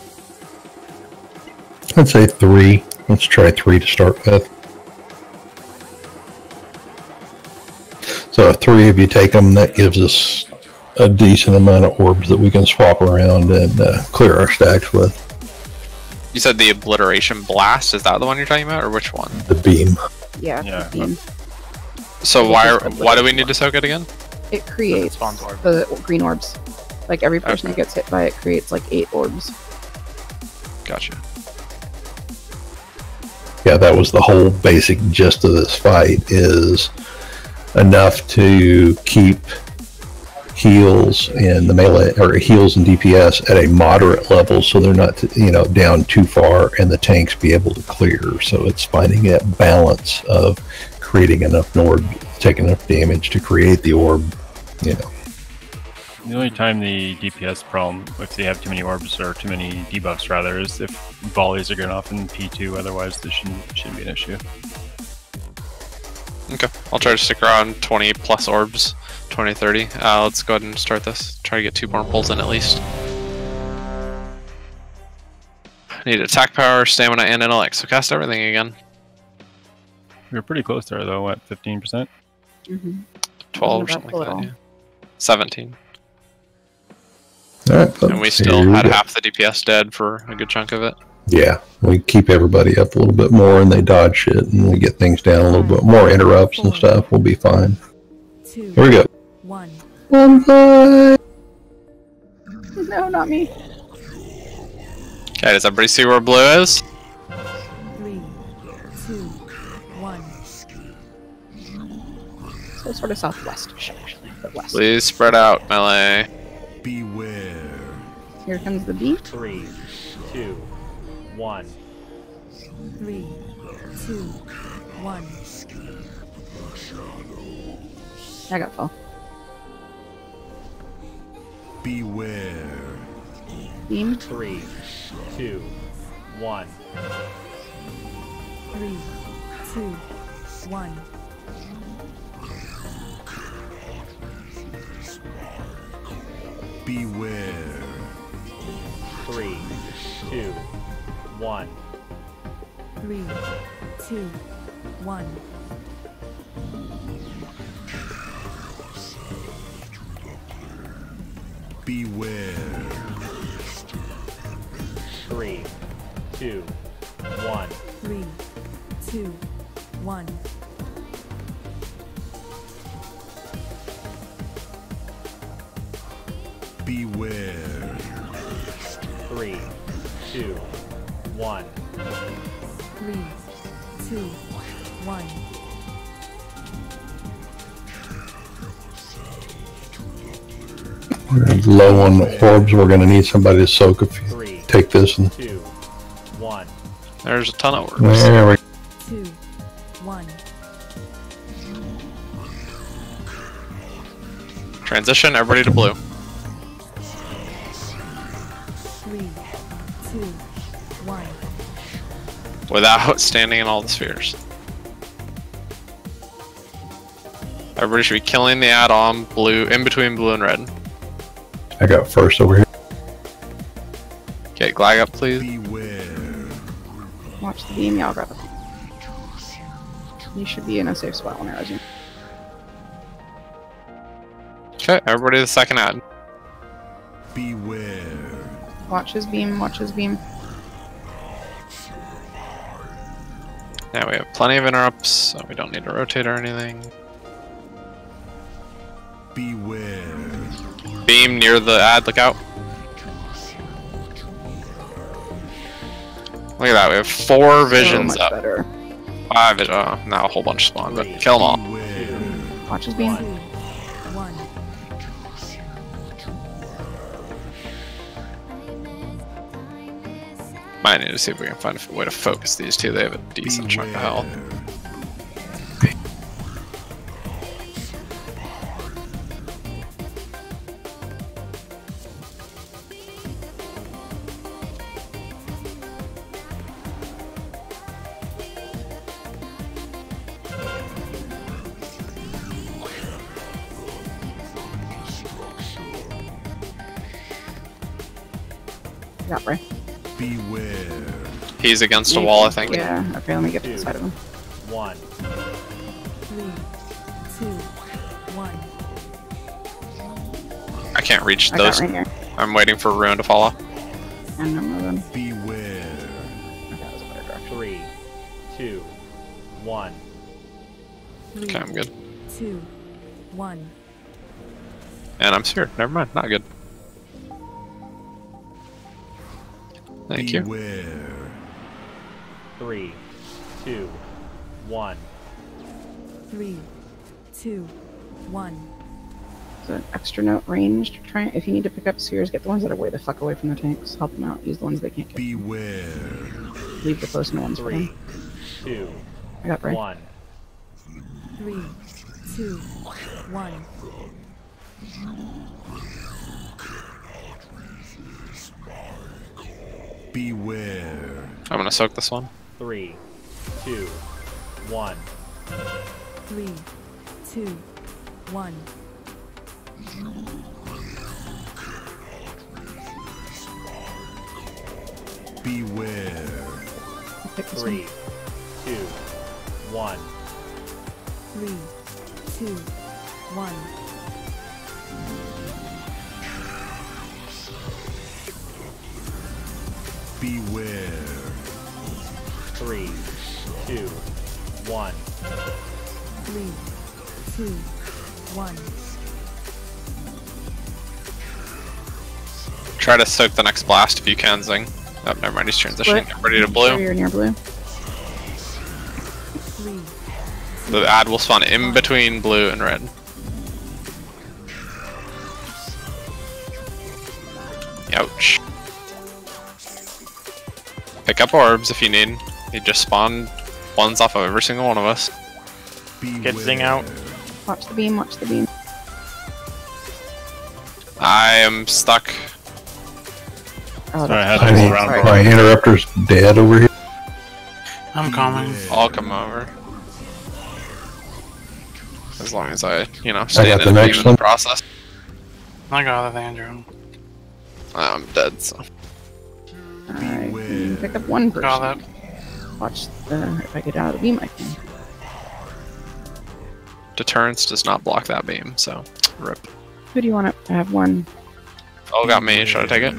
I'd say 3. Let's try 3 to start with. So if 3 of you take them, that gives us a decent amount of orbs that we can swap around and clear our stacks with. You said the obliteration blast. Is that the one you're talking about, or which one? The beam. Yeah, the beam. So why do we need to soak it again? It creates the green orbs. Like every person who gets hit by it creates like 8 orbs. Gotcha. Yeah, that was the whole basic gist of this fight, is enough to keep heals and the melee, or heals and DPS at a moderate level, so they're not down too far and the tanks be able to clear. So it's finding that balance of creating enough orb, take enough damage to create the orb. The only time the DPS problem, if they have too many orbs or too many debuffs rather, is if volleys are going off in P2. Otherwise, this shouldn't be an issue. Okay, I'll try to stick around 20 plus orbs, 20, 30. Let's go ahead and start this. Try to get 2 more pulls in at least. Need attack power, stamina, and intellect, so cast everything again. We're pretty close there though, what, 15%? 12 or something like that, yeah. 17. Alright, and we still had half the DPS dead for a good chunk of it. Yeah, we keep everybody up a little bit more and they dodge shit and we get things down a little bit more interrupts and stuff. We'll be fine. 2, Here we go. 1. No, not me. Okay, does everybody see where blue is? 3, 2, 1. So sort of southwest-ish, actually, but west. Please spread out, melee. Beware. Here comes the B. 3, 2, 1. 3, 2, 1. I got full. Beware. Beam. 3, 2, 1. 3, 2, 1. Beware. 3, 2, 1. 3, 2, 1. Beware. 3, 2, 1. 3, 2, 1. Beware. 3, 2, 1. 3, 2, 1. We're low on orbs. We're going to need somebody to soak if you 3, take this and 2, 1. There's a ton of orbs. there we 2, 1. Transition, everybody to blue. 3, 2, 1. Without standing in all the spheres. Everybody should be killing the add-on blue, in between blue and red. I got first over here. Okay, glag up, please. Watch the beam. Y'all grab it. You should be in a safe spot when I resume. Okay, everybody to the second add. Beware. Watch his beam. Watch his beam. Yeah, we have plenty of interrupts, so we don't need to rotate or anything. Beware. Beam near the ad, look out. Look at that, we have 4 visions much up. better. 5 visions, oh, now a whole bunch spawn, but kill them all. Watch his beam. 1. Might need to see if we can find a way to focus these two, they have a decent chunk of health. Got Bray. Beware. He's against a wall, I think. Yeah, okay, let me get to the side of him. 1. 3, 2, 1. I can't reach I got those. right here. I'm waiting for Ruin to fall off. And I'm moving. Beware. Okay, that was a better direction. 3, 2, 1. 3, Okay, I'm good. 2, 1. And I'm here. Never mind, not good. Thank you. Beware. 3, 2, 1. 3, 2, 1. So an extra note ranged. Try if you need to pick up spheres, get the ones that are way the fuck away from the tanks. Help them out. Use the ones they can't get. Beware. Leave the close ones for 3, them. 2, I got Bray. 1. 3, 2, 1. Beware. I'm gonna soak this one. 3, 2, 1. 3, 2, 1. Beware. 3, 2, 1. 3, 2, 1. Beware. 3, 2, 1. 3, 2, 1. Try to soak the next blast if you can, Zing. Oh, never mind, he's transitioning. Split. Ready to blue. Sure you're near blue. 3, The ad will spawn in between blue and red. Ouch. Pick up orbs if you need. You just spawn ones off of every single one of us. Get Zing out. Watch the beam, watch the beam. I am stuck. Oh, Sorry, I that's had to sorry. roll around. Sorry. My interrupter's dead over here. I'm coming. I'll come over. As long as I, you know, I stay got in the the next beam in the one. process. I got it, Andrew. I'm dead, so. Alright, you can pick up one person. Got it. Watch the, if I get out of the beam, I can. Deterrence does not block that beam, so rip. Who do you want to have one? Oh, got me. Should I take it?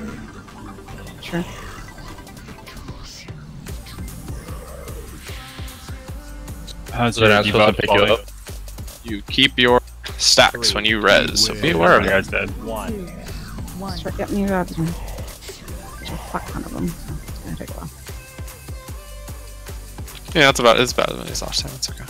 Sure. How's So they're your not supposed to debuff pick you quality? up? You keep your stacks when you res, so be aware of You it. guys dead. 1. 1. Start getting these out. There's a fuck ton of them, so it's gonna take a while. Yeah, that's about as bad as last time. It's okay.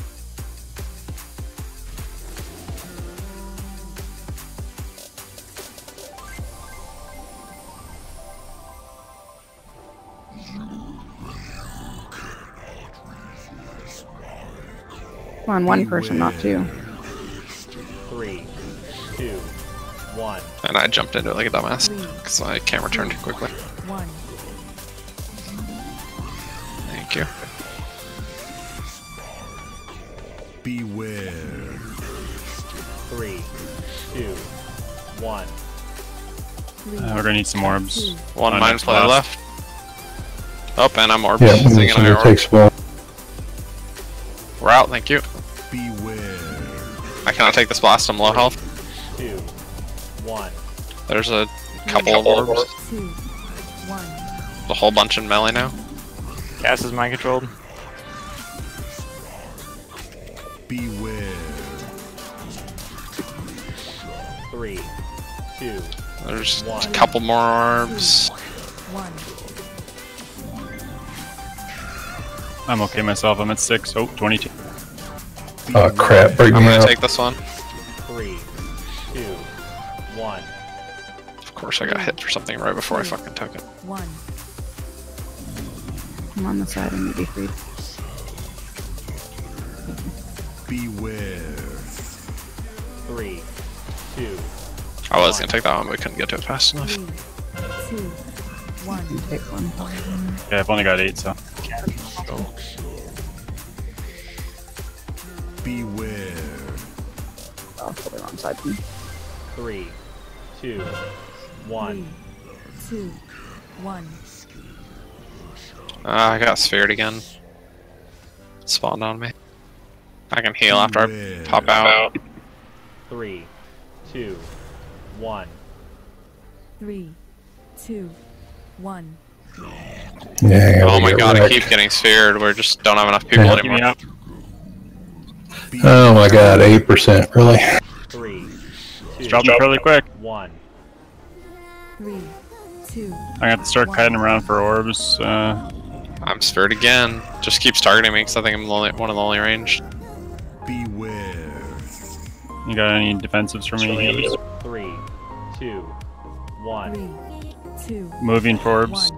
Come on, one person, not two. 3, 2, 1. And I jumped into it like a dumbass because I can't return too quickly. 1. Thank you. Beware. 3, 2, 1. We're gonna need some orbs. One On mind next play blast. left. Oh, and I'm orbs. Yeah, Zing and I somebody are takes one. We're out, thank you. Beware. I cannot take this blast, I'm low health. 2, 1. There's a couple of orbs. 2. 1. A whole bunch in melee now. Gas is mind controlled. Beware. 3, 2, There's a 1. couple more orbs. 1. I'm okay myself. I'm at 6. Oh, 22. Oh crap, break I'm me gonna out. take this one. 3, 2, 1. Of course, I got hit for something right before I fucking took it. 1. I'm on the side and be freed. Beware. 3, 2, I was gonna take that one, but we couldn't get to it fast enough. 3, 2, 1. You take one. Yeah, I've only got 8, so. Beware. Oh, totally wrong side. 3, 2, 1. 2, 1. I got sphered again. Spawned on me. I can heal after I pop out. 3, 2, 1. 3, 2, 1. Yeah, Oh my get god, I wrecked. keep getting sphered. We just don't have enough people Yeah. anymore. Oh my god, 8%, really? 3, 2, Drop it really quick. 1. 3, 2. I have to start cutting around for orbs. I'm sphered again. Just keeps targeting me because I think I'm the only, one of the only ranged. Beware. You got any defensives for me? Healers? 3, 2, 1. 3, 2. Moving for orbs.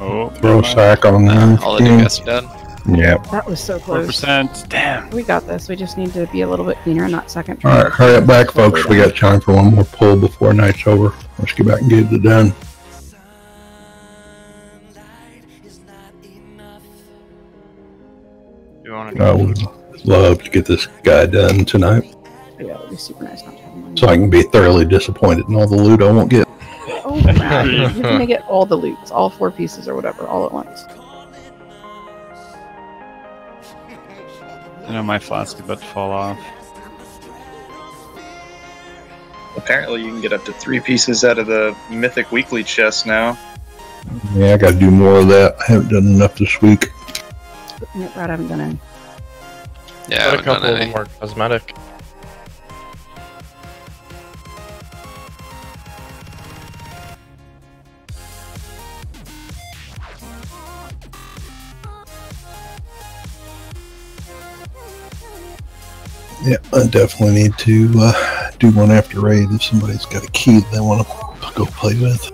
Oh, Throw sack on them. All the DPS are dead. Yep. That was so close. 4%. Damn. We got this. We just need to be a little bit cleaner in that second. Alright, hurry up back, folks. We got time for one more pull before night's over. Let's get back and get it done. You want to I would love to get this guy done tonight Yeah, it would be super nice not to have one. so I can be thoroughly disappointed in all the loot I won't get. Oh, wow. You're gonna get all the loots, all 4 pieces or whatever, all at once. I know my flask is about to fall off. Apparently, you can get up to 3 pieces out of the Mythic Weekly chest now. Yeah, I gotta do more of that. I haven't done enough this week. Yep, Brad, I haven't done any. Yeah, But a couple of them are cosmetic. Yeah, I definitely need to do one after raid if somebody's got a key they want to go play with.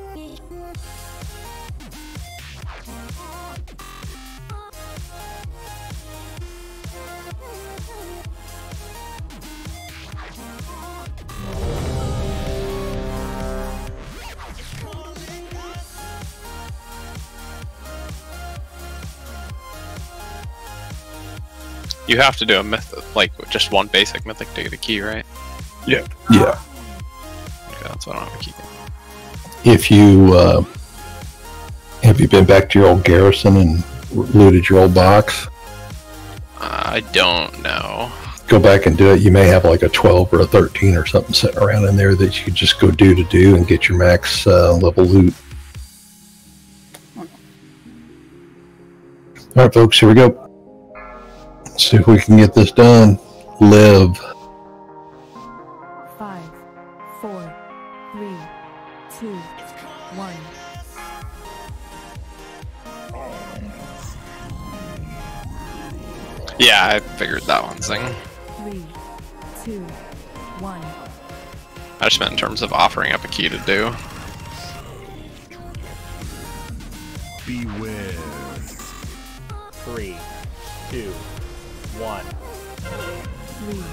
You have to do a myth, like just one basic mythic to get a key, right? Yeah. Yeah. Okay, that's what I don't have a key. If you have you been back to your old garrison and looted your old box? I don't know. Go back and do it. You may have like a 12 or a 13 or something sitting around in there that you could just go do and get your max level loot. All right, folks, here we go. Let's see if we can get this done. Live. 5, 4, 3, 2, 1. Yeah, I figured that one thing. 3, 2, 1. I just meant in terms of offering up a key to do. Beware. 3, 2, 1. 3,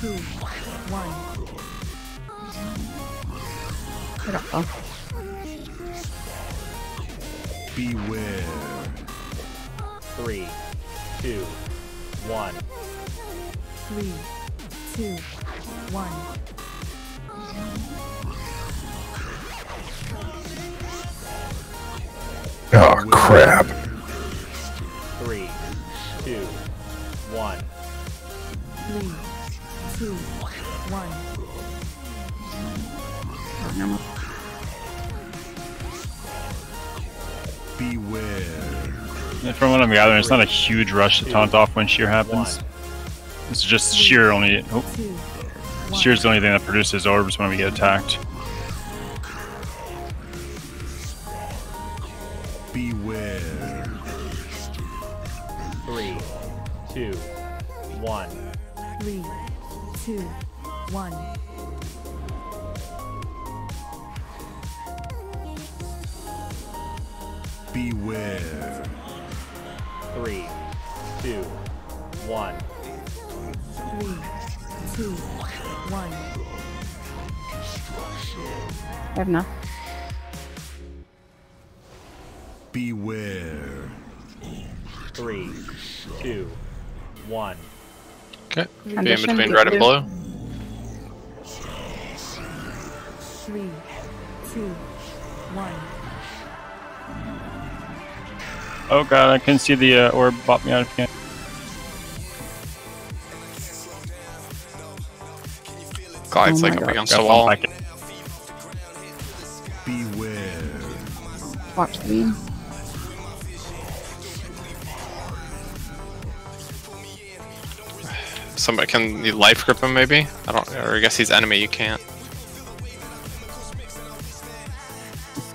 2, 1. I don't know. Beware. 3, 2, 1. 3, 2, 1. Oh, crap. 3, 2, 1. 3, 2, 1. Beware. From what I'm gathering, it's not a huge rush to taunt off when shear happens. It's just shear only. Oh, shear's the only thing that produces orbs when we get attacked. Beware. 3, 2, 1. 3, 2, 1. Beware. 3, 2, 1. 3, 2, 1. I have enough. Beware. 3, 2, 1. Okay. Be in Condition between red and blue. 3, 2, 1. Oh god, I couldn't see the orb bop me out again. Glide's Oh like my up God. against the wall. Beware. Watch the beam. Somebody can you life grip him maybe? I don't, or I guess he's enemy. You can't.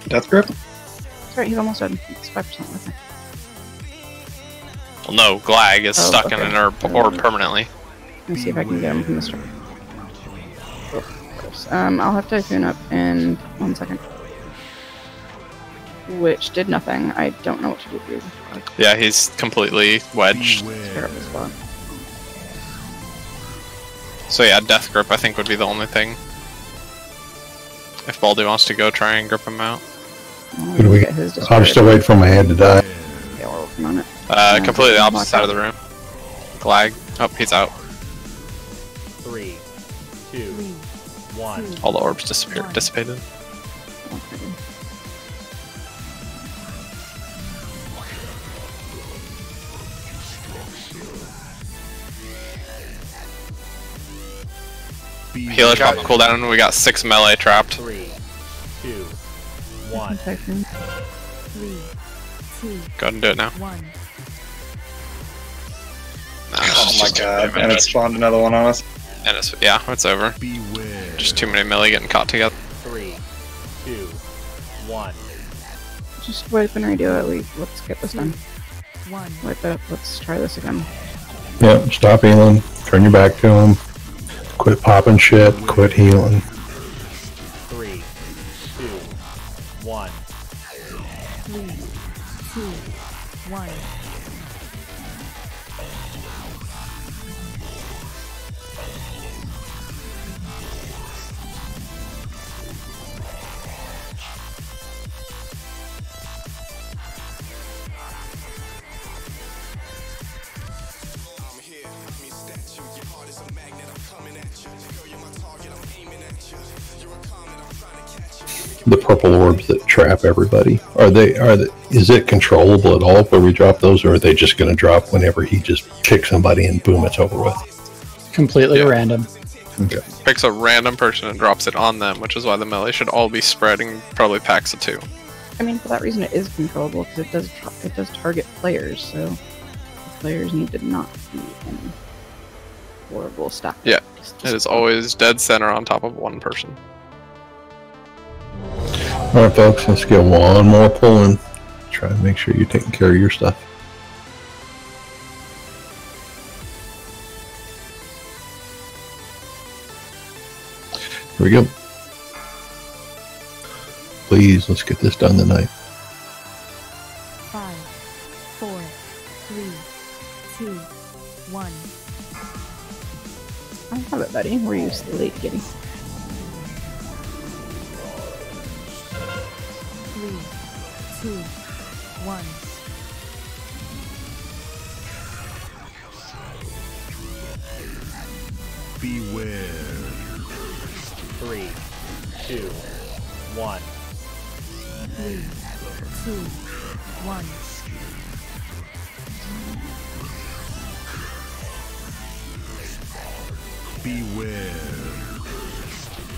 Death grip? That's right, he's almost dead. It's 5% with me. Well, no, Glag is stuck in okay. an orb permanently. Let me see if I can get him from the start. I'll have to tune up in 1 second. Which did nothing. I don't know what to do here. Yeah, he's completely wedged. Terrible spot. So yeah, death grip I think would be the only thing. If Baldy wants to go try and grip him out. Who do we get? I'm still waiting for my head to die. Yeah, we're working on it. Completely opposite side of the room. Glag. Oh, he's out. 3, 2, 1. All the orbs dissipated. Healer pop cooldown. We got 6 melee trapped. 3, 2, 1. 3, 2, Go ahead and do it now. 1. Oh my god, and it spawned another one on us. And it's, yeah, it's over. Just too many melee getting caught together. 3, 2, 1. Just wipe and redo it. Let's get this done. 1. Wipe it. Let's try this again. Yep, stop healing. Turn your back to him. Quit popping shit. Quit healing. 3, 2, 1. 3, 2, 1. The purple orbs that trap everybody. Is it controllable at all where we drop those, or are they just going to drop whenever he just kicks somebody and boom, it's over with? Completely random. Okay. Picks a random person and drops it on them, which is why the melee should all be spreading probably packs of 2. I mean, for that reason, it is controllable because it does target players. So the players need to not be in horrible stuff. Yeah, it is always dead center on top of one person. Alright folks, let's get one more pull in. Try and make sure you're taking care of your stuff. Here we go. Please, let's get this done tonight. 5, 4, 3, 2, 1. I have it, buddy. We're used to the late getting. 3, 2, 1. Beware. 3, 2, 1. 3, 2, 1. Beware.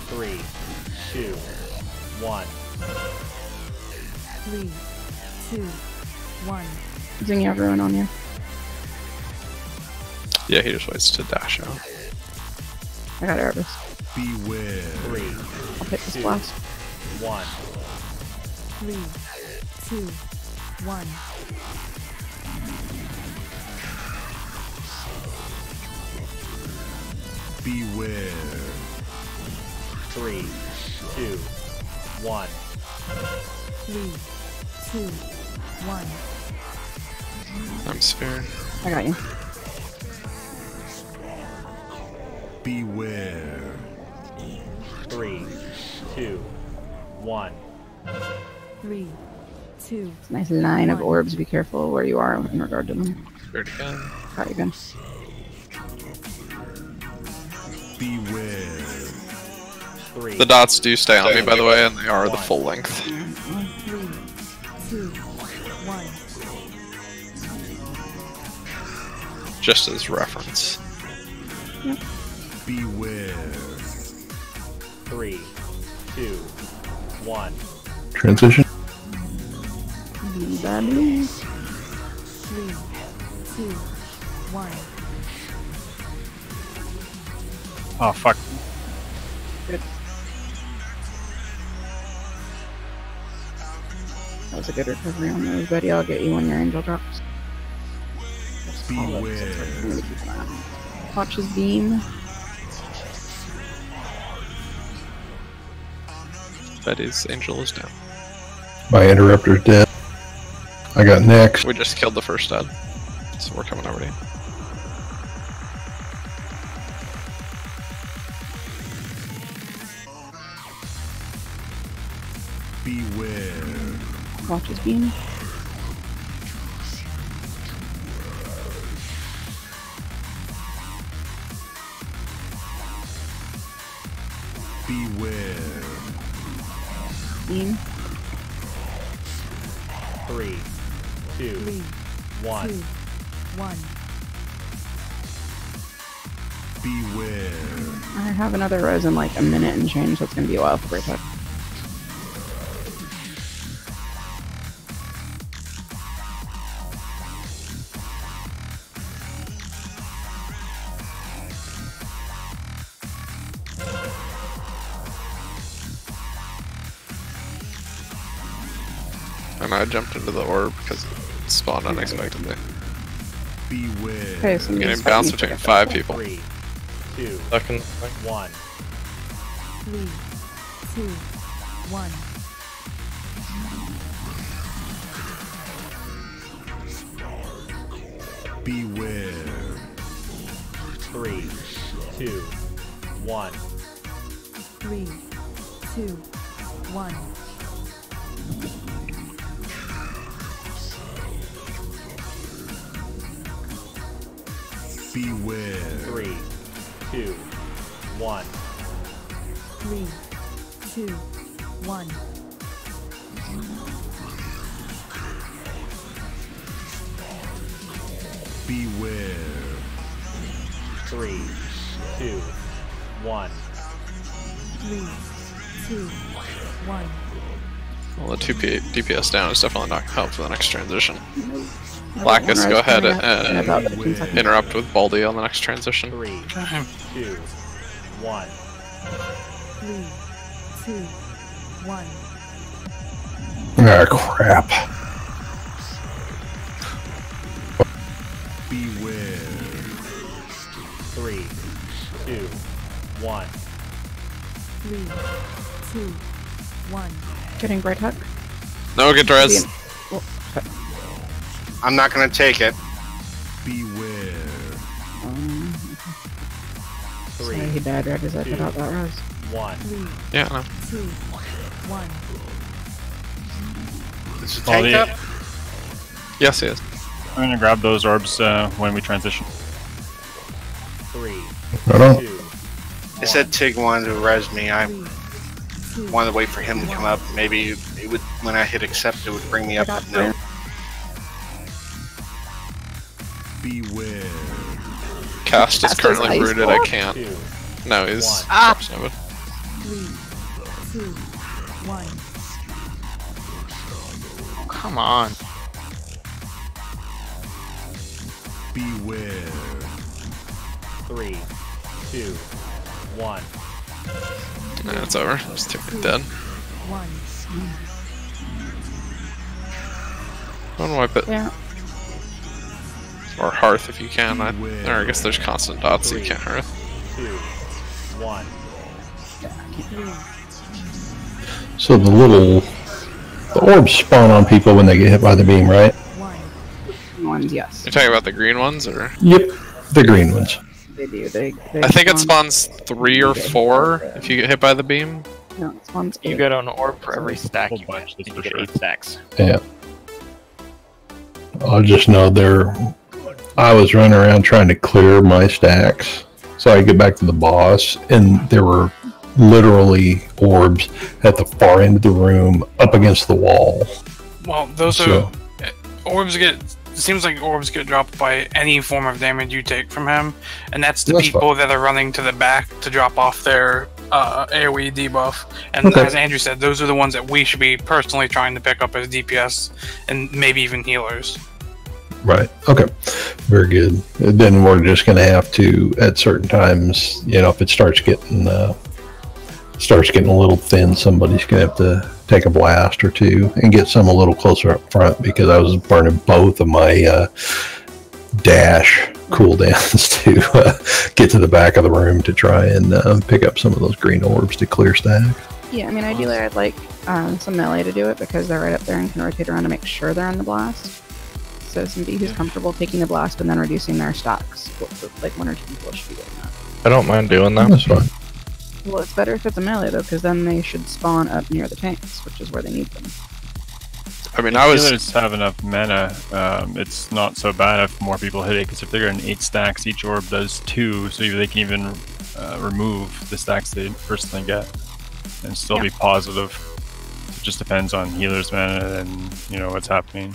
3, 2, 1. 3, 2, 1. Zing everyone on you. Yeah, he just waits to dash out. I got Erebus. Beware. 3, I'll hit this 2, blast. 1. 3, 2, 1. Beware. 3, 2, 1. 3, 2, 1. I'm spared. I got you. Beware. 3, 2, 1. 3, 2. It's a nice line of orbs. Be careful where you are in regard to them. Spared again. Got you again. Beware. 3. The dots do stay on me, by the way, and they are the full length. 3, 2, 1. Just as reference. Beware. 3, 2, 1. Transition. Badly. 3, 2, 1. Oh, fuck. Good. That was a good recovery on those, buddy. I'll get you when your angel drops. Beware. Watch his beam. Betty's angel is down. My interrupter's dead. I got next. We just killed the first dead, so we're coming over to you. Beware. Watch his beam. Beware. Beam. 3, 2, 1. 2, 1. Beware. I have another rose in like a minute and change, so it's gonna be a while for break up. when I jumped into the orb because it spawned unexpectedly. Okay, so Getting bounced between 5 people. 3, 2, Second. 1. 3, 2, 1. Beware. 3, 2, 1. 3, 2, 1. Beware. 3, 2, 1. 3, 2, 1. Beware. 3, 2, 1. 3, 2, 1. Well, the 2 DPS down is definitely not going to help for the next transition. Blackus, go ahead and and interrupt with Baldy on the next transition. 3, 2, 1. 3, 2, 1. Ah, crap. Beware. 3, 2, 1. 3, 2, 1. Getting Bright Huck. No, get res. I'm not gonna take it. Beware. Sorry, he died right as I put out that res. 1. 3, Yeah, I know. 2, 1. Is the Baldy, tank up? Yes, he is. I'm gonna grab those orbs when we transition. 3, Right on. 2, It said Tig wanted to res me. I 2, wanted to wait for him to come up. Maybe it would, when I hit accept, it would bring me up got with no. Beware. Cast is Cast is currently ice rooted. ball? I can't. 2, No, he's. Ah! Snowed. 3, 2, 1. Come on. Beware. 3, 2, 1. Nah, it's over. It's too dead. 1. Go and wipe it. Yeah. Or hearth if you can. Or I guess there's constant dots, so you can't hearth. 2, 1. So the orbs spawn on people when they get hit by the beam, right? Ones, yes. You're talking about the green ones, or? Yep, the green ones. They do. They I think it spawn- spawns 3 or 4 if you get hit by the beam. No, it spawns You 8. get an orb for every stack you get. You get 8 stacks. Yeah. I just know I was running around trying to clear my stacks so I could get back to the boss, and there were literally orbs at the far end of the room up against the wall. Well, those So- are orbs get. It seems like orbs get dropped by any form of damage you take from him, and that's the That's people that are running to the back to drop off their AoE debuff. And Okay. as Andrew said, those are the ones that we should be personally trying to pick up as DPS and maybe even healers. Right. Okay. Very good. Then we're just going to have to, at certain times, if it starts getting a little thin, somebody's going to have to take a blast or two and get some a little closer up front, because I was burning both of my dash cooldowns to get to the back of the room to try and pick up some of those green orbs to clear stack. Yeah, I mean, ideally I'd like some melee to do it because they're right up there and can rotate around to make sure they're on the blast. So somebody who's comfortable taking the blast and then reducing their stacks, like 1 or 2 people should be doing that. I don't mind doing that. That's fine. Well, it's better if it's a melee though, because then they should spawn up near the tanks, which is where they need them. I mean, If I was. healers have enough mana, it's not so bad if more people hit it, because if they're getting 8 stacks, each orb does 2, so they can even remove the stacks they personally get and still be positive. It just depends on healers' mana and what's happening.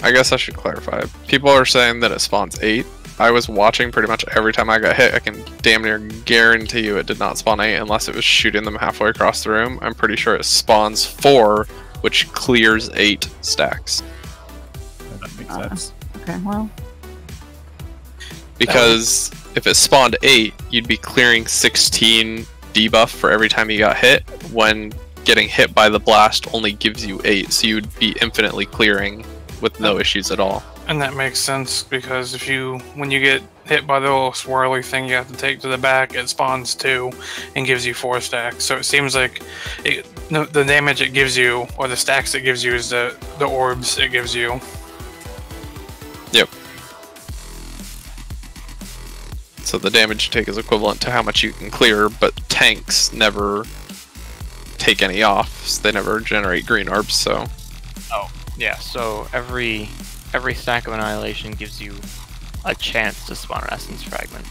I guess I should clarify. People are saying that it spawns 8. I was watching pretty much every time I got hit. I can damn near guarantee you it did not spawn 8 unless it was shooting them halfway across the room. I'm pretty sure it spawns 4, which clears 8 stacks. That makes sense. Okay, well. Because if it spawned 8, you'd be clearing 16 debuff for every time you got hit, when getting hit by the blast only gives you 8, so you'd be infinitely clearing with no issues at all. And that makes sense because when you get hit by the little swirly thing you have to take to the back, it spawns 2 and gives you 4 stacks. So it seems like the damage it gives you, or the stacks it gives you, is the orbs it gives you. Yep. So the damage you take is equivalent to how much you can clear, but tanks never take any off. So they never generate green orbs, so... Oh, yeah, so every stack of Annihilation gives you a chance to spawn an Essence Fragment.